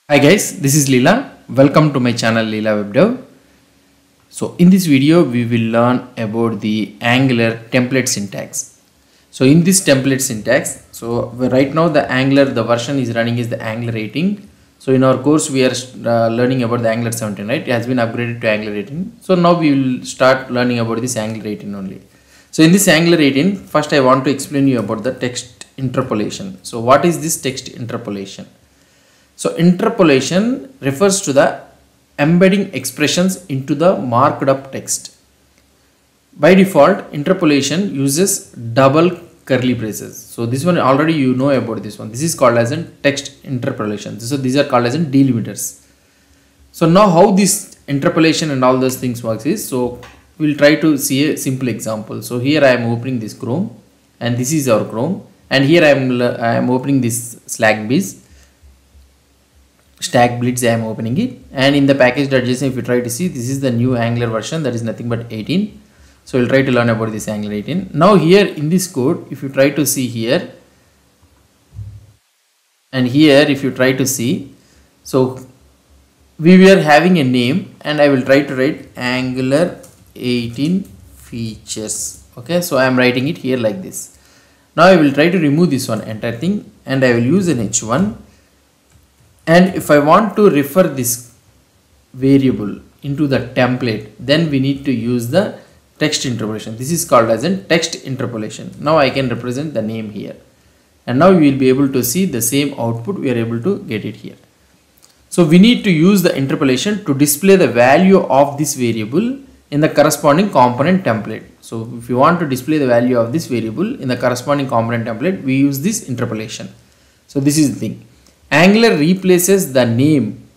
Hi guys, this is Leela. Welcome to my channel Leela WebDev. So in this video we will learn about the Angular template syntax. So in this template syntax, right now the Angular, the version is running is the Angular 18. So in our course we are learning about the Angular 17, right? It has been upgraded to Angular 18. So now we will start learning about this Angular 18 only. So in this Angular 18, first I want to explain you about the text interpolation. So what is this text interpolation? So interpolation refers to the embedding expressions into the marked up text. By default, interpolation uses double curly braces. So this one already you know about this one. This is called as a text interpolation. So these are called as delimiters. So now how this interpolation and all those things works is, so we'll try to see a simple example. So here I am opening this Chrome and this is our Chrome, and here I am opening this Stack Blitz. I am opening it, and in the package.json if you try to see, this is the new Angular version, that is nothing but 18. So we'll try to learn about this Angular 18. Now here in this code, if you try to see here and here, if you try to see, so we were having a name and I will try to write Angular 18 features. Okay, so I am writing it here like this. Now I will try to remove this one entire thing and I will use an h1. And if I want to refer this variable into the template, then we need to use the text interpolation. This is called as a text interpolation. Now I can represent the name here. And now you will be able to see the same output. We are able to get it here. So we need to use the interpolation to display the value of this variable in the corresponding component template. So if you want to display the value of this variable in the corresponding component template, we use this interpolation. So this is the thing. Angular replaces the name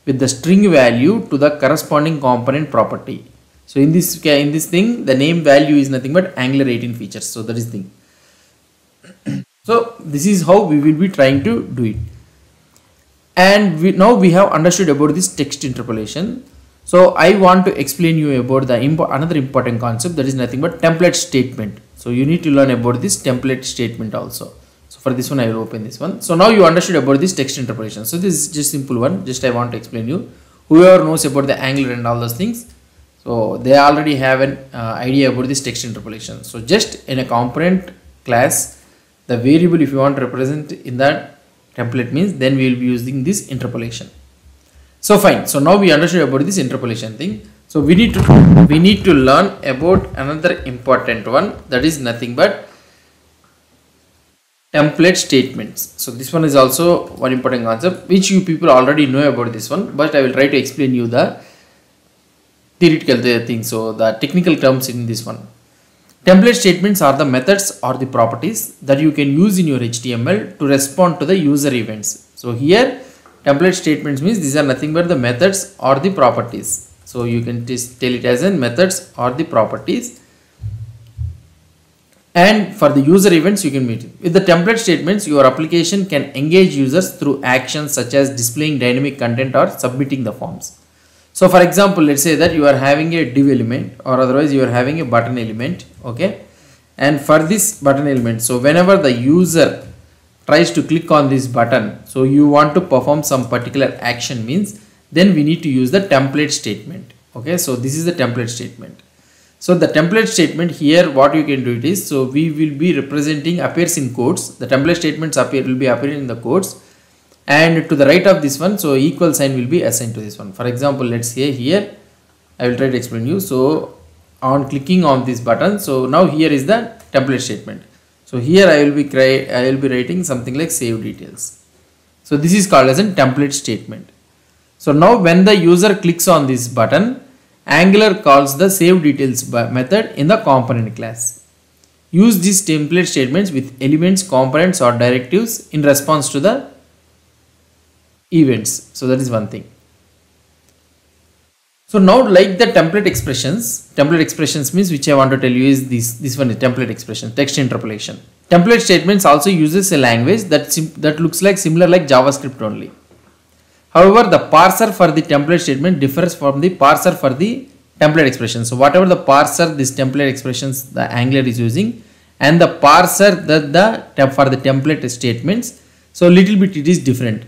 with the string value to the corresponding component property. So in this thing, the name value is nothing but Angular 18 features. So that is the thing. So this is how we will be trying to do it. And now we have understood about this text interpolation. So I want to explain you about the another important concept, that is nothing but template statement. So you need to learn about this template statement also. So for this one I will open this one. So now you understood about this text interpolation. So this is just simple one. Just I want to explain you. Whoever knows about the Angular and all those things, so they already have an idea about this text interpolation. So just in a component class, the variable if you want to represent in that template means, then we will be using this interpolation. So fine. So now we understood about this interpolation thing. So we need to learn about another important one, that is nothing but template statements. So this one is also one important concept which you people already know about this one, but I will try to explain you the theoretical thing. So the technical terms in this one. Template statements are the methods or the properties that you can use in your HTML to respond to the user events. So here template statements means these are nothing but the methods or the properties. So you can just tell it as in methods or the properties. And for the user events you can meet it. With the template statements, your application can engage users through actions such as displaying dynamic content or submitting the forms. So for example, let's say that you are having a div element, or otherwise you are having a button element. Okay, and for this button element, so whenever the user tries to click on this button, so you want to perform some particular action means, then we need to use the template statement. Okay, so this is the template statement. So the template statement here, what you can do it is, so we will be representing appears in quotes. The template statements will be appearing in the quotes, and to the right of this one, so equal sign will be assigned to this one. For example, let's say here I will try to explain you. So on clicking on this button, so now here is the template statement. So here I will be writing something like save details. So this is called as a template statement. So now when the user clicks on this button, Angular calls the save details method in the component class. Use these template statements with elements, components or directives in response to the events. So that is one thing. So now like the template expressions means, which I want to tell you is this one is template expression, text interpolation. Template statements also uses a language that looks like similar like JavaScript only. However, the parser for the template statement differs from the parser for the template expression. So whatever the parser this template expressions the Angular is using, and the parser for the template statements, so little bit it is different.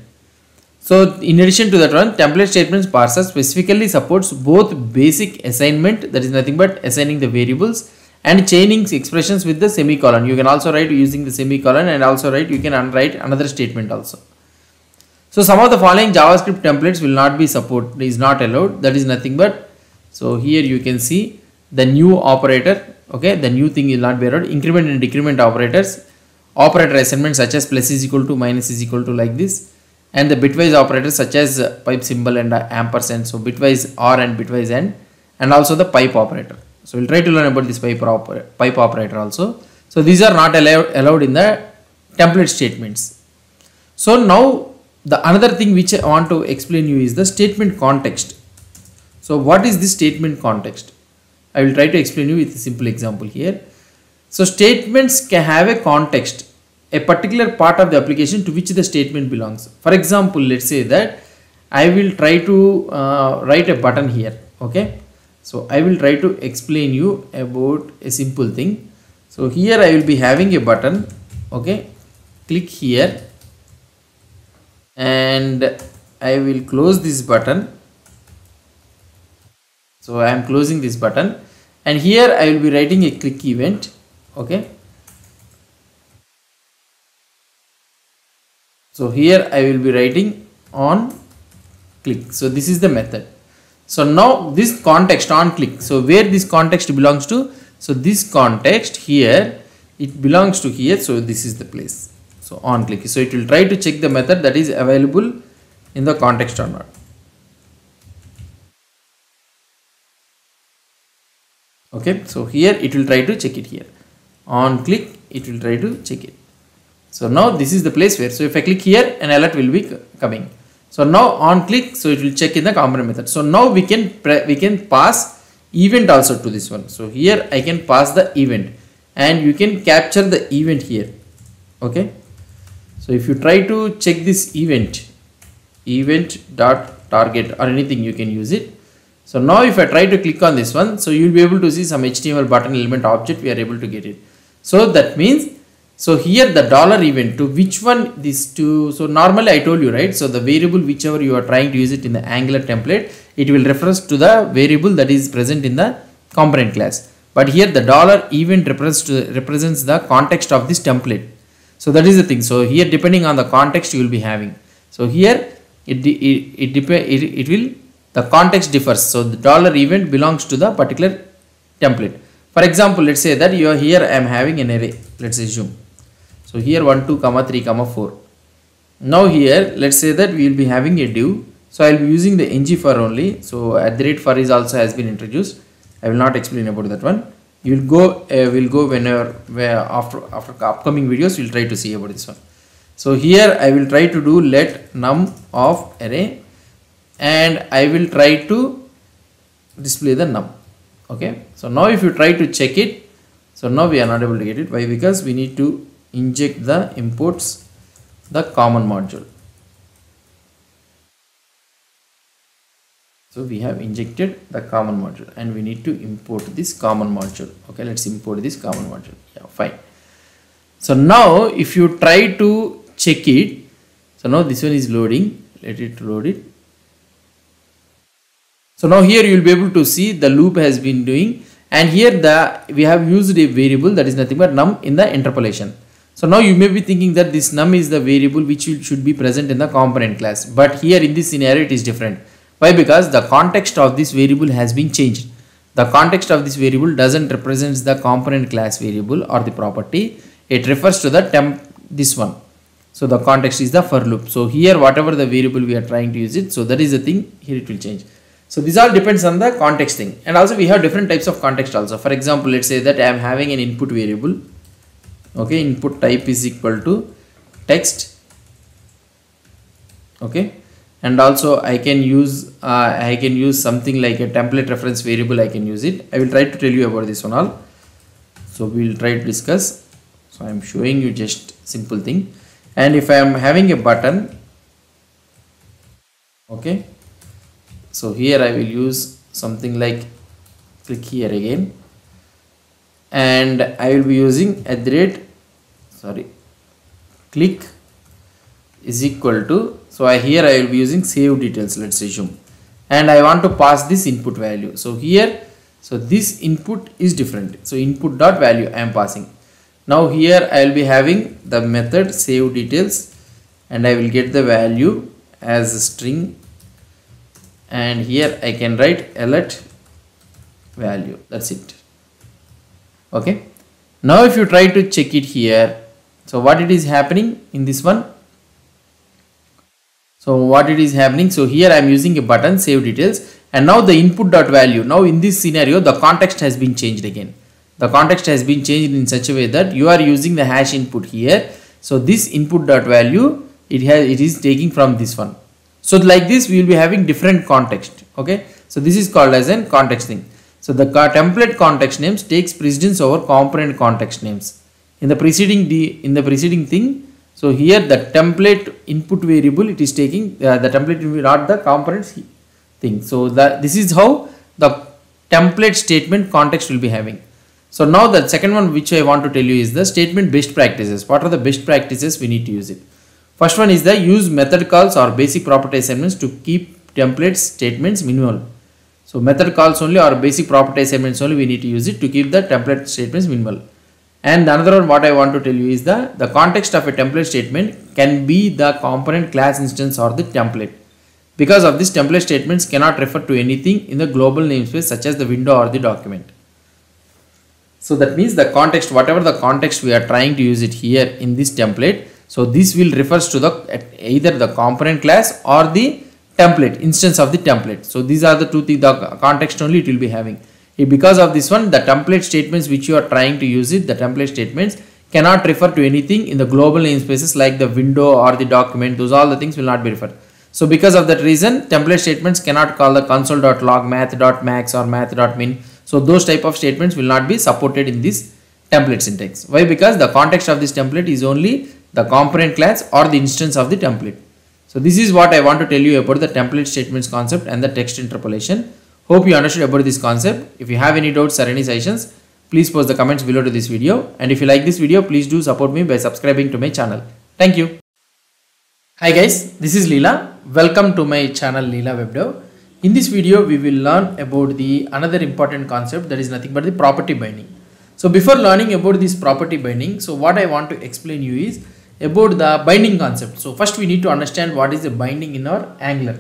So in addition to that one, template statements parser specifically supports both basic assignment, that is nothing but assigning the variables, and chaining expressions with the semicolon. You can also write using the semicolon, and also write, you can unwrite another statement also. So some of the following JavaScript templates will not be supported, is not allowed, that is nothing but, so here you can see the new operator, okay, the new thing will not be allowed, increment and decrement operators, operator assignments such as plus is equal to, minus is equal to, like this, and the bitwise operators such as pipe symbol and ampersand, so bitwise or and bitwise and also the pipe operator. So we'll try to learn about this pipe operator also. So these are not allowed in the template statements. So now the another thing which I want to explain you is the statement context. So what is this statement context? I will try to explain you with a simple example here. So statements can have a context, a particular part of the application to which the statement belongs. For example, let's say that I will try to write a button here, okay. So I will try to explain you about a simple thing. So here I will be having a button, okay, click here, and I will close this button. So I am closing this button, and here I will be writing a click event, okay. So here I will be writing on click. So this is the method. So now this context on click. So where this context belongs to? So this context here, it belongs to here. So this is the place. So on click. So it will try to check the method that is available in the context or not. Okay. So here it will try to check it here. On click, it will try to check it. So now this is the place where, so if I click here, an alert will be coming. So now on click, so it will check in the component method. So now we can pass event also to this one. So here I can pass the event, and you can capture the event here, okay. So if you try to check this event dot target or anything, you can use it. So now if I try to click on this one, so you will be able to see some HTML button element object, we are able to get it. So that means, so here the dollar event to which one these two, so normally I told you, right, so the variable whichever you are trying to use it in the Angular template, it will refers to the variable that is present in the component class, but here the dollar event represents the context of this template. So that is the thing. So here depending on the context you will be having, so here it will, the context differs. So the dollar event belongs to the particular template. For example, let's say that you are here, I am having an array, let's assume. So here 1, 2, 3, 4. Now here, let's say that we will be having a div. So I will be using the ng for only. So @for is also has been introduced. I will not explain about that one. You will go, we'll go whenever, after upcoming videos, we'll try to see about this one. So here I will try to do let num of array, and I will try to display the num. Okay. So now if you try to check it, so now we are not able to get it. Why? Because we need to inject the imports, the common module. So we have injected the common module, and we need to import this common module. Okay, let's import this common module. Yeah, fine. So now if you try to check it, so now this one is loading. Let it load it. So now here you will be able to see the loop has been doing, and here we have used a variable that is nothing but num in the interpolation. So now you may be thinking that this num is the variable which should be present in the component class, but here in this scenario it is different. Why? Because the context of this variable has been changed. The context of this variable doesn't represent the component class variable or the property. It refers to the this one. So the context is the for loop. So here whatever the variable we are trying to use it, so that is the thing, here it will change. So this all depends on the context thing. And also we have different types of context also. For example, let's say that I am having an input variable. Okay, input type is equal to text. Okay, and also I can use something like a template reference variable. I can use it. I will try to tell you about this one all. So we will try to discuss. So I am showing you just simple thing. And if I am having a button, okay, so here I will use something like click here again, and I will be using click is equal to So here I will be using save details, let's assume, and I want to pass this input value. So here, so this input is different, so input dot value I am passing. Now here I will be having the method save details, and I will get the value as a string, and here I can write alert value. That's it. Okay, now if you try to check it here, so what it is happening in this one, so what it is happening, so here I am using a button save details, and now the input dot value, now in this scenario the context has been changed again. The context has been changed in such a way that you are using the hash input here. So this input dot value, it is taking from this one. So like this we will be having different context. Okay, so this is called as a context thing. So the template context names takes precedence over component context names in the preceding thing. So here the template input variable, it is taking the template will be not the components thing. So this is how the template statement context will be having. So now the second one which I want to tell you is the statement best practices. What are the best practices we need to use it? First one is the use method calls or basic property assignments to keep template statements minimal. So method calls only or basic property assignments only we need to use it to keep the template statements minimal. And the another one what I want to tell you is the context of a template statement can be the component class instance or the template. Because of this, template statements cannot refer to anything in the global namespace such as the window or the document. So that means the context, whatever the context we are trying to use it here in this template, so this will refers to the either the component class or the template instance of the template. So these are the two things, the context only it will be having. Because of this one, the template statements which you are trying to use it, the template statements cannot refer to anything in the global namespaces like the window or the document. Those all the things will not be referred. So because of that reason, template statements cannot call the console.log, math.max or math.min. So those type of statements will not be supported in this template syntax. Why? Because the context of this template is only the component class or the instance of the template. So this is what I want to tell you about the template statements concept and the text interpolation. Hope you understood about this concept. If you have any doubts or any suggestions, please post the comments below to this video. And if you like this video, please do support me by subscribing to my channel. Thank you. Hi guys, this is Leela. Welcome to my channel Leela WebDev. In this video, we will learn about the another important concept, that is nothing but the property binding. So before learning about this property binding, so what I want to explain you is about the binding concept. So first we need to understand what is the binding in our Angular.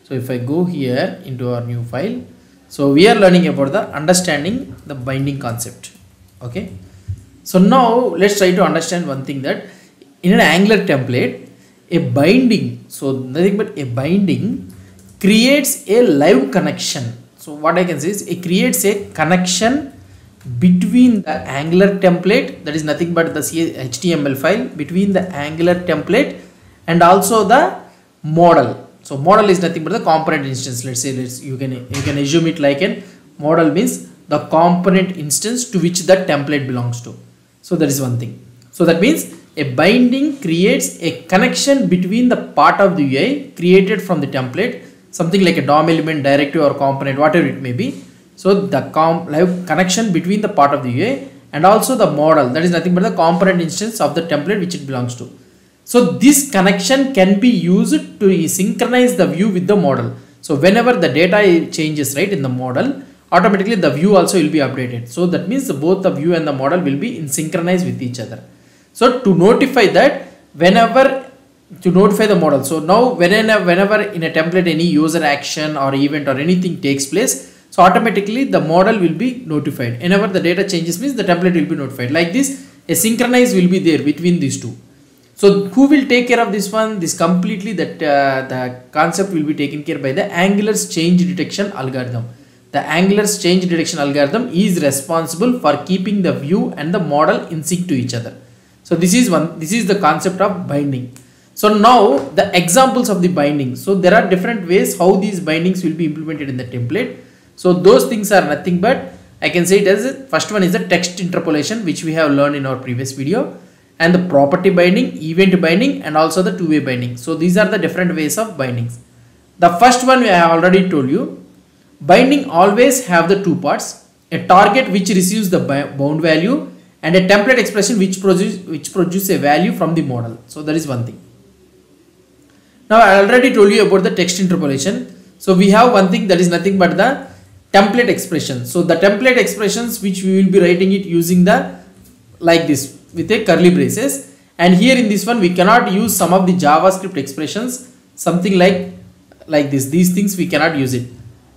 So if I go here into our new file, so we are learning about the understanding the binding concept. Okay. So now let's try to understand one thing, that in an Angular template, a binding, so nothing but a binding creates a live connection. So what I can say is it creates a connection between the Angular template, that is nothing but the HTML file, between the Angular template and also the model. So model is nothing but the component instance. Let's say you can assume it like a model means the component instance to which the template belongs to. So that is one thing. So that means a binding creates a connection between the part of the UI created from the template, something like a DOM element, directive or component, whatever it may be. So the live connection between the part of the UI and also the model, that is nothing but the component instance of the template which it belongs to. So this connection can be used to synchronize the view with the model. So whenever the data changes right in the model, automatically the view also will be updated. So that means both the view and the model will be in synchronized with each other. So to notify that, to notify the model. So now whenever in a template any user action or event or anything takes place, so automatically the model will be notified. Whenever the data changes means the template will be notified. Like this, a synchronize will be there between these two. So who will take care of this one? This completely the concept will be taken care by the Angular's change detection algorithm. The Angular's change detection algorithm is responsible for keeping the view and the model in sync to each other. So this is the concept of binding. So now the examples of the binding. So there are different ways how these bindings will be implemented in the template. So those things are nothing but, I can say it as first one is the text interpolation, which we have learned in our previous video, and the property binding, event binding, and also the two-way binding. So these are the different ways of bindings. The first one I have already told you, binding always have the two parts, a target which receives the bound value and a template expression which produce a value from the model. So that is one thing. Now I already told you about the text interpolation. So we have one thing that is nothing but the template expression. So the template expressions which we will be writing it using the like this with a curly braces, and here in this one we cannot use some of the JavaScript expressions, something like this. These things we cannot use it.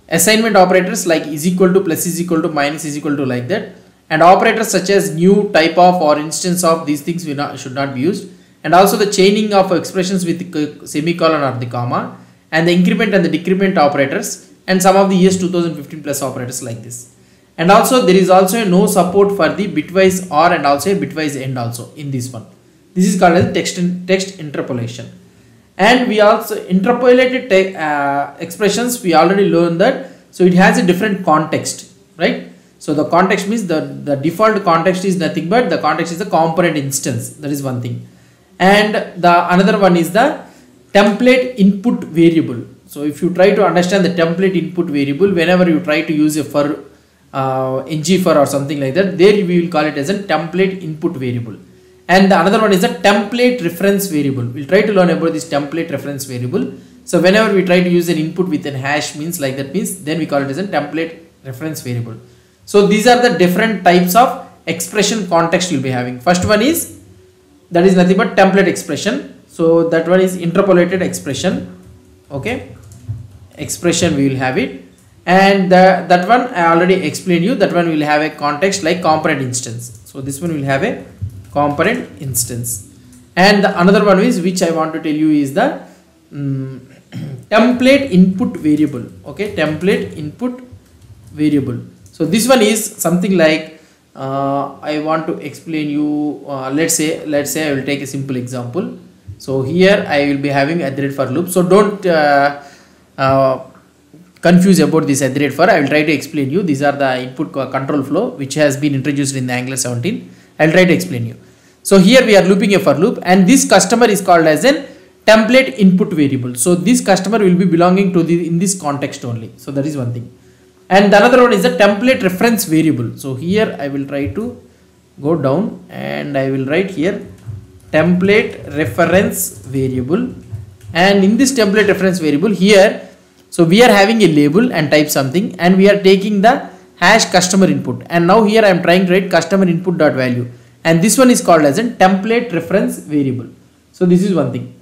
Assignment operators like is equal to, plus is equal to, minus is equal to, like that, and operators such as new, type of, or instance of, these things should not be used. And also the chaining of expressions with semicolon or the comma, and the increment and the decrement operators, and some of the ES 2015 plus operators like this. And also there is also no support for the bitwise OR and also a bitwise AND also in this one. This is called as text interpolation. And we also interpolated expressions, we already learned that. So it has a different context, right? So the context means the default context is nothing but the context is the component instance. That is one thing. And the another one is the template input variable. So if you try to understand the template input variable, whenever you try to use a for ng for or something like that, there we will call it as a template input variable. And the another one is the template reference variable. We'll try to learn about this template reference variable. So whenever we try to use an input with an hash means like that means, then we call it as a template reference variable. So these are the different types of expression context you'll be having. First one is, that is nothing but template expression. So that one is interpolated expression. Okay, expression we will have it. And that one I already explained you. That one will have a context like component instance. So this one will have a component instance. And the another one is, which I want to tell you, is the template input variable. Okay, template input variable. So this one is something like I want to explain you. Let's say I will take a simple example. So here I will be having @ for loop. So don't confuse about this @ for. I will try to explain you. These are the input control flow which has been introduced in the Angular 17. I will try to explain you. So here we are looping a for loop, and this customer is called as a template input variable. So this customer will be belonging to in this context only. So that is one thing. And the another one is the template reference variable. So here I will try to go down and I will write here template reference variable. And in this template reference variable here, so we are having a label and type something, and we are taking the hash customer input, and now here I am trying to write customer input dot value, and this one is called as a template reference variable. So this is one thing.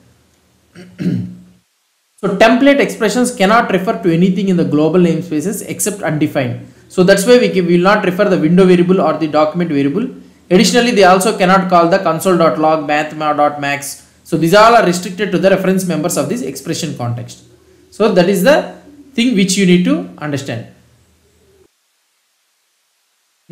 So template expressions cannot refer to anything in the global namespaces except undefined. So that's why we will not refer the window variable or the document variable. Additionally, they also cannot call the console.log, math.max. So these all are restricted to the reference members of this expression context. So that is the thing which you need to understand.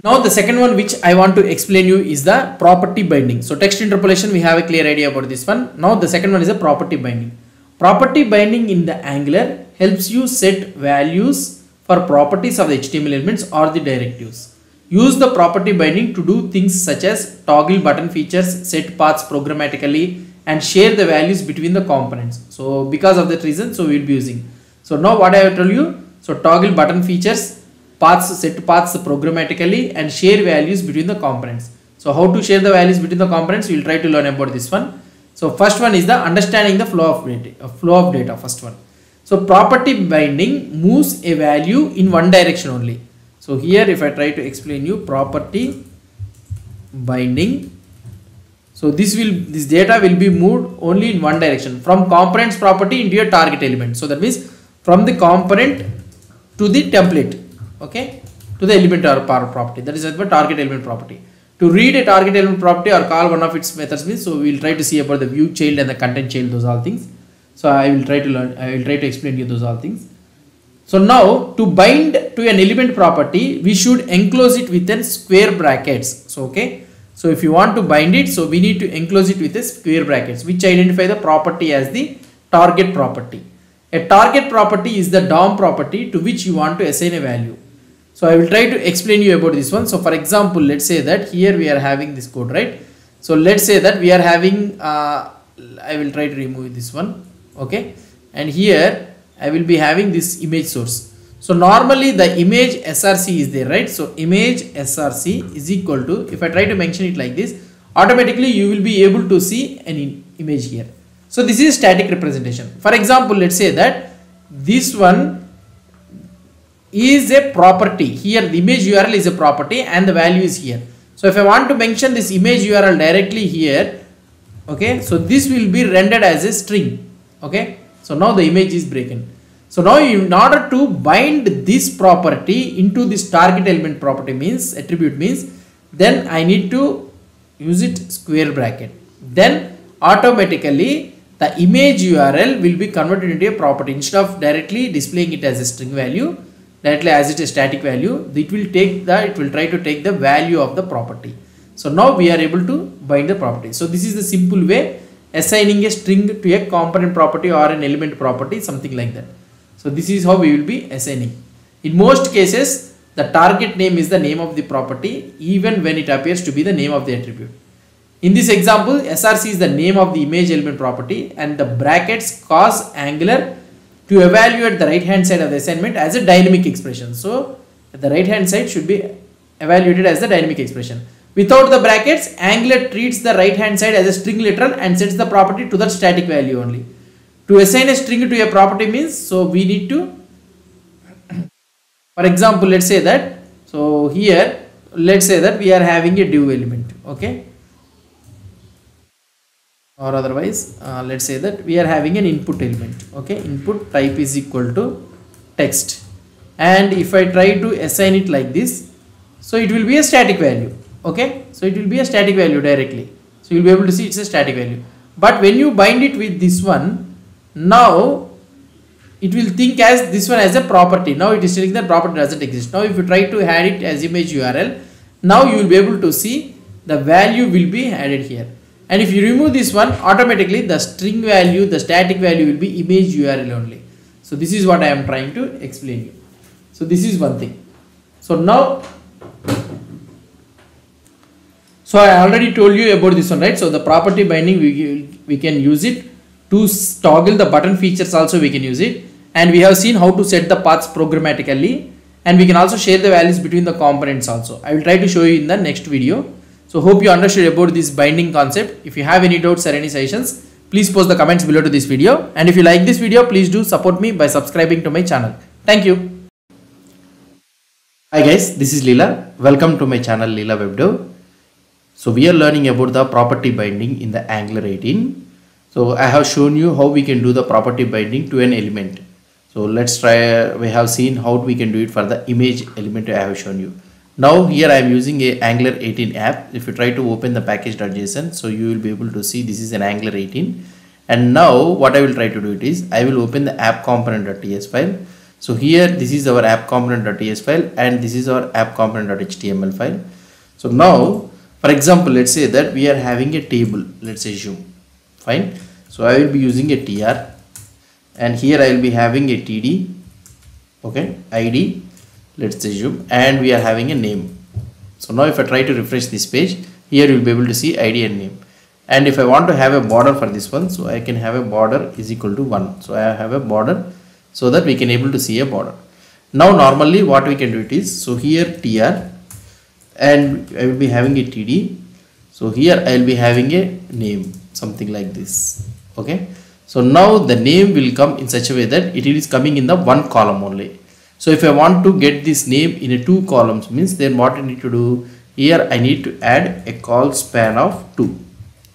Now the second one which I want to explain you is the property binding. So text interpolation, we have a clear idea about this one. Now the second one is a property binding. Property binding in the Angular helps you set values for properties of the HTML elements or the directives. Use the property binding to do things such as toggle button features, set paths programmatically, and share the values between the components. So because of that reason, so we will be using. So now what I have told you, so toggle button features, paths, set paths programmatically, and share values between the components. So how to share the values between the components, we will try to learn about this one. So first one is the understanding the flow of data, first one. So property binding moves a value in one direction only. So here if I try to explain you property binding, so this data will be moved only in one direction, from components property into a target element. So that means from the component to the template, okay, to the element or property. That is the target element property. To read a target element property or call one of its methods means, so we will try to see about the view child and the content child, those all things. So I will try to explain you those all things. So now to bind to an element property, we should enclose it within square brackets. So okay. So if you want to bind it, so we need to enclose it with a square brackets which identify the property as the target property. A target property is the DOM property to which you want to assign a value. So I will try to explain you about this one. So for example, let's say that here we are having this code, right? So let's say that we are having, I will try to remove this one, okay? And here I will be having this image source. So normally the image src is there, right? So image src is equal to, if I try to mention it like this, automatically you will be able to see an image here. So this is static representation. For example, let's say that this one is a property. Here the image URL is a property and the value is here. So if I want to mention this image URL directly here, okay, so this will be rendered as a string. Okay, so now the image is broken. So now in order to bind this property into this target element property means attribute means, then I need to use it square bracket. Then automatically the image URL will be converted into a property. Instead of directly displaying it as a string value, directly as it is static value, it will try to take the value of the property. So now we are able to bind the property. So this is the simple way assigning a string to a component property or an element property, something like that. So this is how we will be assigning. In most cases, the target name is the name of the property even when it appears to be the name of the attribute. In this example, src is the name of the image element property and the brackets cause angular to evaluate the right hand side of the assignment as a dynamic expression. So the right hand side should be evaluated as the dynamic expression. Without the brackets, Angular treats the right hand side as a string literal and sets the property to the static value only. To assign a string to a property means, so we need to, for example, let's say that, so here, let's say that we are having a div element, okay, or otherwise, let's say that we are having an input element, okay, input type is equal to text, and if I try to assign it like this, so it will be a static value. Okay, so it will be a static value directly. So you will be able to see it's a static value. But when you bind it with this one, now it will think as this one as a property. Now it is telling that property doesn't exist. Now if you try to add it as image URL, now you will be able to see the value will be added here. And if you remove this one, automatically the string value, the static value will be image URL only. So this is what I am trying to explain you. So this is one thing. So now, so I already told you about this one, right? So the property binding, we can use it to toggle the button features also, we can use it. And we have seen how to set the paths programmatically, and we can also share the values between the components also. I will try to show you in the next video. So hope you understood about this binding concept. If you have any doubts or any suggestions, please post the comments below to this video. And if you like this video, please do support me by subscribing to my channel. Thank you. Hi guys, this is Leela. Welcome to my channel Leela WebDev. So we are learning about the property binding in the Angular 18. So I have shown you how we can do the property binding to an element. So let's try, we have seen how we can do it for the image element I have shown you. Now here I am using a Angular 18 app. If you try to open the package.json, so you will be able to see this is an Angular 18. And now what I will try to do it is, I will open the app component.ts file. So here this is our app component.ts file and this is our app component.html file. So now, for example, let's say that we are having a table, let's assume, fine. So I will be using a tr and here I will be having a td, okay, id, let's assume, and we are having a name. So now if I try to refresh this page, here you will be able to see id and name. And if I want to have a border for this one, so I can have a border is equal to 1. So I have a border so that we can able to see a border. Now normally what we can do it is, so here tr, and I will be having a td, so here I will be having a name, something like this, okay. So now the name will come in such a way that it is coming in the one column only. So if I want to get this name in a 2 columns, means then what I need to do, here I need to add a call span of 2,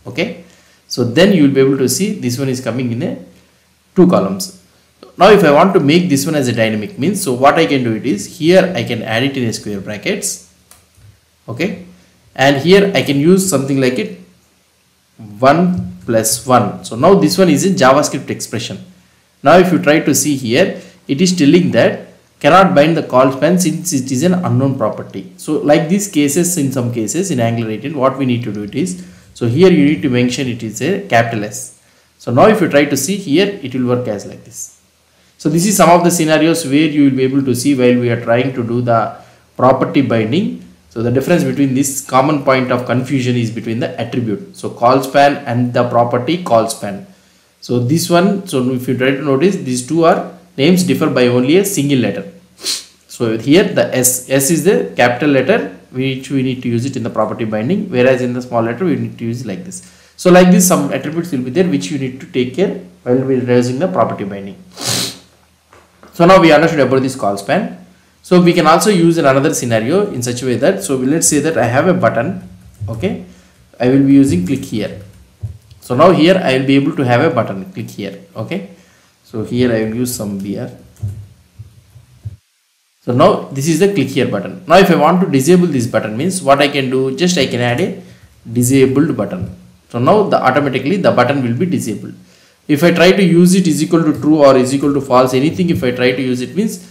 okay. So then you will be able to see this one is coming in a 2 columns. Now if I want to make this one as a dynamic means, so what I can do it is, here I can add it in a square brackets, okay, and here I can use something like it 1 plus 1. So now this one is a JavaScript expression. Now if you try to see here, it is telling that cannot bind the call span since it is an unknown property. So like these cases, in some cases in Angular 18, what we need to do it is, so here you need to mention it is a capital S. So now if you try to see here, it will work as like this. So this is some of the scenarios where you will be able to see while we are trying to do the property binding. So the difference between this common point of confusion is between the attribute. So call span and the property call span. So this one, so if you try to notice, these two are names differ by only a single letter. So here the S is the capital letter which we need to use it in the property binding, whereas in the small letter we need to use it like this. So like this, some attributes will be there which you need to take care while we are using the property binding. So now we understood about this call span. So we can also use in another scenario in such a way that, so let's say that I have a button, okay, I will be using click here. So now here I will be able to have a button, click here, okay. So here I will use some BR. So now this is the click here button. Now if I want to disable this button, means what I can do, just I can add a disabled button. So now automatically the button will be disabled. If I try to use it is equal to true or is equal to false, anything if I try to use it means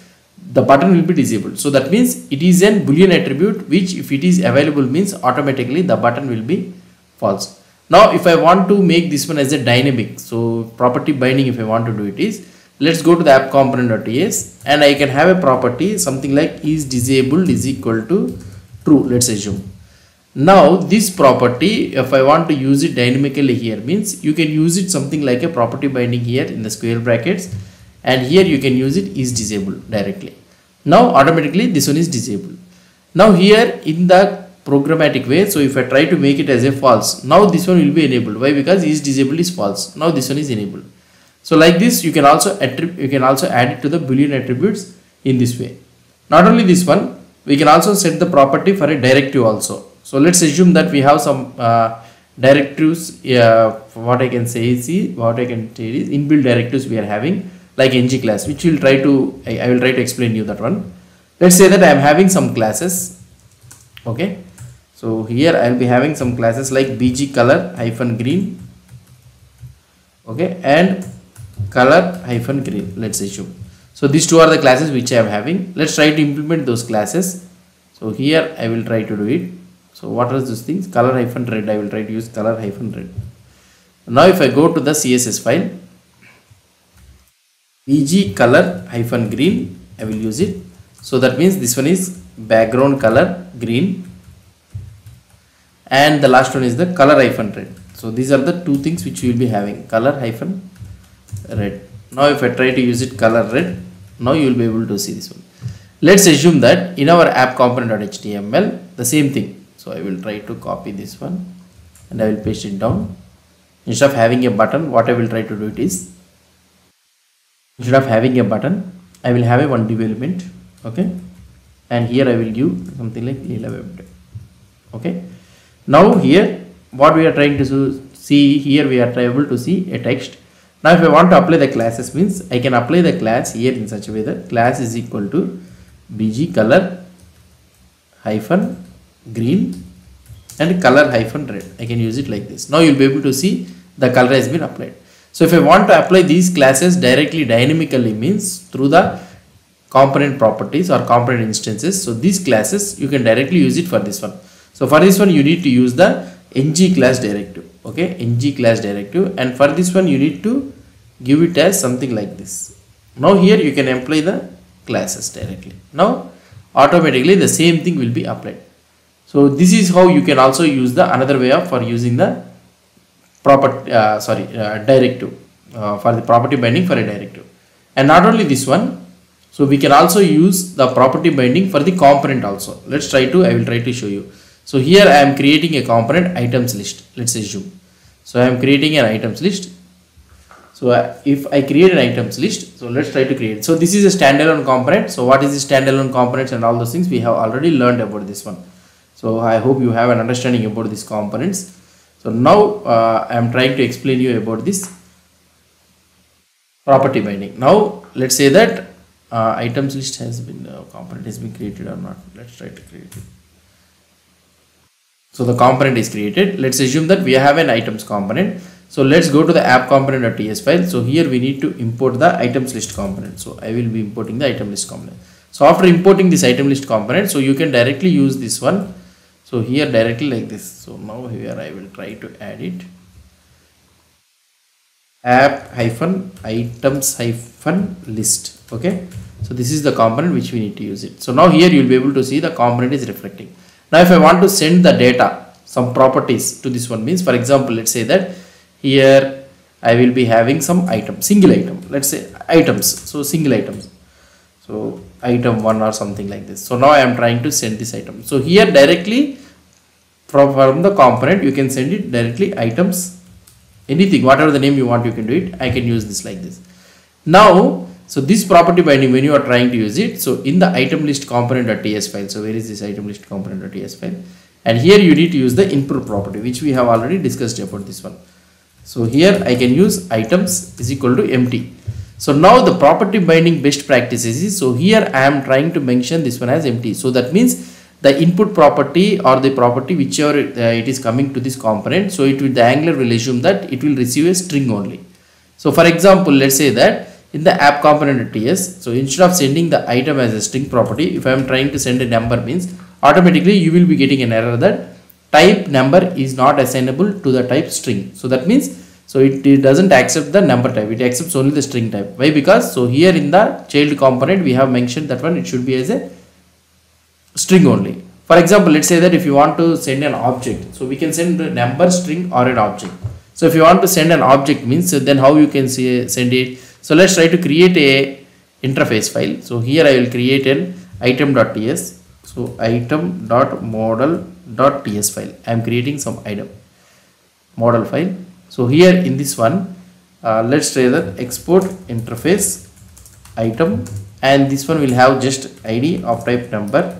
the button will be disabled. So that means it is an boolean attribute which if it is available means automatically the button will be false. Now if I want to make this one as a dynamic, so property binding if I want to do it is, let's go to the app component.ts and I can have a property something like is disabled is equal to true, let's assume. Now this property if I want to use it dynamically here means you can use it something like a property binding here in the square brackets, and here you can use it is disabled directly. Now automatically this one is disabled. Now here in the programmatic way, so if I try to make it as a false, now this one will be enabled. Why? Because is disabled is false. Now this one is enabled. So like this you can also add it to the boolean attributes in this way. Not only this one, we can also set the property for a directive also. So let's assume that we have some directives. What I can say is, inbuilt directives we are having like ng class, which will try to I will try to explain you that one. Let's say that I am having some classes, okay. So here I will be having some classes like bg color hyphen green, okay, and color hyphen green, let's assume. So these two are the classes which I am having. Let's try to implement those classes. So here I will try to do it. So what are those things? Color hyphen red, I will try to use color hyphen red. Now if I go to the CSS file, bg color hyphen green, I will use it. So that means this one is background color green and the last one is the color hyphen red. So these are the two things which we will be having, color hyphen red. Now if I try to use it color red, now you will be able to see this one. Let's assume that in our app component.html the same thing. So I will try to copy this one and I will paste it down. Instead of having a button, what I will try to do it is, instead of having a button, I will have a one div element, okay, and here I will give something like leelawebdev, okay. Now here what we are trying to see, here we are able to see a text. Now if I want to apply the classes means I can apply the class here in such a way that class is equal to bg color hyphen green and color hyphen red. I can use it like this. Now you will be able to see the color has been applied. So if I want to apply these classes directly dynamically means through the component properties or component instances. So these classes you can directly use it for this one. So for this one you need to use the ng class directive, okay, ng class directive, and for this one you need to give it as something like this. Now here you can apply the classes directly. Now automatically the same thing will be applied. So this is how you can also use the another way of for using the directive for the property binding for a directive. And not only this one, so we can also use the property binding for the component also. Let's try to, I will try to show you. So here I am creating a component items list, let's assume. So I am creating an items list. So if I create an items list, so let's try to create. So this is a standalone component. So what is the standalone components and all those things we have already learned about this one. So I hope you have an understanding about these components. So now I am trying to explain you about this property binding. Now let's say that items list has been component has been created or not. Let's try to create it. So the component is created. Let's assume that we have an items component. So let's go to the app component.ts file. So here we need to import the items list component. So I will be importing the item list component. So after importing this item list component, so you can directly use this one. So here directly like this. So now here I will try to add it. App hyphen items hyphen list. Okay. So this is the component which we need to use it. So now here you will be able to see the component is reflecting. Now if I want to send the data, some properties to this one means, for example, let's say that here I will be having some item, single item, let's say items. So single items. So item 1 or something like this. So now I am trying to send this item. So here directly from the component you can send it directly items anything, whatever the name you want, you can do it. I can use this like this. Now, so this property binding, when you are trying to use it, so in the item list component.ts file, so where is this item list component.ts file? And here you need to use the input property, which we have already discussed about this one. So here I can use items is equal to empty. So now the property binding best practices is, so here I am trying to mention this one as empty. So that means the input property or the property whichever it is coming to this component, so it will, the Angular will assume that it will receive a string only. So for example, let's say that in the app component.ts, so instead of sending the item as a string property, if I am trying to send a number means, automatically you will be getting an error that type number is not assignable to the type string. So that means, so it doesn't accept the number type, it accepts only the string type. Why? Because so here in the child component we have mentioned that one it should be as a string only. For example, let's say that if you want to send an object, so we can send a number, string or an object. So if you want to send an object means, so then how you can send it? So let's try to create a interface file. So here I will create an item.ts. So item.model.ts file. I am creating some item model file. So here in this one, let's try that export interface item, and this one will have just ID of type number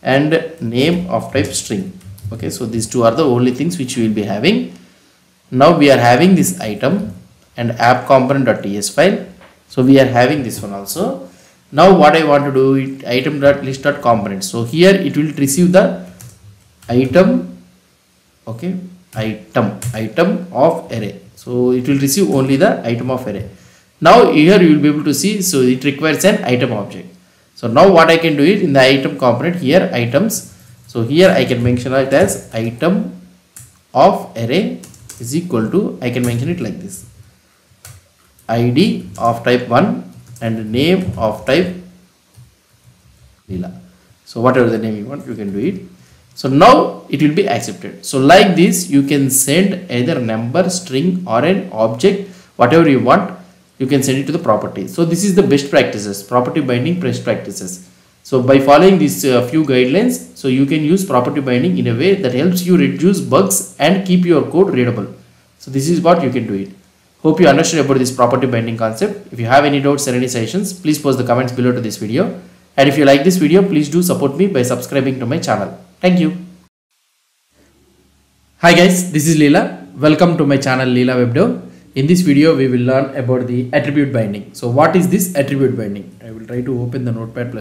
and name of type string. Okay, so these two are the only things which we will be having. Now we are having this item and app component.ts file. So we are having this one also. Now what I want to do is item.list.component. So here it will receive the item, okay, item of array. So it will receive only the item of array. Now here you will be able to see, so it requires an item object. So now what I can do is in the item component here items. So here I can mention it as item of array is equal to, I can mention it like this, ID of type 1 and name of type Leela. So whatever the name you want, you can do it. So now it will be accepted. So like this you can send either number, string or an object, whatever you want, you can send it to the property. So this is the best practices, property binding best practices. So by following these few guidelines, so you can use property binding in a way that helps you reduce bugs and keep your code readable. So this is what you can do it. Hope you understood about this property binding concept. If you have any doubts or any suggestions, please post the comments below to this video. And if you like this video, please do support me by subscribing to my channel. Thank you. Hi guys, this is Leela. Welcome to my channel Leela WebDev. In this video, we will learn about the attribute binding. So what is this attribute binding? I will try to open the Notepad++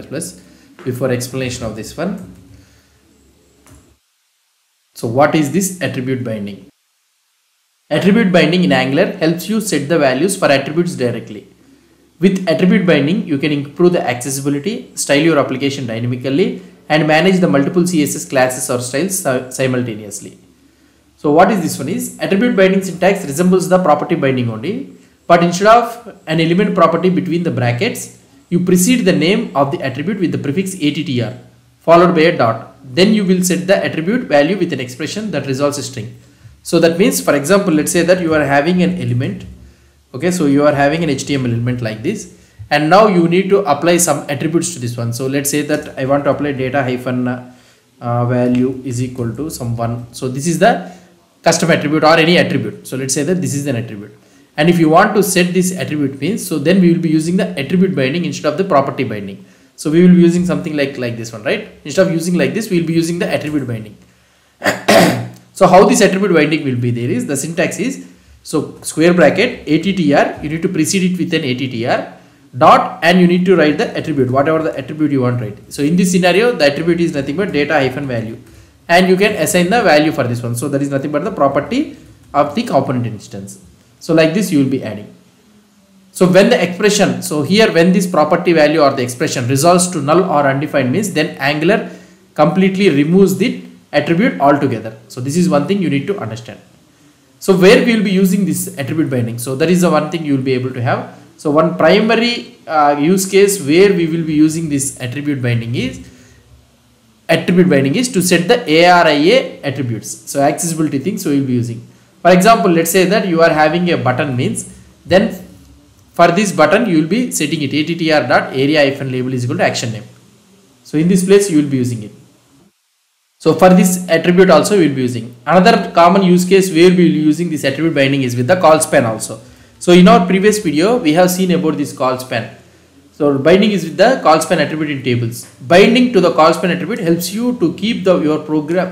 before explanation of this one. So what is this attribute binding? Attribute binding in Angular helps you set the values for attributes directly. With attribute binding, you can improve the accessibility, style your application dynamically, and manage the multiple CSS classes or styles simultaneously. So what is this one is? Attribute binding syntax resembles the property binding only, but instead of an element property between the brackets, you precede the name of the attribute with the prefix attr followed by a dot. Then you will set the attribute value with an expression that resolves a string. So that means, for example, let's say that you are having an element. Okay, so you are having an HTML element like this, and now you need to apply some attributes to this one. So let's say that I want to apply data hyphen value is equal to some one. So this is the custom attribute or any attribute. So let's say that this is an attribute. And if you want to set this attribute means, so then we will be using the attribute binding instead of the property binding. So we will be using something like this one, right? Instead of using like this, we will be using the attribute binding. So how this attribute binding will be there is, the syntax is, so square bracket attr, you need to precede it with an attr dot, and you need to write the attribute, whatever the attribute you want to write. So in this scenario, the attribute is nothing but data hyphen value, and you can assign the value for this one. So that is nothing but the property of the component instance. So like this you will be adding. So when the expression, so here when this property value or the expression resolves to null or undefined means, then Angular completely removes the attribute altogether. So this is one thing you need to understand. So where we will be using this attribute binding, so that is the one thing you will be able to have. So one primary use case where we will be using this attribute binding is to set the ARIA attributes. So accessibility things, so you will be using. For example, let's say that you are having a button means, then for this button you will be setting it attr.area-label is equal to action name. So in this place you will be using it. So for this attribute also we will be using. Another common use case where we will be using this attribute binding is with the call span also. So in our previous video we have seen about this call span. So binding is with the call span attribute in tables. Binding to the call span attribute helps you to keep your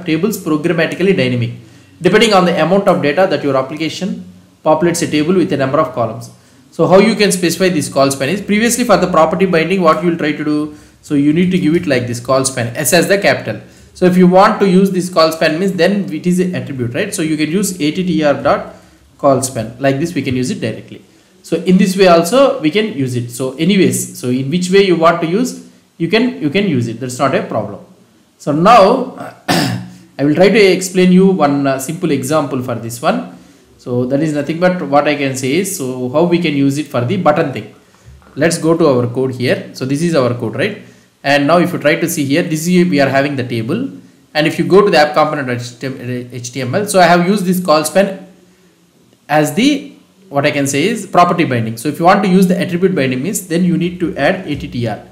tables programmatically dynamic, depending on the amount of data that your application populates a table with a number of columns. So how you can specify this call span is, previously for the property binding what you will try to do, so you need to give it like this call span, S as the capital. So if you want to use this call span means then it is an attribute, right? So you can use attr dot call span, like this we can use it directly. So in this way also we can use it. So anyways, so in which way you want to use, you can use it, that's not a problem. So now I will try to explain you one simple example for this one. So that is nothing but what I can say is, so how we can use it for the button thing. Let's go to our code here. So this is our code, right? And now if you try to see here, this is we are having the table, and if you go to the app component HTML, so I have used this call span as the, what I can say is, property binding. So if you want to use the attribute binding means, then you need to add attr.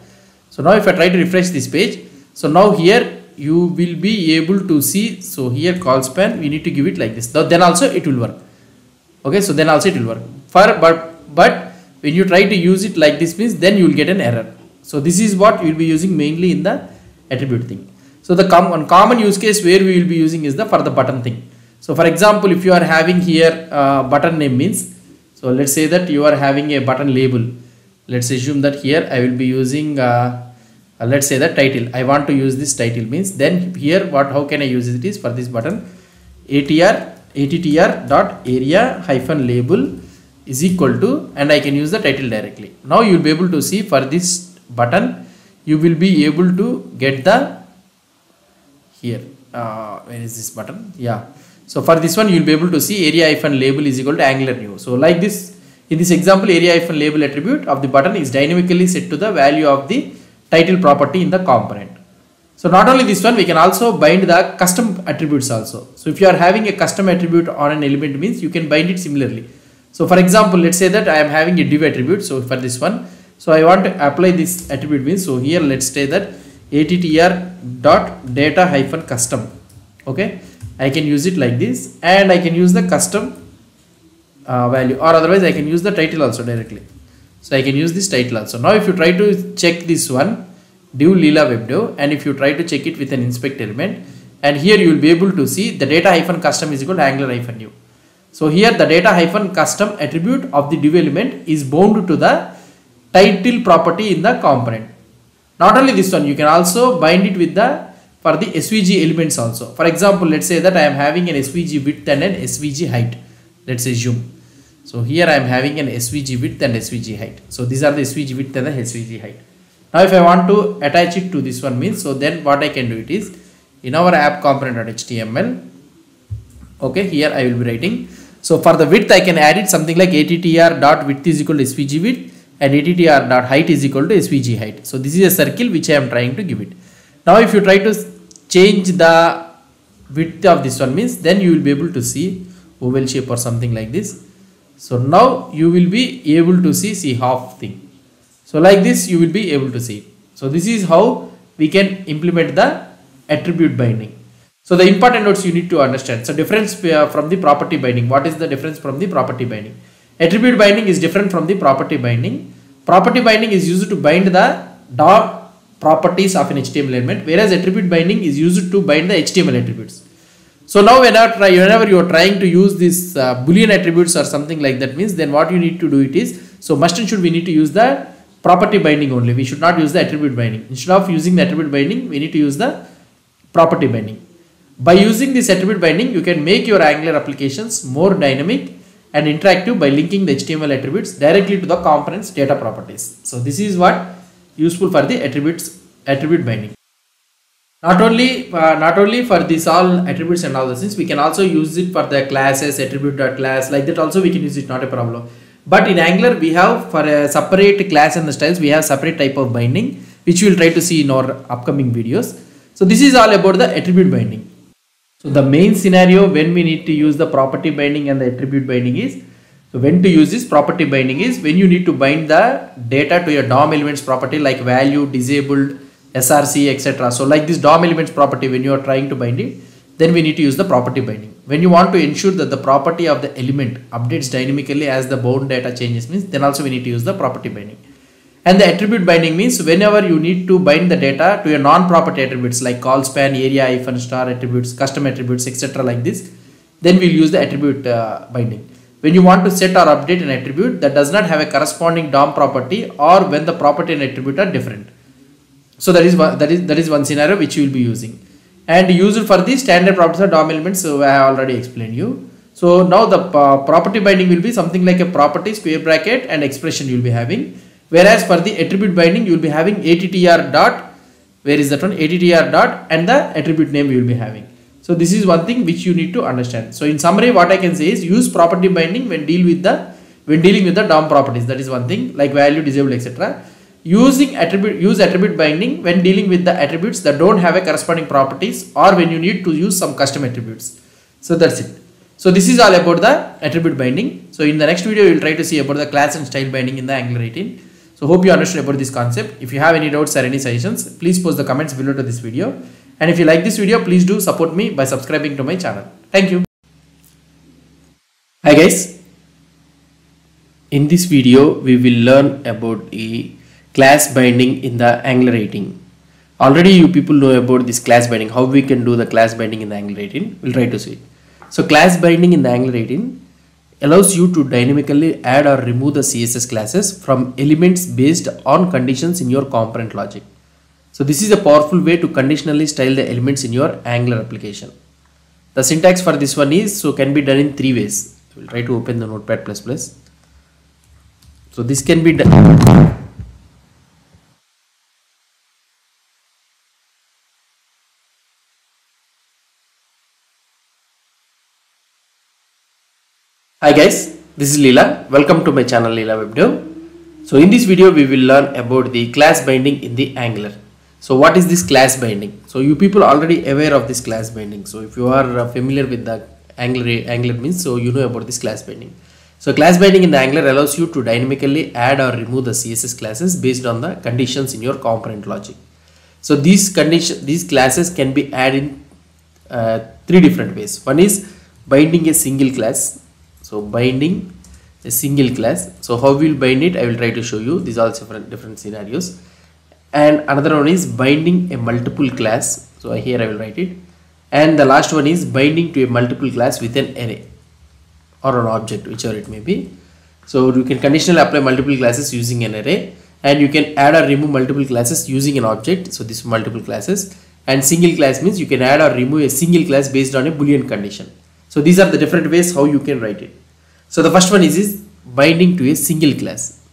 So now if I try to refresh this page, so now here you will be able to see, so here call span we need to give it like this, then also it will work. Okay, so then also it will work. But when you try to use it like this means, then you will get an error. So this is what you will be using mainly in the attribute thing. So the one common use case where we will be using is the for the button thing. So for example, if you are having here button name means, so let's say that you are having a button label. Let's assume that here I will be using let's say the title. I want to use this title means, then here how can I use it is for this button, attr dot area hyphen label is equal to, and I can use the title directly. Now you will be able to see for this button you will be able to get the here where is this button, yeah. So for this one you will be able to see area hyphen label is equal to angular new. So like this, in this example area hyphen label attribute of the button is dynamically set to the value of the title property in the component. So not only this one, we can also bind the custom attributes also. So if you are having a custom attribute on an element means, you can bind it similarly. So for example, let's say that I am having a div attribute. So for this one, so I want to apply this attribute means, so here let's say that attr dot data hyphen custom. Okay, I can use it like this, and I can use the custom value, or otherwise I can use the title also directly. So I can use this title also. Now if you try to check this one, div Leela webdev, and if you try to check it with an inspect element, and here you will be able to see the data hyphen custom is equal to angular hyphen new. So here the data hyphen custom attribute of the div element is bound to the title property in the component. Not only this one, you can also bind it with the for the SVG elements also. For example, let's say that I am having an SVG width and an SVG height. Let's assume. So here I am having an SVG width and SVG height. So these are the SVG width and the SVG height. Now if I want to attach it to this one means, so then what I can do it is, in our app component.html, okay, here I will be writing. So for the width I can add it something like attr dot width is equal to SVG width and attr dot height is equal to SVG height. So this is a circle which I am trying to give it. Now if you try to change the width of this one means, then you will be able to see oval shape or something like this. So now you will be able to see half thing. So like this you will be able to see. So this is how we can implement the attribute binding. So the important notes you need to understand. So difference from the property binding. What is the difference from the property binding? Attribute binding is different from the property binding. Property binding is used to bind the dot properties of an HTML element, whereas attribute binding is used to bind the HTML attributes. So now whenever you are trying to use this boolean attributes or something like that means, then what you need to do it is, so must and should we need to use the property binding only. We should not use the attribute binding. Instead of using the attribute binding, we need to use the property binding. By using this attribute binding, you can make your Angular applications more dynamic and interactive by linking the HTML attributes directly to the components data properties. So this is what useful for the attribute binding. Not only for this all attributes and all the things, we can also use it for the classes, attribute.class, like that also we can use it, not a problem. But in Angular we have for a separate class and the styles, we have separate type of binding, which we will try to see in our upcoming videos. So this is all about the attribute binding. So the main scenario when we need to use the property binding and the attribute binding is, so when to use this property binding is when you need to bind the data to your DOM elements property like value, disabled, src, etc. So like this DOM elements property, when you are trying to bind it, then we need to use the property binding. When you want to ensure that the property of the element updates dynamically as the bound data changes means, then also we need to use the property binding. And the attribute binding means whenever you need to bind the data to a non-property attributes like call span, area, hyphen, star attributes, custom attributes, etc. like this, then we'll use the attribute binding. When you want to set or update an attribute that does not have a corresponding DOM property, or when the property and attribute are different. So that is one scenario which you will be using. And used for the standard properties of DOM elements, so I have already explained you. So now the property binding will be something like a property, square bracket, and expression you will be having. Whereas for the attribute binding, you will be having attr dot, where is that one, attr dot, and the attribute name you will be having. So this is one thing which you need to understand. So in summary, what I can say is use property binding when dealing with the DOM properties. That is one thing, like value, disabled, etc. Use attribute binding when dealing with the attributes that don't have a corresponding properties, or when you need to use some custom attributes. So that's it. So this is all about the attribute binding. So in the next video, we will try to see about the class and style binding in the Angular 18. So hope you understood about this concept. If you have any doubts or any suggestions, please post the comments below to this video. And if you like this video, please do support me by subscribing to my channel. Thank you. Hi guys. In this video, we will learn about a class binding in the Angular 18. Already you people know about this class binding, how we can do the class binding in the Angular 18. We'll try to see it. So class binding in the Angular 18 allows you to dynamically add or remove the CSS classes from elements based on conditions in your component logic. So this is a powerful way to conditionally style the elements in your Angular application. The syntax for this one is, so can be done in three ways. We'll try to open the Notepad++. So this can be done. Hi guys, this is Leela. Welcome to my channel Leela WebDev. So in this video we will learn about the class binding in the Angular. So what is this class binding? So you people are already aware of this class binding. So if you are familiar with the Angular means, so you know about this class binding. So class binding in the Angular allows you to dynamically add or remove the CSS classes based on the conditions in your component logic. So these classes can be added in three different ways. One is binding a single class. So binding a single class. So how we will bind it, I will try to show you. These are all different scenarios. And another one is binding a multiple class. So here I will write it. And the last one is binding to a multiple class with an array or an object, whichever it may be. So you can conditionally apply multiple classes using an array, and you can add or remove multiple classes using an object. So this multiple classes. And single class means you can add or remove a single class based on a Boolean condition. So these are the different ways how you can write it. So the first one is binding to a single class.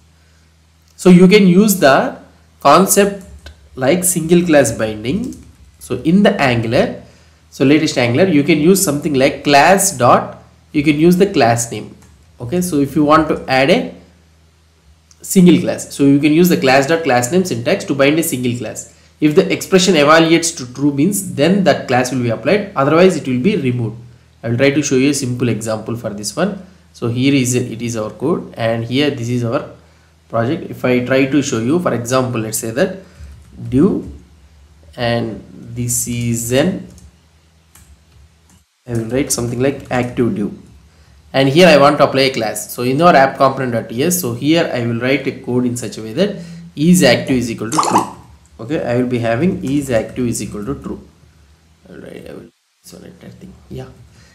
So you can use the concept like single class binding. So in the Angular, so latest Angular, you can use something like class dot, you can use the class name. Okay, so if you want to add a single class, so you can use the class dot class name syntax to bind a single class. If the expression evaluates to true means, then that class will be applied, otherwise it will be removed. I will try to show you a simple example for this one. So here it is our code, and here this is our project. If I try to show you, for example, let's say that div, and this is an, I will write something like active div, and here I want to apply a class. So in our app component.ts, so here I will write a code in such a way that is active is equal to true. Okay, I will be having is active is equal to true. Alright, I will select that thing. Yeah,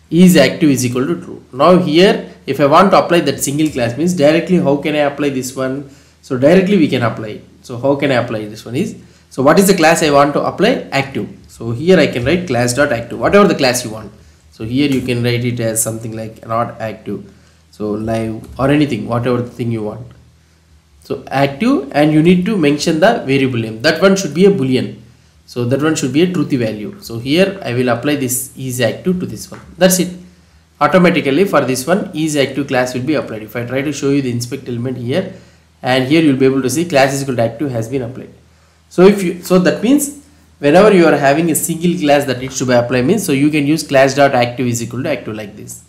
is active is equal to true. Now here, if I want to apply that single class means directly, how can I apply this one? So directly we can apply it. So how can I apply this one is, so what is the class I want to apply? Active. So here I can write class dot active, whatever the class you want. So here you can write it as something like not active, so live or anything, whatever thing you want. So active, and you need to mention the variable name. That one should be a Boolean. So that one should be a truthy value. So here I will apply this is active to this one. That's it. Automatically for this one is active class will be applied. If I try to show you the inspect element here, and here you will be able to see class is equal to active has been applied. So so that means whenever you are having a single class that needs to be applied means, so you can use class dot active is equal to active like this.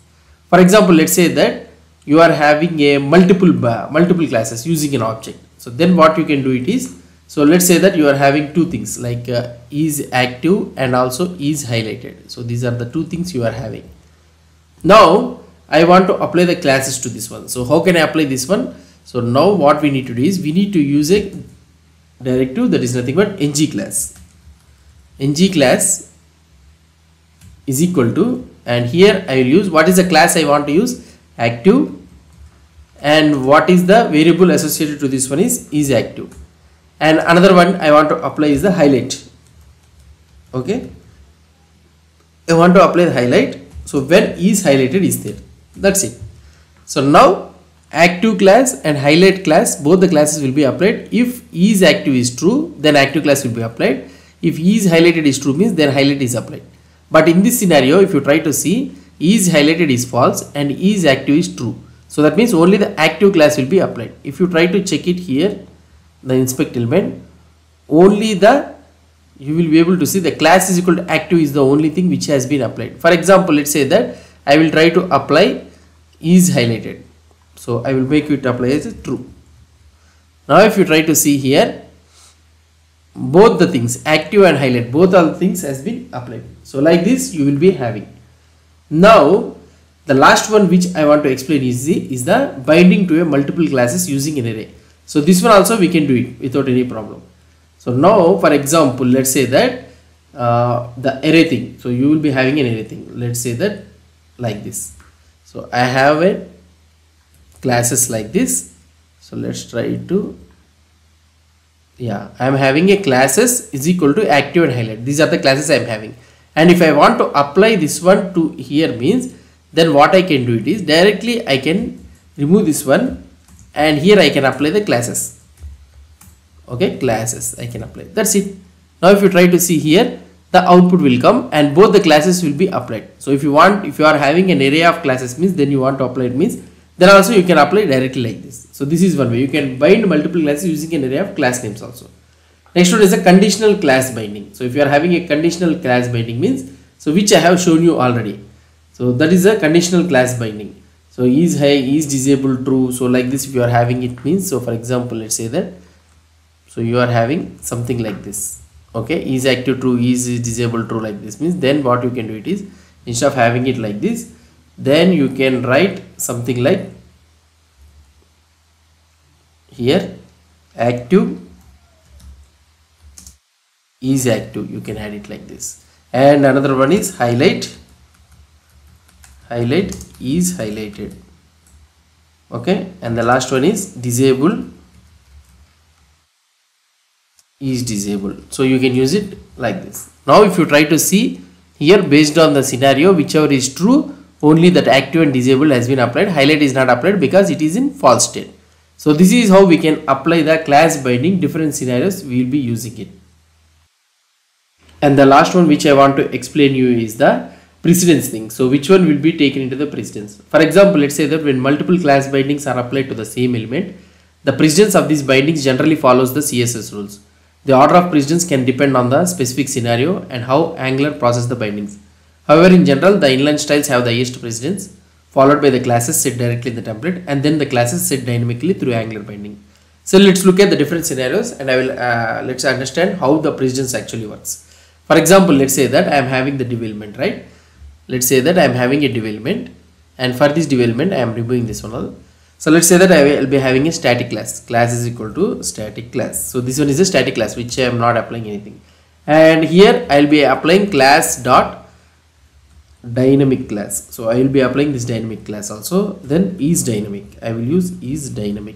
For example, let's say that you are having a multiple classes using an object. So then what you can do it is, So let's say that you are having two things like is active and also is highlighted. So these are the two things you are having. Now I want to apply the classes to this one. So how can I apply this one? So now what we need to do is we need to use a directive that is nothing but ng class. Ng class is equal to, and here I will use, what is the class I want to use? Active. And what is the variable associated to this one is active. And another one I want to apply is the highlight. Okay, I want to apply the highlight. So when is highlighted is there, that's it. So now active class and highlight class, both the classes will be applied. If is active is true, then active class will be applied. If is highlighted is true, means then highlight is applied. But in this scenario, if you try to see, is highlighted is false and is active is true. So that means only the active class will be applied. If you try to check it here, the inspect element, only you will be able to see the class is equal to active is the only thing which has been applied. For example, let's say that I will try to apply is highlighted. So I will make it apply as true. Now if you try to see here, both the things, active and highlight, both all things has been applied. So like this you will be having. Now the last one which I want to explain is the binding to a multiple classes using an array. So this one also we can do it without any problem. So now for example, let's say that the array thing. So you will be having an array thing. Let's say that like this. So I have a classes like this. So let's try to, yeah, I am having a classes is equal to active and highlight. These are the classes I am having. And if I want to apply this one to here means, then what I can do it is directly I can remove this one and here I can apply the classes. Okay, classes I can apply. That's it. Now if you try to see here, the output will come and both the classes will be applied. So if you are having an array of classes means, then you want to apply it means, then also you can apply directly like this. So this is one way you can bind multiple classes using an array of class names also. Next one is a conditional class binding. So if you are having a conditional class binding means, so which I have shown you already. So that is a conditional class binding. So is high, is disabled, true. So like this if you are having it means, so for example let's say that, so you are having something like this. Okay, is active true, is disabled true, like this means, then what you can do it is, instead of having it like this, then you can write something like here active is active, you can add it like this. And another one is highlight is highlighted. Okay, and the last one is disabled is disabled. So you can use it like this. Now if you try to see here, based on the scenario, whichever is true, only that active and disabled has been applied. Highlight is not applied because it is in false state. So this is how we can apply the class binding. Different scenarios we will be using it. And the last one which I want to explain you is the precedence thing. So which one will be taken into the precedence? For example, let's say that when multiple class bindings are applied to the same element, the precedence of these bindings generally follows the CSS rules. The order of precedence can depend on the specific scenario and how Angular processes the bindings. However, in general, the inline styles have the highest precedence, followed by the classes set directly in the template, and then the classes set dynamically through Angular binding. So let's look at the different scenarios, and I will let's understand how the precedence actually works. For example, let's say that I am having the div element, right? Let's say that I am having a div element, and for this div element I am removing this one. So let's say that I will be having a static class. Class is equal to static class. So this one is a static class which I am not applying anything. And here I will be applying class dot dynamic class. So I will be applying this dynamic class also. Then is dynamic. I will use is dynamic.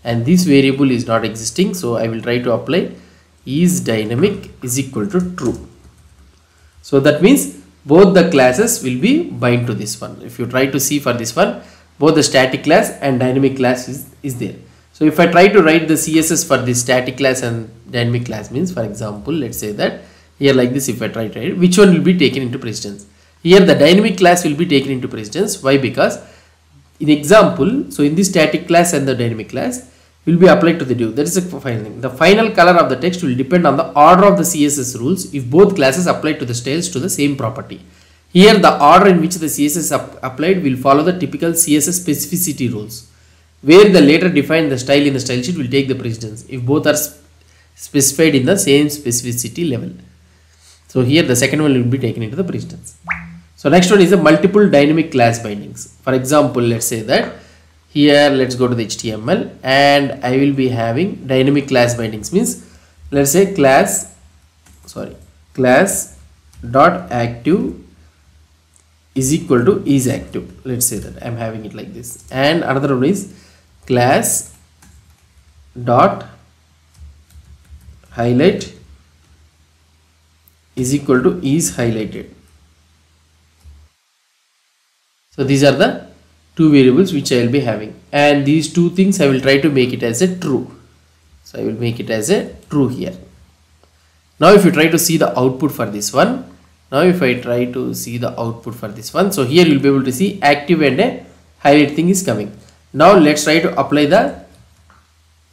And this variable is not existing. So I will try to apply is dynamic is equal to true. So that means both the classes will be bind to this one. If you try to see for this one, both the static class and dynamic class is there. So if I try to write the CSS for this static class and dynamic class means, for example, let's say that here like this, if I try to write, which one will be taken into precedence? Here the dynamic class will be taken into precedence. Why? Because in example, so in this static class and the dynamic class will be applied to the div. That is the final thing. The final color of the text will depend on the order of the CSS rules if both classes apply to the styles to the same property. Here the order in which the CSS applied will follow the typical CSS specificity rules, where the later defined the style in the style sheet will take the precedence. If both are specified in the same specificity level. So here the second one will be taken into the precedence. So next one is the multiple dynamic class bindings. For example, let's say that here let's go to the HTML and I will be having dynamic class bindings, means let's say class dot active is equal to is active. Let's say that I'm having it like this, and another one is class dot highlight is equal to is highlighted. So these are the two variables which I will be having, and these two things I will try to make it as a true. So I will make it as a true here. Now if you try to see the output for this one, so here you will be able to see active and a highlight thing is coming. Now let's try to apply the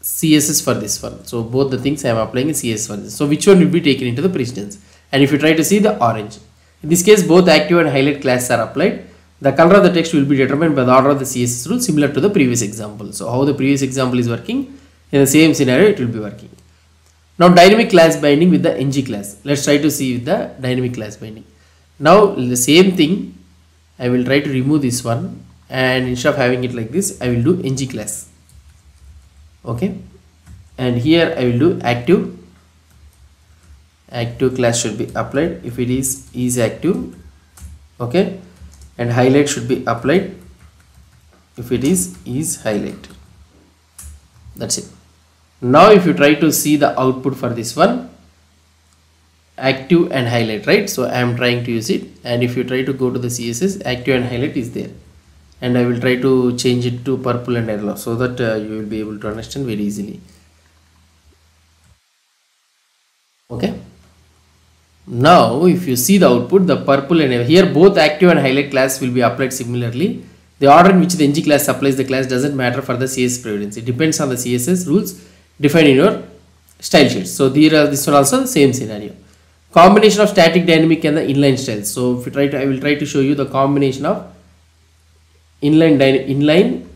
CSS for this one. So both the things I am applying is CSS for this. So which one will be taken into the precedence? And if you try to see the orange, in this case both active and highlight classes are applied. The color of the text will be determined by the order of the CSS rule, similar to the previous example. So how the previous example is working, in the same scenario it will be working. Now dynamic class binding with the ng class. Let's try to see with the dynamic class binding. Now the same thing, I will try to remove this one, and instead of having it like this, I will do ng class. Okay, and here I will do active class should be applied if it is active. Okay, and highlight should be applied if it is highlight. That's it. Now if you try to see the output for this one, active and highlight, right? So I am trying to use it, and if you try to go to the CSS, active and highlight is there, and I will try to change it to purple and yellow so that you will be able to understand very easily. Okay, now if you see the output, the purple and yellow, here both active and highlight class will be applied similarly. The order in which the ng class applies the class doesn't matter for the CSS preference. It depends on the CSS rules defined in your style sheets. So this one also the same scenario. Combination of static, dynamic and the inline styles. So if you try to, I will try to show you the combination of inline,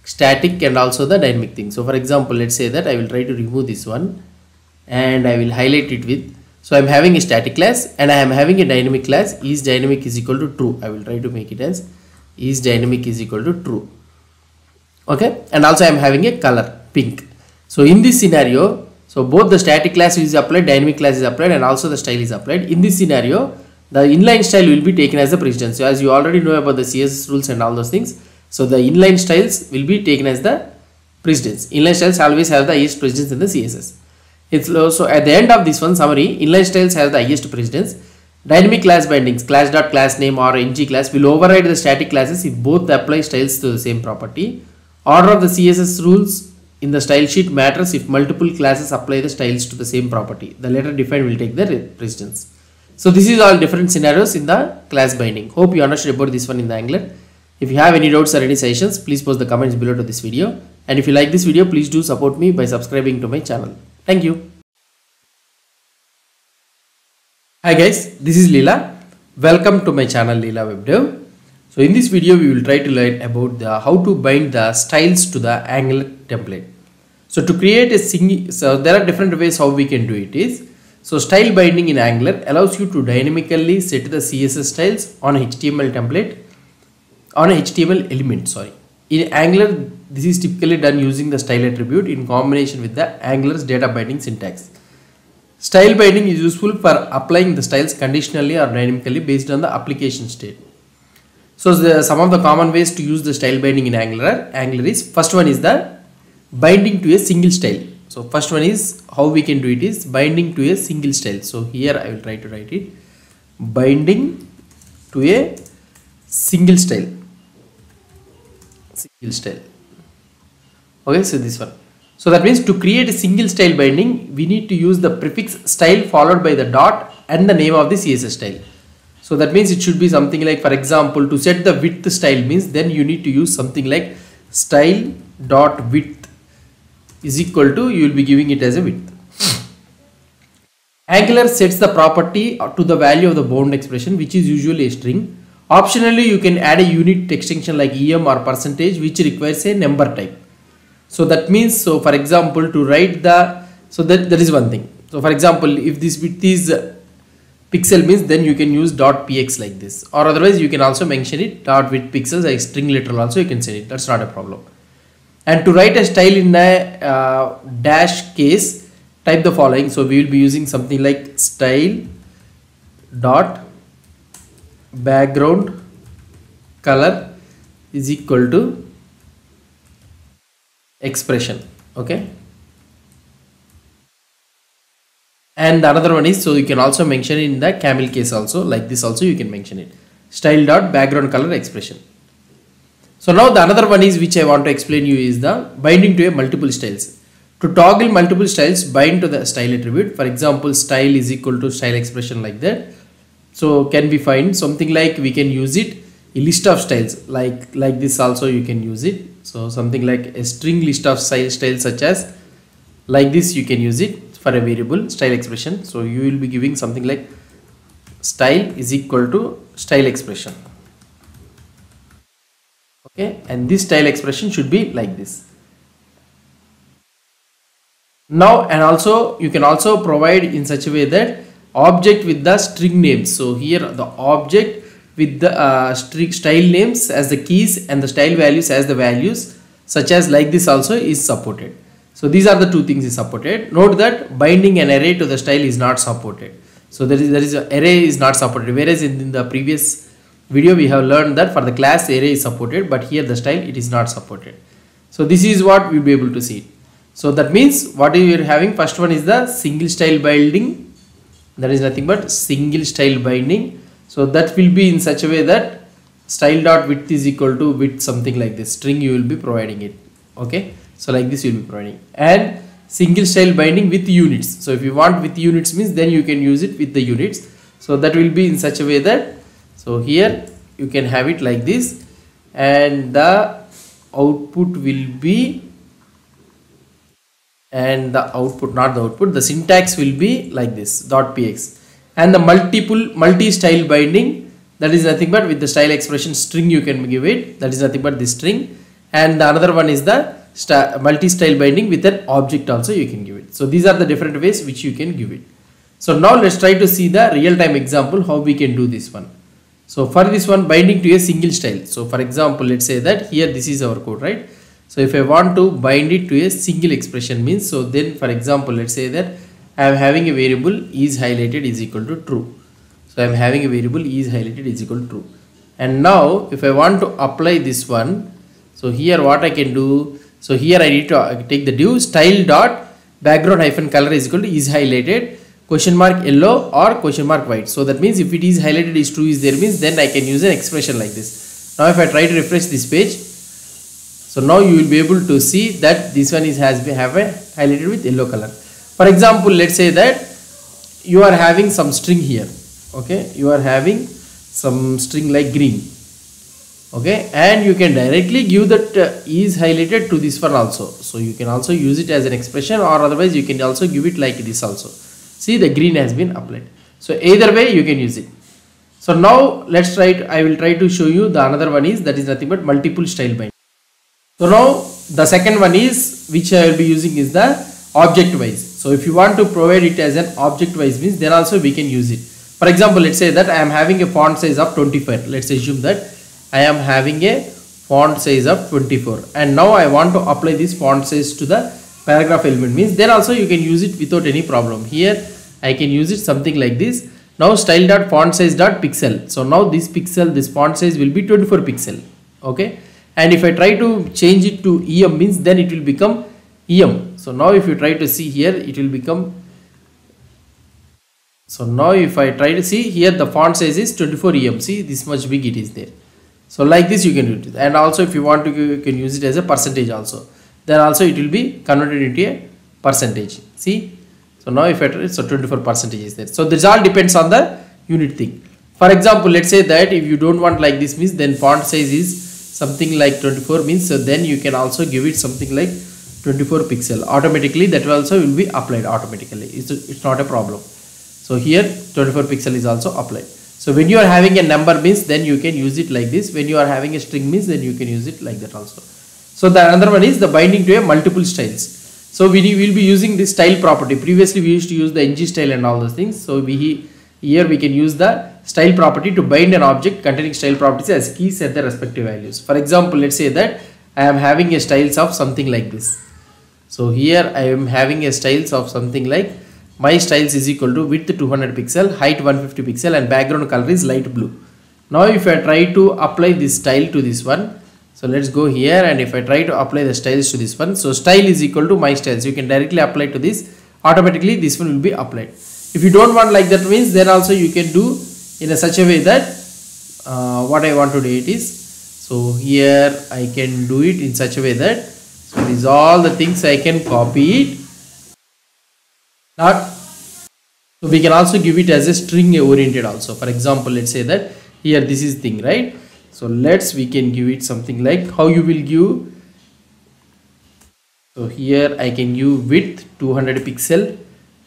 static and also the dynamic thing. So for example, let's say that I will try to remove this one and I will highlight it with, so I am having a static class and I am having a dynamic class. Is dynamic is equal to true. I will try to make it as is dynamic is equal to true. Okay, and also I am having a color pink. So in this scenario, so both the static class is applied, dynamic class is applied, and also the style is applied. In this scenario, the inline style will be taken as the precedence. So as you already know about the CSS rules and all those things, so the inline styles will be taken as the precedence. Inline styles always have the highest precedence in the CSS. It's so at the end of this one summary, inline styles have the highest precedence. Dynamic class bindings, class.class name or ng class will override the static classes if both apply styles to the same property. Order of the CSS rules in the style sheet matters if multiple classes apply the styles to the same property. The later defined will take the precedence. So this is all different scenarios in the class binding. Hope you understood about this one in the Angular. If you have any doubts or any suggestions, please post the comments below to this video. And if you like this video, please do support me by subscribing to my channel. Thank you. Hi guys, this is Leela. Welcome to my channel Leela WebDev. So in this video we will try to learn about how to bind the styles to the Angular template. So to create a so there are different ways how we can do it is. So style binding in Angular allows you to dynamically set the CSS styles on a HTML template, on a HTML element, sorry. In Angular, this is typically done using the style attribute in combination with the Angular's data binding syntax. Style binding is useful for applying the styles conditionally or dynamically based on the application state. So some of the common ways to use the style binding in Angular is, first one is the binding to a single style. So first one is how we can do it is binding to a single style. So here I will try to write it, binding to a single style. Okay, so this one. So that means to create a single style binding, we need to use the prefix style followed by the dot and the name of the CSS style. So that means it should be something like, for example, to set the width style means then you need to use something like style dot width is equal to, you will be giving it as a width. Angular sets the property to the value of the bound expression, which is usually a string. Optionally, you can add a unit extension like em or percentage, which requires a number type. So that means, so for example, to write the So that is one thing. So for example, if this width is pixel means, then you can use .px like this, or otherwise you can also mention it dot with pixels, like string literal also you can send it, that's not a problem. And to write a style in a dash case, type the following. So we will be using something like style dot background color is equal to expression. Okay, and the another one is, so you can also mention it in the camel case also, like this also you can mention it, style dot background color expression. So now the another one is, which I want to explain you, is the binding to a multiple styles. To toggle multiple styles, bind to the style attribute. For example, style is equal to style expression like that. So can we find something like, we can use it a list of styles like this also you can use it. So something like a string list of styles such as like this you can use it for a variable style expression. So you will be giving something like style is equal to style expression. Okay, and this style expression should be like this. Now, and also you can also provide in such a way that object with the string names. So here the object with the string style names as the keys and the style values as the values, such as like this also is supported. So these are the two things is supported. Note that binding an array to the style is not supported. So there is a array is not supported, whereas in the previous video we have learned that for the class array is supported, but here the style it is not supported. So this is what we'll be able to see. So that means what we are having, first one is the single style binding, that is nothing but single style binding. So that will be in such a way that style dot width is equal to width, something like this string you will be providing it. Okay, so like this you will be providing, and single style binding with units. So if you want with units means, then you can use it with the units. So that will be in such a way that, so here you can have it like this, and the output will be, and the output, not the output, the syntax will be like this .px. And the multi-style binding, that is nothing but with the style expression string you can give it, that is nothing but this string. And the another one is the multi-style binding with an object also you can give it. So these are the different ways which you can give it. So now let's try to see the real-time example how we can do this one. So for this one, binding to a single style. So for example, let's say that here this is our code, right? So if I want to bind it to a single expression means, so then for example, let's say that I am having a variable is highlighted is equal to true. So I am having a variable is highlighted is equal to true. And now if I want to apply this one, so here what I can do, so here I need to take the div style dot background hyphen color is equal to is highlighted question mark yellow or question mark white. So that means if it is highlighted is true is there means, then I can use an expression like this. Now if I try to refresh this page, so now you will be able to see that this one is highlighted with yellow color. For example, let's say that you are having some string here. Okay, you are having some string like green. Okay, and you can directly give that is highlighted to this one also. So you can also use it as an expression, or otherwise you can also give it like this also. See, the green has been applied. So either way you can use it. So now let's try to, I will try to show you the another one is, that is nothing but multiple style binding. So now the second one is, which I will be using is the object wise. So if you want to provide it as an object wise means, then also we can use it. For example, let's say that I am having a font size of 24. Let's assume that I am having a font size of 24, and now I want to apply this font size to the paragraph element means, then also you can use it without any problem. Here I can use it something like this. Now style dot font size dot pixel. So now this pixel, this font size will be 24 pixel. Okay, and if I try to change it to em means, then it will become em. So now if you try to see here, it will become, so now if I try to see here, the font size is 24 em. See, this much big it is there. So like this you can do it. And also if you want to, you can use it as a percentage also, then also it will be converted into a percentage. See, so now if I try, so 24% is there. So this all depends on the unit thing. For example, let's say that if you don't want like this means, then font size is something like 24 means, so then you can also give it something like 24 pixel. Automatically that also will be applied automatically. It's not a problem. So here 24 pixel is also applied. So when you are having a number means, then you can use it like this. When you are having a string means, then you can use it like that also. So the another one is the binding to a multiple styles. So we will be using this style property. Previously we used to use the ng style and all those things. So here we can use the style property to bind an object containing style properties as keys at the respective values. For example, let's say that I am having a styles of something like this. So here I am having a styles of something like my styles is equal to width 200 pixel, height 150 pixel, and background color is light blue. Now if I try to apply this style to this one, so let's go here, and if I try to apply the styles to this one, so style is equal to my styles. You can directly apply to this, automatically this one will be applied. If you don't want like that means, then also you can do in a such a way that what I want to do it is, so here I can do it in such a way that, so these all the things I can copy it. So we can also give it as a string oriented also. For example, let's say that here this is thing, right? So we can give it something like how you will give. So here I can give width 200 pixel.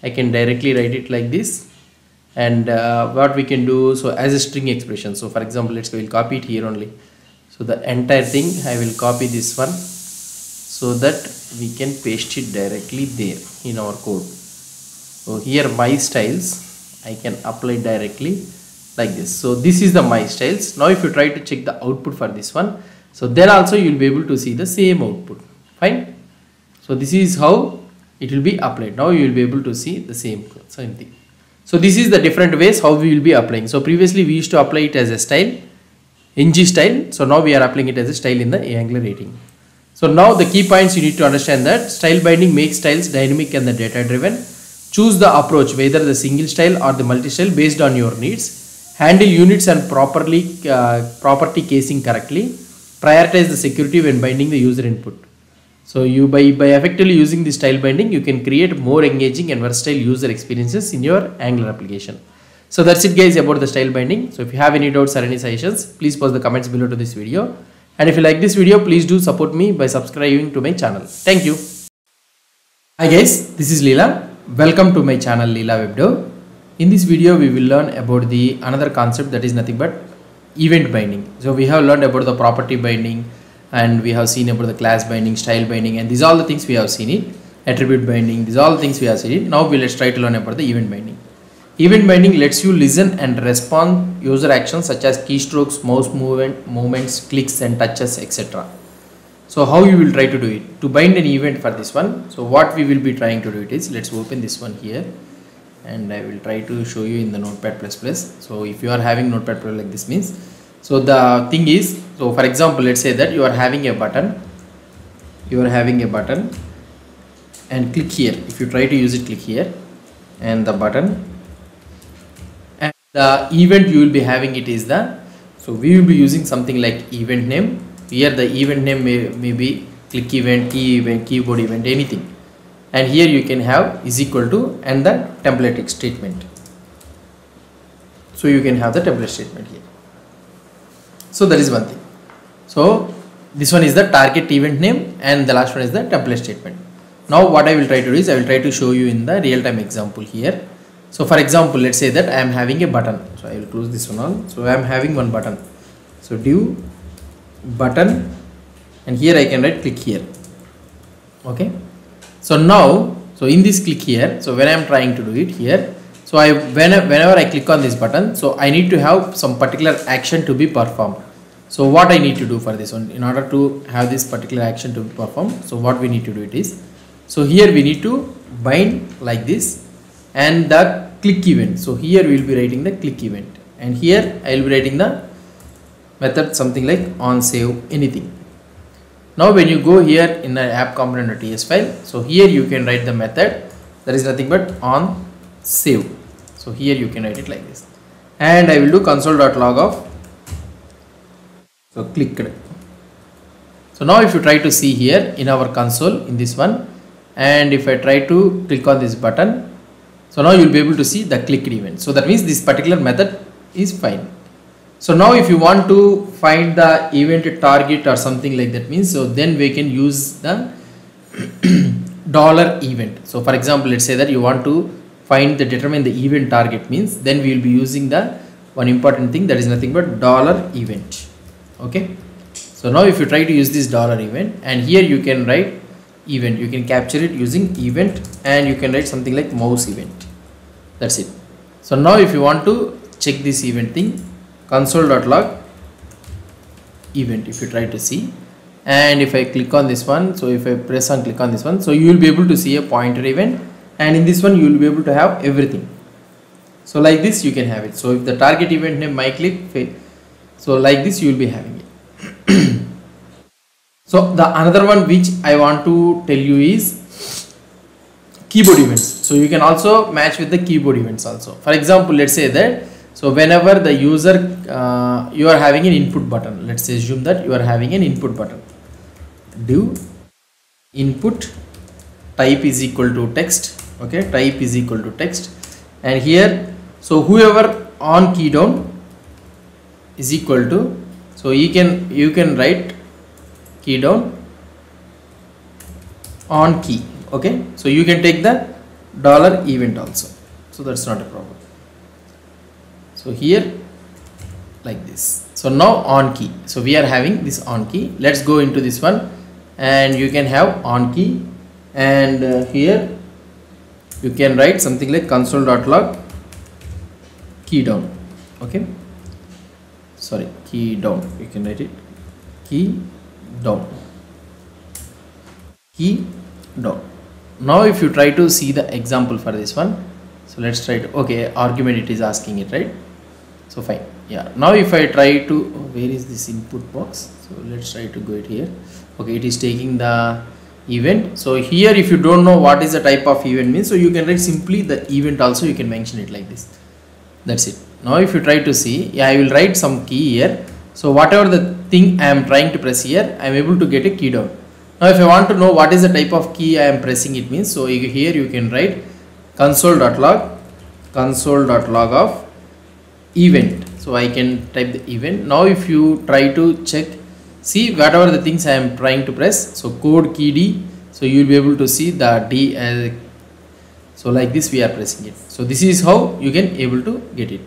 I can directly write it like this, and what we can do, so as a string expression. So for example, we'll copy it here only. So the entire thing I will copy this one, so that we can paste it directly there in our code. So here my styles I can apply directly like this. So this is the my styles. Now if you try to check the output for this one, so then also you will be able to see the same output. Fine. So this is how it will be applied. Now you will be able to see the same thing. So this is the different ways how we will be applying. So previously we used to apply it as a style, ng style. So now we are applying it as a style in the Angular 18. So now the key points you need to understand that style binding makes styles dynamic and the data driven. Choose the approach, whether the single style or the multi-style based on your needs. Handle units and property casing correctly. Prioritize the security when binding the user input. So you by effectively using the style binding, you can create more engaging and versatile user experiences in your Angular application. So that's it guys about the style binding. So if you have any doubts or any suggestions, please post the comments below to this video. And if you like this video, please do support me by subscribing to my channel. Thank you. Hi guys, this is Leela. Welcome to my channel Leela WebDev. In this video we will learn about the another concept that is nothing but event binding. So we have learned about the property binding, and we have seen about the class binding, style binding, and these all the things we have seen it. Attribute binding, these all the things we have seen it. Now let's try to learn about the event binding. Event binding lets you listen and respond user actions such as keystrokes, mouse movements, clicks and touches, etc. So how you will try to do it? To bind an event for this one, so what we will be trying to do it is, let's open this one here, and I will try to show you in the Notepad++. So if you are having Notepad++ like this means, so the thing is, so for example, let's say that you are having a button, and click here. If you try to use it, click here and the button, and the event you will be having it is the, so we will be using something like event name. Here the event name may be click event, key event, keyboard event, anything, and here you can have is equal to and the template statement. So you can have the template statement here. So that is one thing. So this one is the target event name, and the last one is the template statement. Now what I will try to do is, I will try to show you in the real-time example here. So for example, let's say that I am having a button. So I will close this one on. So I am having one button. So div button, and here I can write click here. Okay. So now, so in this click here, so when I am trying to do it here, so whenever I click on this button, so I need to have some particular action to be performed. So what I need to do for this one, in order to have this particular action to be performed, so what we need to do it is, so here we need to bind like this and the click event. So here we will be writing the click event, and here I will be writing the method something like on save anything. Now when you go here in the app component.ts file, so here you can write the method that is nothing but on save. So here you can write it like this, and I will do console.log of, so clicked. So now if you try to see here in our console in this one, and if I try to click on this button, so now you will be able to see the clicked event. So that means this particular method is fine. So now if you want to find the event target or something like that means, so then we can use the $event. So for example, let's say that you want to determine the event target means, then we will be using the one important thing that is nothing but $event. Okay. So now if you try to use this $event, and here you can write event. You can capture it using event, and you can write something like mouse event. That's it. So now if you want to check this event thing, console.log event, if you try to see, and if I click on this one, so if I press and click on this one, so you will be able to see a pointer event, and in this one you will be able to have everything. So like this you can have it. So if the target event name my click, so like this you will be having it. So the another one which I want to tell you is keyboard events. So you can also match with the keyboard events also. For example, let's say that, so whenever the user you are having an input button, let's assume that you are having an input button, do input type is equal to text. Okay, type is equal to text, and here, so whoever on key down is equal to, so you can write key down on key. Okay, so you can take the dollar event also, so that's not a problem. So here like this. So now on key, so we are having this on key. Let's go into this one, and you can have on key, and here you can write something like console.log key down. Okay, sorry, key down, you can write it key down, key down. Now if you try to see the example for this one, so let's try to, okay, argument it is asking it, right? So fine, yeah. Now if I try to, where is this input box? So let's try to go it here. Okay, it is taking the event. So here if you don't know what is the type of event means, so you can write simply the event also, you can mention it like this. That's it. Now if you try to see, yeah, I will write some key here. So whatever the thing I am trying to press here, I am able to get a key down. Now if I want to know what is the type of key I am pressing, it means, so here you can write console.log of event. So I can type the event. Now if you try to check, see whatever the things I am trying to press, so code key D, so you will be able to see the D as, so like this we are pressing it. So this is how you can able to get it.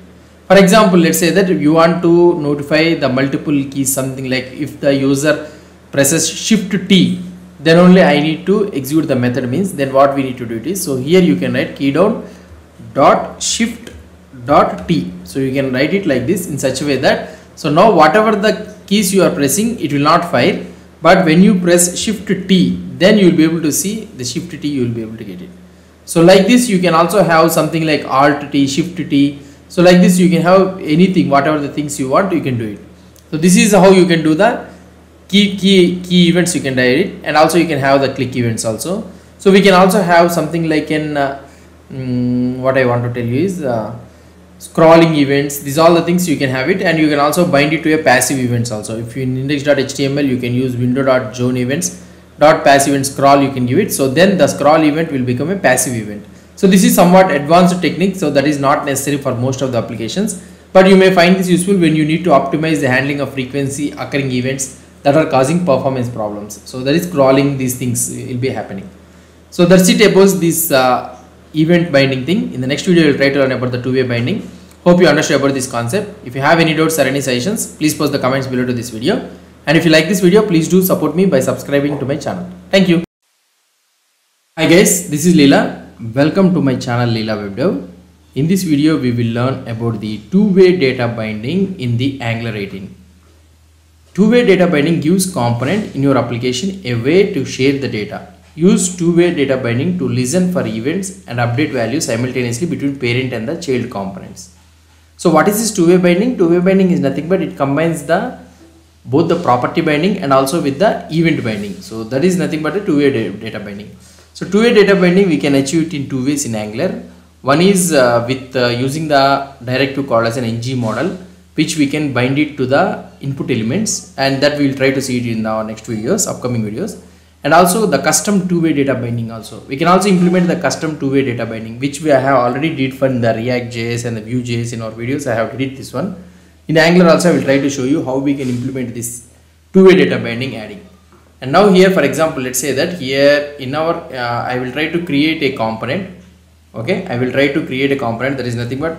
For example, let's say that you want to notify the multiple keys, something like if the user presses shift T, then only I need to execute the method, means then what we need to do it is, so here you can write key down dot shift dot T. So you can write it like this in such a way that, so now whatever the keys you are pressing, it will not fire, but when you press shift T, then you will be able to see the shift T, you will be able to get it. So like this you can also have something like alt T, shift T. So like this you can have anything, whatever the things you want, you can do it. So this is how you can do the key events, you can write it, and also you can have the click events also. So we can also have something like an what I want to tell you is scrolling events. These are all the things you can have it, and you can also bind it to a passive events also. If you in index.html, you can use window.zone events .passive event scroll, you can give it. So then the scroll event will become a passive event. So this is somewhat advanced technique, so that is not necessary for most of the applications, but you may find this useful when you need to optimize the handling of frequency occurring events that are causing performance problems. So that is crawling, these things will be happening. So that's it about this event binding thing. In the next video, I will try to learn about the two-way binding. Hope you understood about this concept. If you have any doubts or any suggestions, please post the comments below to this video. And if you like this video, please do support me by subscribing to my channel. Thank you. Hi guys, this is Leela. Welcome to my channel Leela WebDev. In this video, we will learn about the two-way data binding in the Angular 18. Two-way data binding gives component in your application a way to share the data. Use two-way data binding to listen for events and update values simultaneously between parent and the child components. So what is this two-way binding? Two-way binding is nothing but it combines both the property binding and also with the event binding. So that is nothing but a two-way data binding. So two-way data binding, we can achieve it in two ways in Angular. One is with using the directive called as an ng model, which we can bind it to the input elements, and that we will try to see it in our next videos, upcoming videos. And also the custom two-way data binding also. We can also implement the custom two-way data binding, which we have already did for the React.js and the Vue.js in our videos. I have did this one. In Angular also, I will try to show you how we can implement this two-way data binding adding. And now here, for example, let's say that here in our, I will try to create a component. Okay, I will try to create a component that is nothing but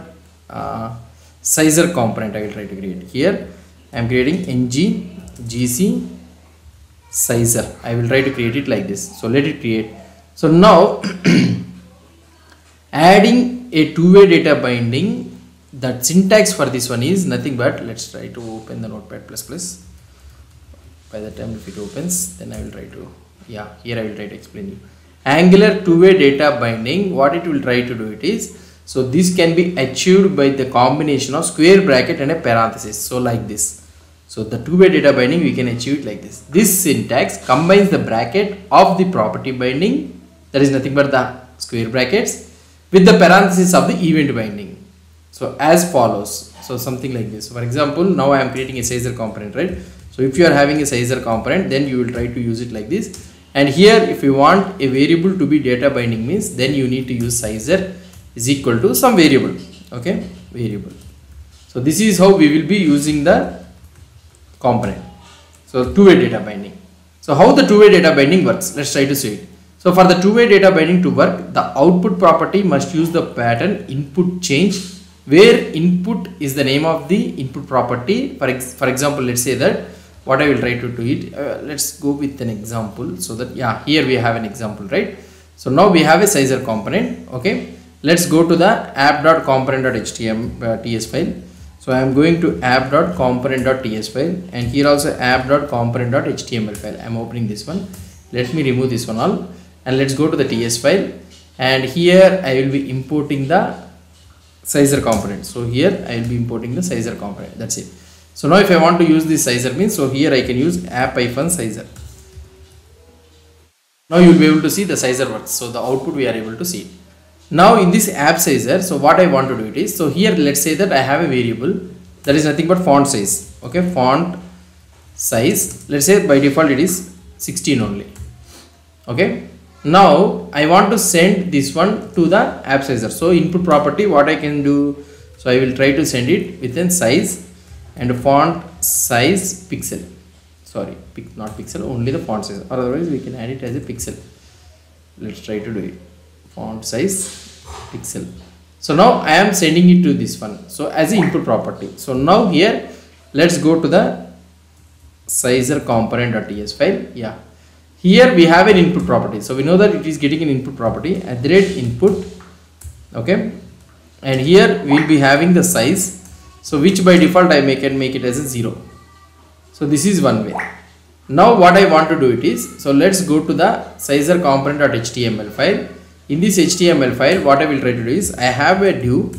sizer component. I will try to create here. I am creating ng gc sizer. I will try to create it like this. So let it create. So now adding a two-way data binding, that syntax for this one is nothing but, let's try to open the notepad++. By the time if it opens, then I will try to, yeah, here I will try to explain you. Angular two-way data binding, what it will try to do it is, so this can be achieved by the combination of square bracket and a parenthesis. So like this. So the two-way data binding, we can achieve it like this. This syntax combines the bracket of the property binding, that is nothing but the square brackets, with the parenthesis of the event binding. So as follows. So something like this. For example, now I am creating a sizer component, right? So if you are having a sizer component, then you will try to use it like this. And here, if you want a variable to be data binding means, then you need to use sizer is equal to some variable. Okay, variable. So this is how we will be using the component. So two-way data binding. So how the two-way data binding works? Let's try to see it. So for the two-way data binding to work, the output property must use the pattern input change, where input is the name of the input property. For example, let's say that what I will try to do it. Let's go with an example, so that, yeah, here we have an example, right? So now we have a sizer component. Okay, let's go to the app.component.ts file. So I am going to app.component.ts file, and here also app.component.html file. I am opening this one. Let me remove this one all, and let's go to the ts file, and here I will be importing the sizer component. So here I will be importing the sizer component. That's it. So now if I want to use this sizer means, so here I can use app-sizer. Now you will be able to see the sizer works. So the output we are able to see. Now in this app sizer, so what I want to do it is, so here let's say that I have a variable that is nothing but font size. Okay, font size, let's say by default it is 16 only. Okay, now I want to send this one to the app sizer. So input property, what I can do, so I will try to send it within size and font size pixel. Sorry, not pixel, only the font size, or otherwise we can add it as a pixel. Let's try to do it. Font size pixel. So now I am sending it to this one, so as an input property. So now here let's go to the sizer component.ts file. Yeah, here we have an input property. So we know that it is getting an input property @input. Okay, and here we will be having the size, so which by default I can make it as a 0. So this is one way. Now what I want to do it is, so let's go to the sizer component.html file. In this HTML file, what I will try to do is, I have a div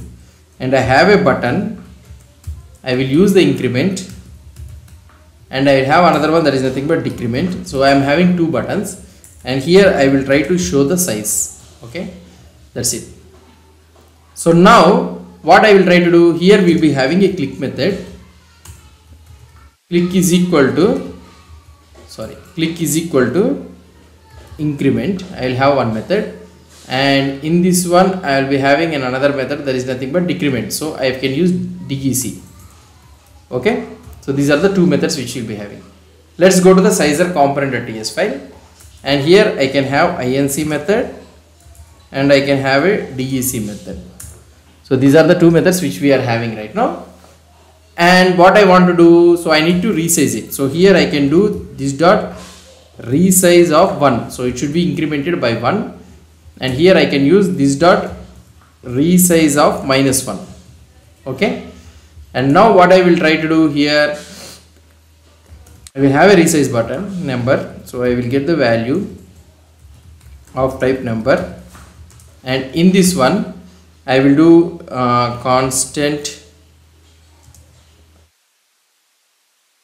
and I have a button. I will use the increment, and I will have another one that is nothing but decrement. So I am having two buttons, and here I will try to show the size. Okay, that's it. So now what I will try to do here, we will be having a click method. Click is equal to increment. I will have one method, and in this one I will be having another method that is nothing but decrement. So I can use dec. Okay, so these are the two methods which we will be having. Let's go to the sizer component.ts file, and here I can have inc method and I can have a dec method. So these are the two methods which we are having right now. And what I want to do, so I need to resize it. So here I can do this dot resize of 1. So it should be incremented by 1. And here I can use this dot resize of -1. Okay. And now what I will try to do here, I will have a resize button number. So I will get the value of type number. And in this one, I will do constant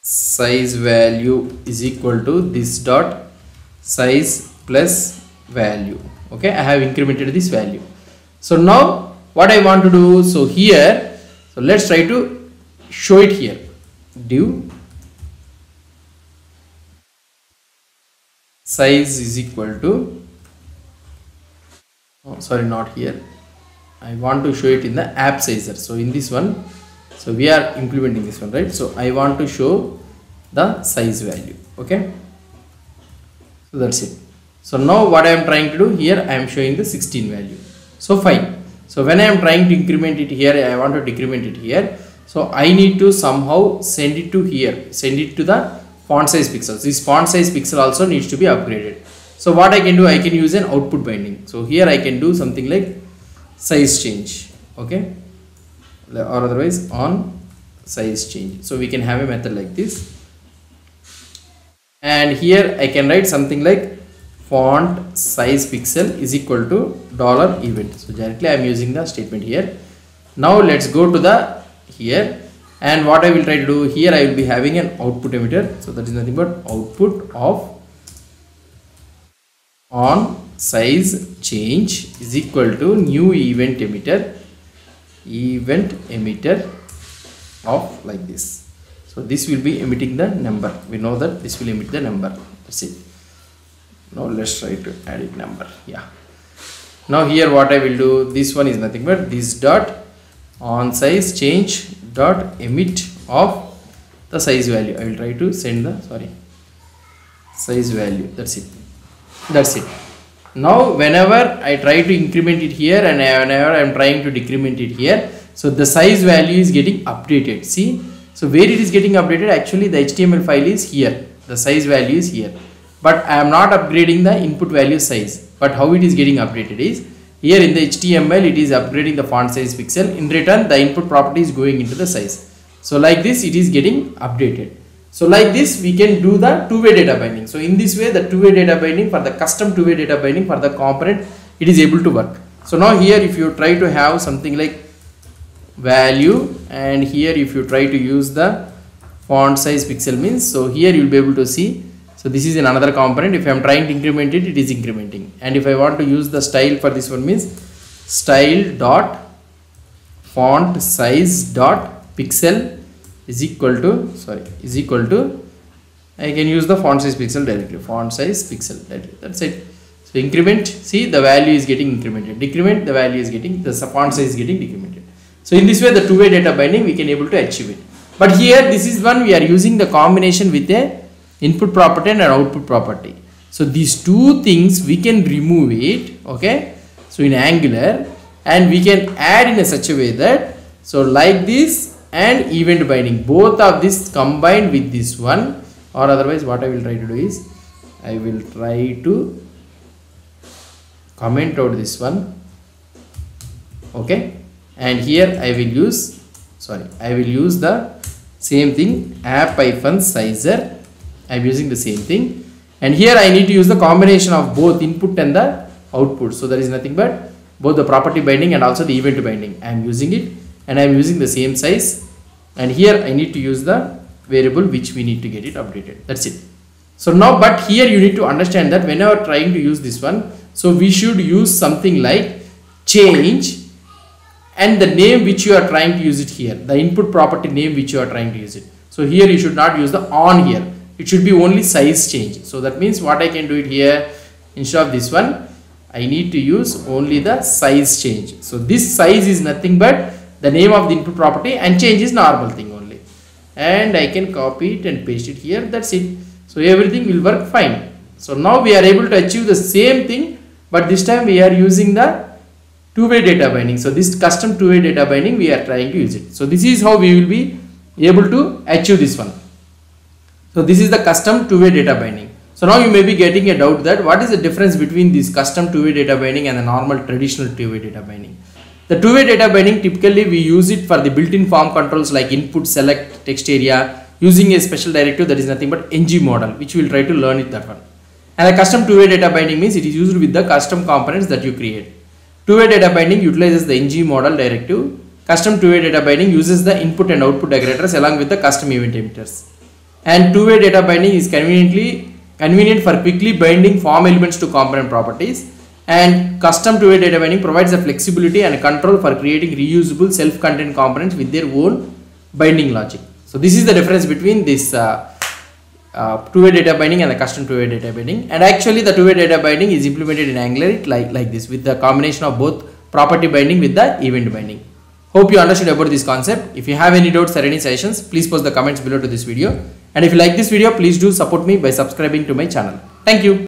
size value is equal to this dot size plus value. Okay, I have incremented this value. So now what I want to do, so here, so let's try to show it here. Div size is equal to, oh, sorry, not here. I want to show it in the app sizer. So in this one, so we are implementing this one, right? So I want to show the size value. Okay, so that's it. So now what I am trying to do here, I am showing the 16 value. So fine. So when I am trying to increment it here, I want to decrement it here. So I need to somehow send it to here, send it to the font size pixels. This font size pixel also needs to be upgraded. So what I can do, I can use an output binding. So here I can do something like size change, okay, or otherwise on size change. So we can have a method like this, and here I can write something like font size pixel is equal to $event. So directly I am using the statement here. Now let's go to the here, and what I will try to do here, I will be having an output emitter. So that is nothing but output of on size change is equal to new event emitter of like this. So this will be emitting the number. We know that this will emit the number. That's it. Now let's try to add it number. Yeah. Now here what I will do, this one is nothing but this dot on size change dot emit of the size value. I will try to send the size value. That's it. Now whenever I try to increment it here and whenever I am trying to decrement it here, so the size value is getting updated. See, so where it is getting updated, actually the HTML file is here, the size value is here, but I am not upgrading the input value size. But how it is getting updated is here in the HTML it is upgrading the font size pixel. In return the input property is going into the size. So like this it is getting updated. So like this we can do the two-way data binding. So in this way the two-way data binding for the custom two-way data binding for the component, it is able to work. So now here if you try to have something like value, and here if you try to use the font size pixel means, so here you will be able to see. So this is in another component. If I am trying to increment it, it is incrementing. And if I want to use the style for this one means style dot font size dot pixel is equal to I can use the font size pixel directly, font size pixel directly. That's it. So increment, see the value is getting incremented, decrement the value is getting, the font size is getting decremented. So in this way the two-way data binding we can able to achieve it. But here this is one we are using the combination with a input property and an output property. So these two things we can remove it, okay, so in Angular, and we can add in a such a way that, so like this and event binding, both of this combined with this one, or otherwise what I will try to do is I will try to comment out this one, okay, and here I will use the same thing app-sizer. I am using the same thing, and here I need to use the combination of both input and the output. So there is nothing but both the property binding and also the event binding. I am using it, and I am using the same size, and here I need to use the variable which we need to get it updated. That's it. So now, but here you need to understand that whenever trying to use this one, so we should use something like change and the name which you are trying to use it here, the input property name which you are trying to use it. So here you should not use the on here. It should be only size change. So that means what I can do it here, instead of this one, I need to use only the size change. So this size is nothing but the name of the input property, and change is normal thing only. And I can copy it and paste it here. That's it. So everything will work fine. So now we are able to achieve the same thing, but this time we are using the two-way data binding. So this custom two-way data binding we are trying to use it. So this is how we will be able to achieve this one. So this is the custom two-way data binding. So now you may be getting a doubt that what is the difference between this custom two-way data binding and the normal traditional two-way data binding. The two-way data binding, typically we use it for the built-in form controls like input, select, text area, using a special directive that is nothing but ng model, which we will try to learn it that one. And the custom two-way data binding means it is used with the custom components that you create. Two-way data binding utilizes the ng model directive. Custom two-way data binding uses the input and output decorators along with the custom event emitters. And two-way data binding is convenient for quickly binding form elements to component properties. And custom two-way data binding provides the flexibility and control for creating reusable self-contained components with their own binding logic. So this is the difference between this two-way data binding and the custom two-way data binding. And actually the two-way data binding is implemented in Angular like this, with the combination of both property binding with the event binding. Hope you understood about this concept. If you have any doubts or any suggestions, please post the comments below to this video. And if you like this video, please do support me by subscribing to my channel. Thank you.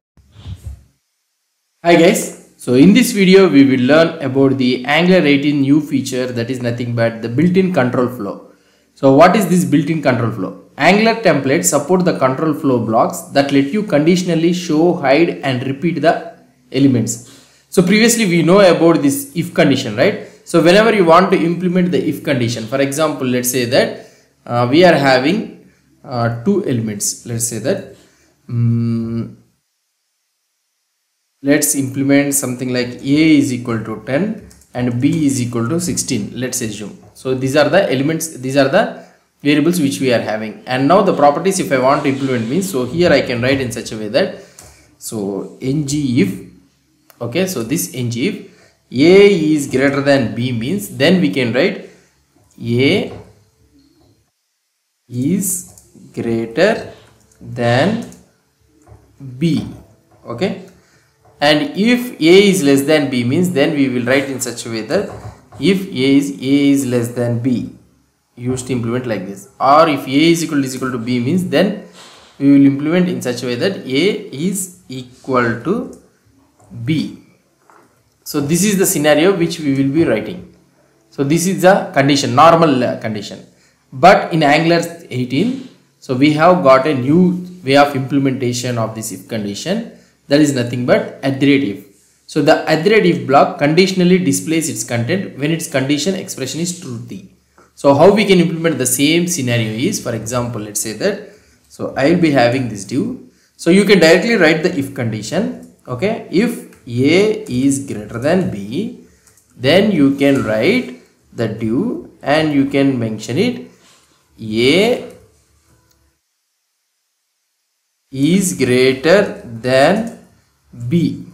Hi guys. So in this video, we will learn about the Angular 18 new feature that is nothing but the built-in control flow. So what is this built-in control flow? Angular templates support the control flow blocks that let you conditionally show, hide and repeat the elements. So previously we know about this if condition, right? So whenever you want to implement the if condition, for example, let's say that we are having two elements. Let's say that let's implement something like A is equal to 10 and B is equal to 16. Let's assume. So these are the elements, these are the variables which we are having. And now the properties, if I want to implement means, so here I can write in such a way that, so ng if, okay, so this ng if A is greater than B means, then we can write A is greater than B, okay. And if A is less than B means, then we will write in such a way that if A is less than B, used to implement like this. Or if A is equal to B means, then we will implement in such a way that A is equal to B. So this is the scenario which we will be writing. So this is the condition, normal condition. But in Angular 18, so we have got a new way of implementation of this if condition. That is nothing but @if. So the @if block conditionally displays its content when its condition expression is truthy. So how we can implement the same scenario is, for example, let's say that, so I will be having this div. So you can directly write the if condition, okay. If A is greater than B, then you can write the div and you can mention it A is greater than B,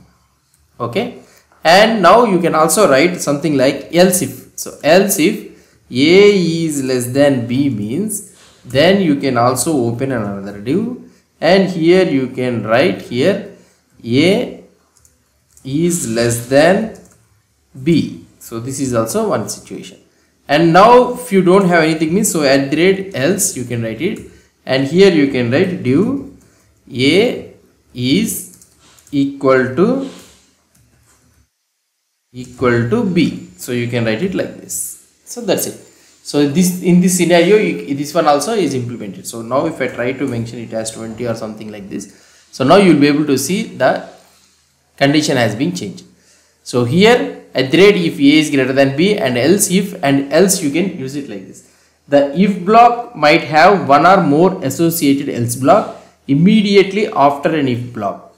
okay. And now you can also write something like else if. So else if A is less than B means, then you can also open another div and here you can write here A is less than B. So this is also one situation. And now if you don't have anything means, so @else you can write it and here you can write div A is equal to B. So you can write it like this. So that's it. So this, in this scenario, this one also is implemented. So now if I try to mention it as 20 or something like this, so now you will be able to see the condition has been changed. So here if A is greater than B and else if, and else you can use it like this. The if block might have one or more associated else block immediately after an if block.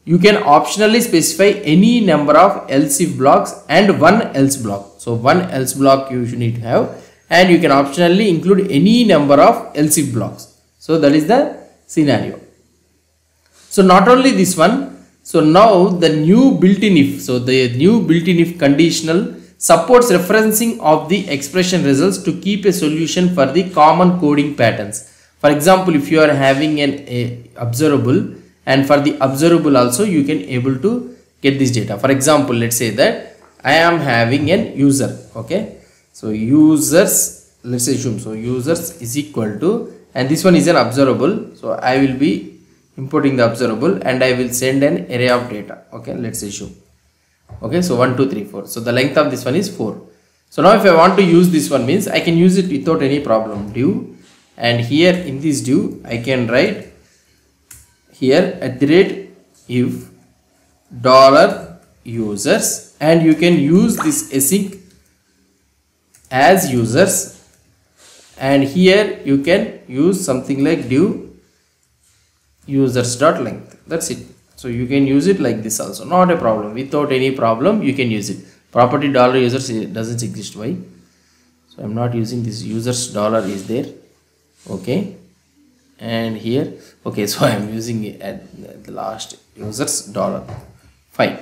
You can optionally specify any number of else if blocks and one else block. So one else block you should need to have, and you can optionally include any number of else if blocks. So that is the scenario. So not only this one, so now the new built-in if, so the new built-in if conditional supports referencing of the expression results to keep a solution for the common coding patterns. For example, if you are having an observable, and for the observable also you can able to get this data. For example, let's say that I am having an user, okay. So users, let's assume, so users is equal to, and this one is an observable. So I will be importing the observable and I will send an array of data, okay. Let's assume, okay, so 1 2 3 4. So the length of this one is 4. So now if I want to use this one means, I can use it without any problem, div, and here in this div I can write here @if $users, and you can use this async as users, and here you can use something like div users.length. That's it. So you can use it like this also, not a problem. Without any problem you can use it. Property $users doesn't exist. Why? So I'm not using this users dollar is there, okay. And here, okay, so I am using it at the last users dollar. Fine.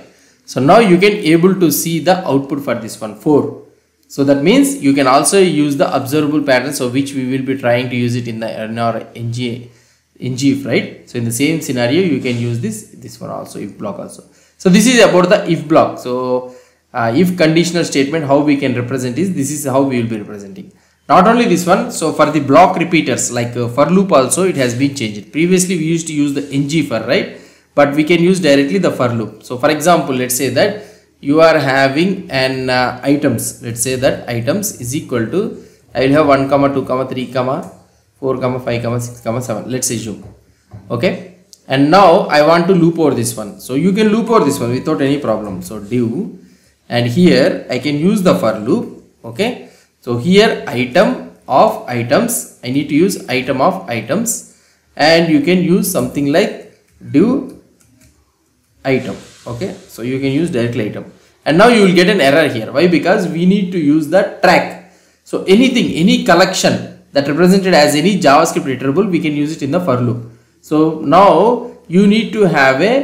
So now you can able to see the output for this one 4. So that means you can also use the observable pattern, so which we will be trying to use it in our ng if, right? So in the same scenario you can use this one also, if block also. So this is about the if block. So if conditional statement, how we can represent is, this is how we will be representing. Not only this one, so for the block repeaters like for loop also it has been changed. Previously we used to use the ng for, right? But we can use directly the for loop. So for example, let's say that you are having an items. Let's say that items is equal to, I will have 1 2 3 4 4, 5, 6, 7. Let's assume. Okay. And now I want to loop over this one. So you can loop over this one without any problem. So do, and here I can use the for loop. Okay. So here item of items, I need to use item of items, and you can use something like do item. Okay. So you can use directly item. And now you will get an error here. Why? Because we need to use the track. So anything, any collection that represented as any JavaScript iterable, we can use it in the for loop. So now you need to have a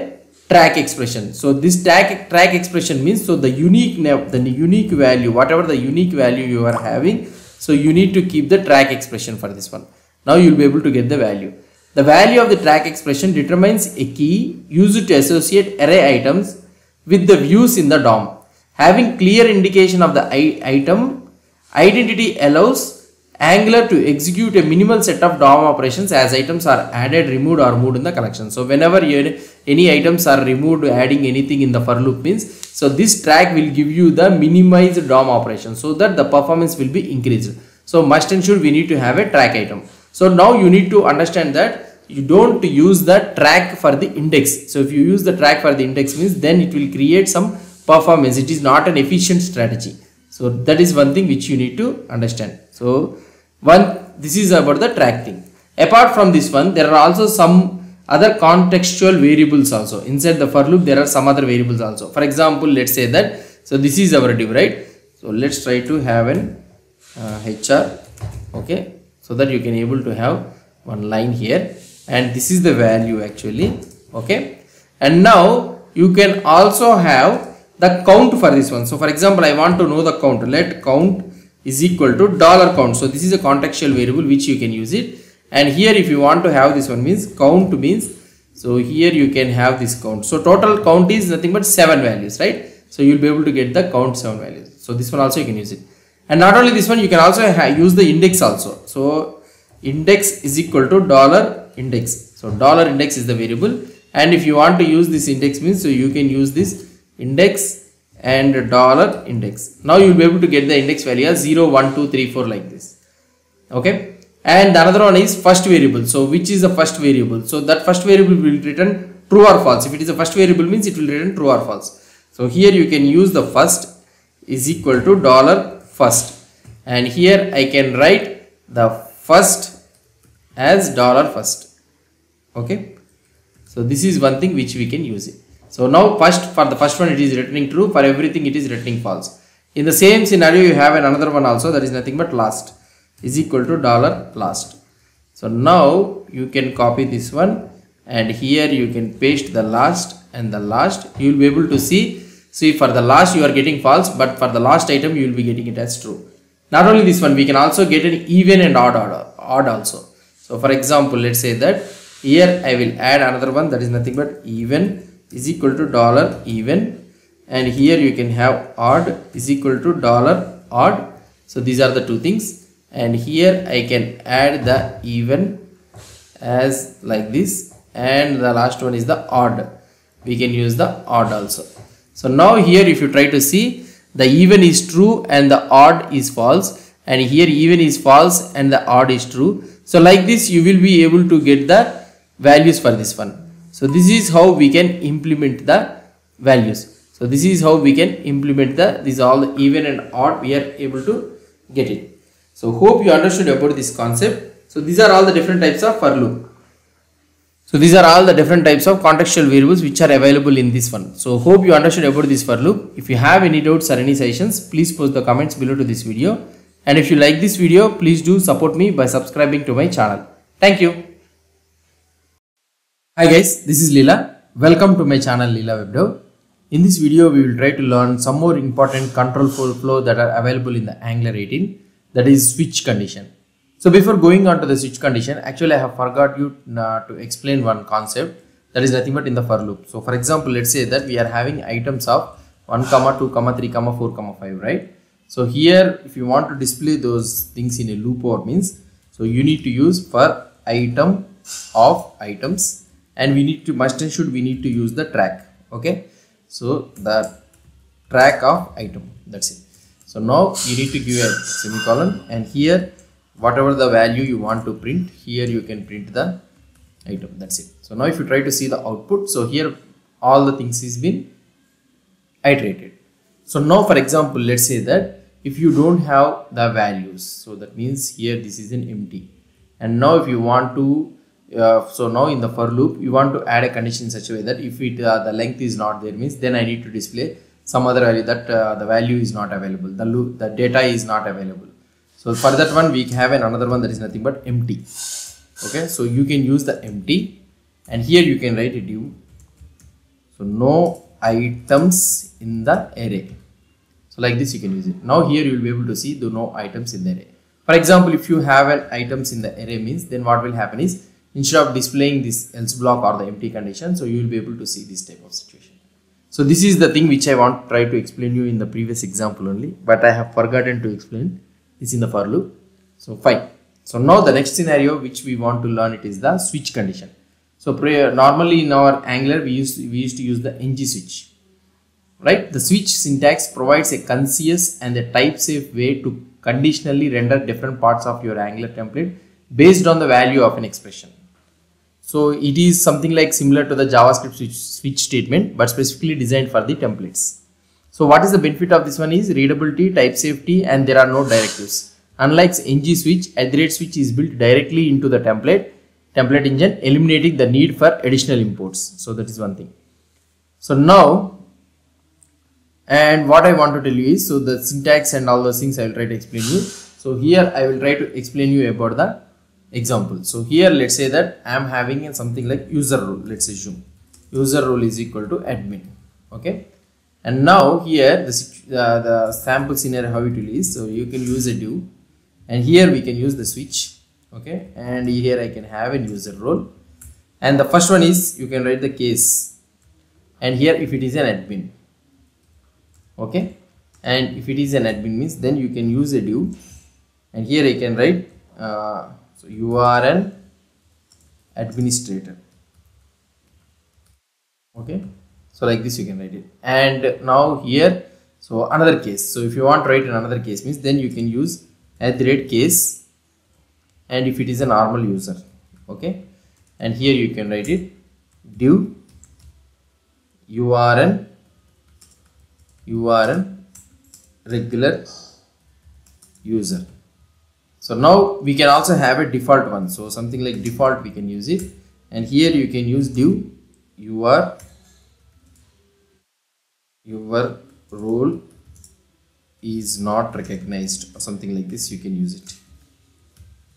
track expression. So this track expression means, so the unique value, whatever the unique value you are having, so you need to keep the track expression for this one. Now you will be able to get the value. The value of the track expression determines a key used to associate array items with the views in the DOM. Having clear indication of the item identity allows Angular to execute a minimal set of DOM operations as items are added, removed or moved in the collection. So whenever any items are removed, adding anything in the for loop means, so this track will give you the minimized DOM operation so that the performance will be increased. So must and should we need to have a track item. So now you need to understand that you don't use the track for the index. So if you use the track for the index means, then it will create some performance. It is not an efficient strategy. So that is one thing which you need to understand. So this is about the track thing. Apart from this one, there are also some other contextual variables also. Inside the for loop, there are some other variables also. For example, let's say that, so this is our div, right? So let's try to have an HR, okay, so that you can able to have one line here, and this is the value actually, okay. And now you can also have the count for this one. So for example, I want to know the count. Let count is equal to $count. So this is a contextual variable which you can use it. And here if you want to have this one means count means, so here you can have this count. So total count is nothing but 7 values, right? So you will be able to get the count 7 values. So this one also you can use it. And not only this one, you can also use the index also. So index is equal to $index. So $index is the variable. And if you want to use this index means, so you can use this index and $index. Now you will be able to get the index value as 0, 1, 2, 3, 4 like this. Okay. And the another one is first variable. So which is the first variable? So that first variable will return true or false. If it is a first variable means it will return true or false. So here you can use the first is equal to $first. And here I can write the first as $first. Okay. So this is one thing which we can use it. So now for the first one it is returning true, for everything it is returning false. In the same scenario you have another one also, that is nothing but last is equal to $last. So now you can copy this one and here you can paste the last and the last. You will be able to see for the last you are getting false, but for the last item you will be getting it as true. Not only this one, we can also get an even and odd also. So for example, let's say that here I will add another one, that is nothing but even is equal to $even, and here you can have odd is equal to $odd. So these are the two things, and here I can add the even as like this, and the last one is the odd. We can use the odd also. So now here if you try to see, the even is true and the odd is false, and here even is false and the odd is true. So like this you will be able to get the values for this one. So this is how we can implement the values. So this is how we can implement these all the even and odd, we are able to get it. So hope you understood about this concept. So these are all the different types of for loop. So these are all the different types of contextual variables which are available in this one. So hope you understood about this for loop. If you have any doubts or any suggestions, please post the comments below to this video. And if you like this video, please do support me by subscribing to my channel. Thank you. Hi guys, this is Leela. Welcome to my channel Leela WebDev. In this video, we will try to learn some more important control flow that are available in the Angular 18, that is switch condition. So before going on to the switch condition, actually I have forgot you to explain one concept, that is nothing but in the for loop. So for example, let's say that we are having items of 1, 2, 3, 4, 5, right? So here if you want to display those things in a loop or means, so you need to use for item of items, and we need to must and should we need to use the track. Okay, so the track of item, that's it. So now you need to give a semicolon, and here whatever the value you want to print, here you can print the item. That's it. So now if you try to see the output, so here all the things is been iterated. So now for example, let's say that if you don't have the values, so that means here this is an empty, and now if you want to so now in the for loop you want to add a condition in such a way that if it the length is not there, means then I need to display some other value that the value is not available, the data is not available. So for that one we have another one that is nothing but empty. Okay, so you can use the empty, and here you can write a div, so no items in the array. So like this you can use it. Now here you will be able to see the no items in the array. For example, if you have an items in the array, means then what will happen is, instead of displaying this else block or the empty condition, so you will be able to see this type of situation. So this is the thing which I want to try to explain you in the previous example only, but I have forgotten to explain this in the for loop. So fine. So now the next scenario which we want to learn, it is the switch condition. So normally in our Angular we used to use the ng switch, right? The switch syntax provides a concise and a type safe way to conditionally render different parts of your Angular template based on the value of an expression. So it is something like similar to the JavaScript switch statement, but specifically designed for the templates. So what is the benefit of this one is readability, type safety, and there are no directives. Unlike ng switch, @switch is built directly into the template engine, eliminating the need for additional imports. So that is one thing. So now, and what I want to tell you is, so the syntax and all those things I will try to explain you. So here I will try to explain you about the example. So here let's say that I am having something like user role. Let's assume user role is equal to admin. Okay, and now here the sample scenario how it will is. So you can use a div, and here we can use the switch. Okay, and here I can have a user role, and the first one is you can write the case, and here if it is an admin. Okay, and if it is an admin means then you can use a div, and here I can write so you are an administrator. Okay, so like this you can write it. And now here, so another case, so if you want to write another case means then you can use @case, and if it is a normal user. Okay, and here you can write it div you are an regular user. So now we can also have a default one, so something like default we can use it, and here you can use div your role is not recognized, or something like this you can use it.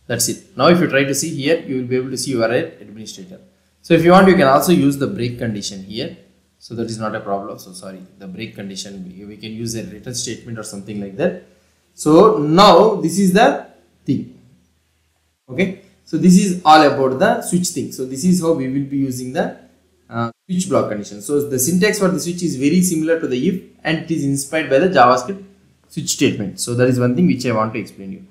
That's it. Now if you try to see here, you will be able to see you are an administrator. So if you want, you can also use the break condition here. So that is not a problem. So sorry, the break condition, we can use a return statement or something like that. So now this is the thing. Okay, so this is all about the switch thing. So this is how we will be using the switch block condition. So the syntax for the switch is very similar to the if, and it is inspired by the JavaScript switch statement. So that is one thing which I want to explain you.